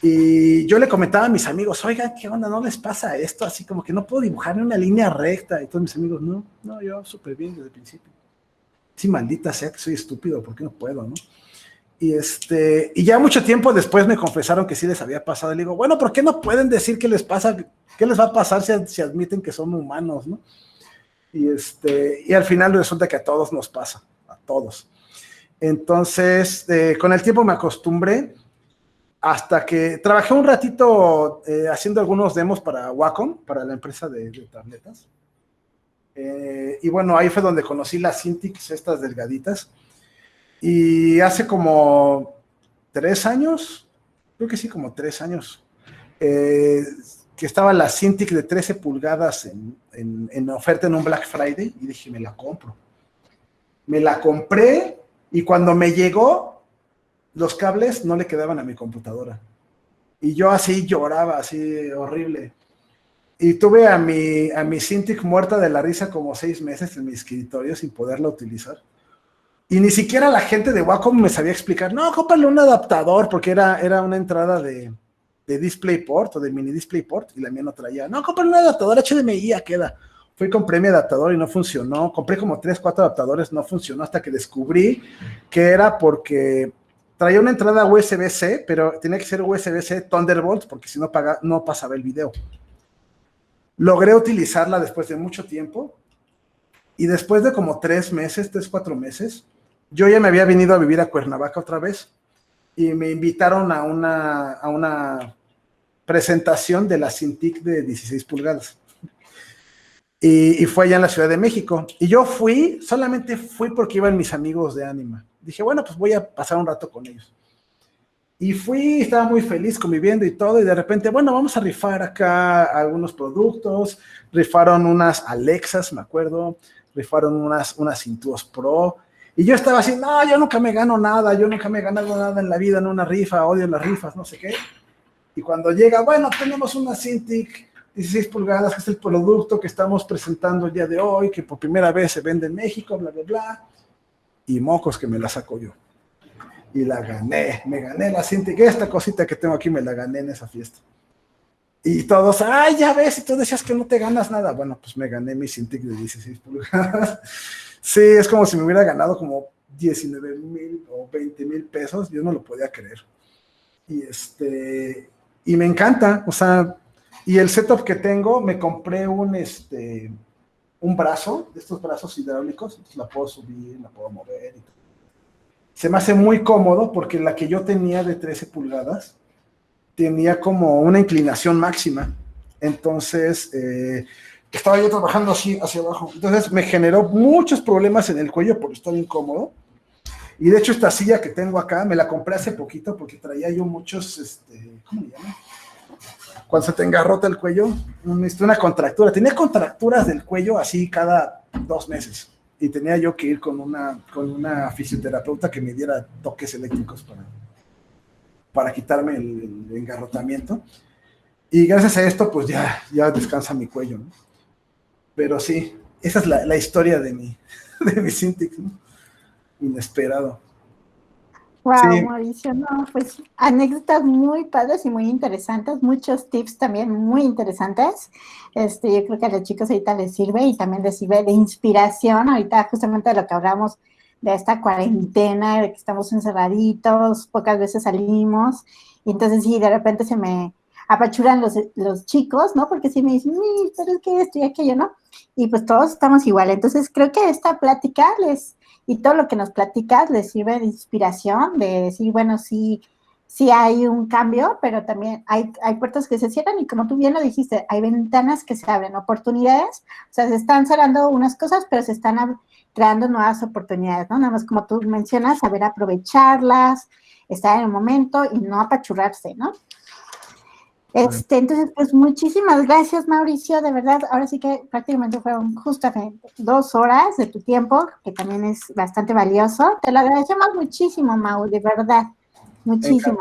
Y yo le comentaba a mis amigos, oigan, ¿qué onda? ¿No les pasa esto? Así como que no puedo dibujar en una línea recta. Y todos mis amigos, no, yo súper bien desde el principio. Sí, maldita sea que soy estúpido, ¿por qué no puedo, no? Y ya mucho tiempo después me confesaron que sí les había pasado. Y le digo, bueno, ¿por qué no pueden decir qué les pasa? ¿Qué les va a pasar si admiten que son humanos, no? Y al final resulta que a todos nos pasa, a todos. Entonces, con el tiempo me acostumbré hasta que trabajé un ratito haciendo algunos demos para Wacom, para la empresa de tabletas. Y bueno, ahí fue donde conocí las Cintiq, estas delgaditas. Y hace como 3 años, creo que sí, como 3 años, que estaba la Cintiq de 13 pulgadas en oferta en un Black Friday y dije, me la compro. Me la compré y cuando me llegó, los cables no le quedaban a mi computadora. Y yo así lloraba, así horrible. Y tuve a mi Cintiq muerta de la risa como 6 meses en mi escritorio sin poderla utilizar. Y ni siquiera la gente de Wacom me sabía explicar, no, cómprale un adaptador, porque era una entrada de DisplayPort o de mini DisplayPort, y la mía no traía. No, cómprale un adaptador HDMI, ya queda. Fui y compré mi adaptador y no funcionó. Compré como 3, 4 adaptadores, no funcionó, hasta que descubrí que era porque traía una entrada USB-C, pero tenía que ser USB-C Thunderbolt, porque si no no pasaba el video. Logré utilizarla después de mucho tiempo, y después de como 3 meses, 3, 4 meses, yo ya me había venido a vivir a Cuernavaca otra vez, y me invitaron a una presentación de la Cintiq de 16 pulgadas. Y fue allá en la Ciudad de México. Y yo solamente fui porque iban mis amigos de Anima. Dije, bueno, pues voy a pasar un rato con ellos. Y fui, estaba muy feliz conviviendo y todo, y de repente, bueno, vamos a rifar acá algunos productos. Rifaron unas Alexas, me acuerdo, rifaron unas Intuos Pro, y yo estaba así, no, yo nunca me gano nada, yo nunca me he ganado nada en la vida en una rifa, odio las rifas, no sé qué. Y cuando llega, bueno, tenemos una Cintiq 16 pulgadas, que es el producto que estamos presentando el día de hoy, que por primera vez se vende en México, bla, bla, bla, y mocos que me la saco yo. Y la gané, me gané la Cintiq, esta cosita que tengo aquí me la gané en esa fiesta. Y todos, ay, ya ves, y tú decías que no te ganas nada. Bueno, pues me gané mi Cintiq de 16 pulgadas. Sí, es como si me hubiera ganado como 19,000 o 20,000 pesos, yo no lo podía creer. Y me encanta, o sea, y el setup que tengo, me compré un brazo, de estos brazos hidráulicos, entonces la puedo subir, la puedo mover y todo. Se me hace muy cómodo porque la que yo tenía de 13 pulgadas tenía como una inclinación máxima. Entonces, estaba yo trabajando así hacia abajo. Entonces, me generó muchos problemas en el cuello por estar incómodo. Y de hecho, esta silla que tengo acá, me la compré hace poquito porque traía yo muchos, ¿cómo le llaman? Cuando se te engarrota el cuello, una contractura. Tenía contracturas del cuello así cada 2 meses. Y tenía yo que ir con una fisioterapeuta que me diera toques eléctricos para quitarme el engarrotamiento. Y gracias a esto, pues ya descansa mi cuello, ¿no? Pero sí, esa es la historia de mi Cintiq, ¿no? Inesperado. Wow, Sí. Mauricio, no, pues anécdotas muy padres y muy interesantes, muchos tips también muy interesantes. Yo creo que a los chicos ahorita les sirve y también les sirve de inspiración. Ahorita justamente de lo que hablamos de esta cuarentena, de que estamos encerraditos, pocas veces salimos, y entonces sí, de repente se me apachuran los chicos, ¿no? Porque sí me dicen, pero es que esto y aquello, ¿no? Y pues todos estamos igual. Entonces creo que esta plática y todo lo que nos platicas les sirve de inspiración, de decir, bueno, sí hay un cambio, pero también hay puertas que se cierran y como tú bien lo dijiste, hay ventanas que se abren, oportunidades, o sea, se están cerrando unas cosas, pero se están creando nuevas oportunidades, ¿no? Nada más como tú mencionas, saber aprovecharlas, estar en el momento y no apachurrarse, ¿no? Entonces, pues muchísimas gracias, Mauricio, de verdad, ahora sí que prácticamente fueron justamente 2 horas de tu tiempo, que también es bastante valioso. Te lo agradecemos muchísimo, Mau, de verdad, muchísimo.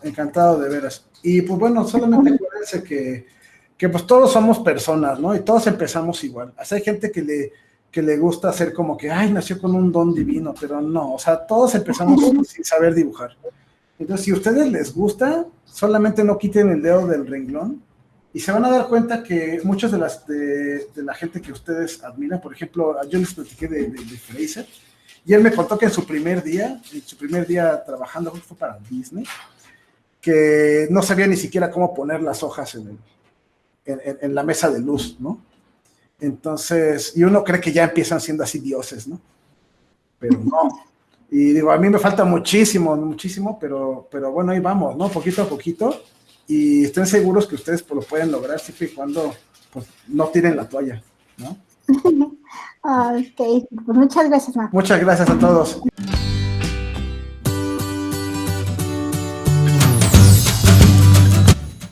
Encantado de veras. Y pues bueno, solamente acuérdense que pues todos somos personas, ¿no? Y todos empezamos igual. O sea, hay gente que le gusta hacer como que, ay, nació con un don divino, pero no, o sea, todos empezamos sin saber dibujar. Entonces, si a ustedes les gusta, solamente no quiten el dedo del renglón y se van a dar cuenta que muchas de la gente que ustedes admiran, por ejemplo, yo les platiqué de Fraser, y él me contó que en su primer día trabajando, fue para Disney, que no sabía ni siquiera cómo poner las hojas en la mesa de luz, ¿no? Entonces, y uno cree que ya empiezan siendo así dioses, ¿no? Pero no. Y digo, a mí me falta muchísimo, pero bueno, ahí vamos, ¿no? Poquito a poquito. Y estén seguros que ustedes lo pueden lograr siempre y cuando pues, no tiren la toalla, ¿no? Ok, pues muchas gracias, Mau. Muchas gracias a todos.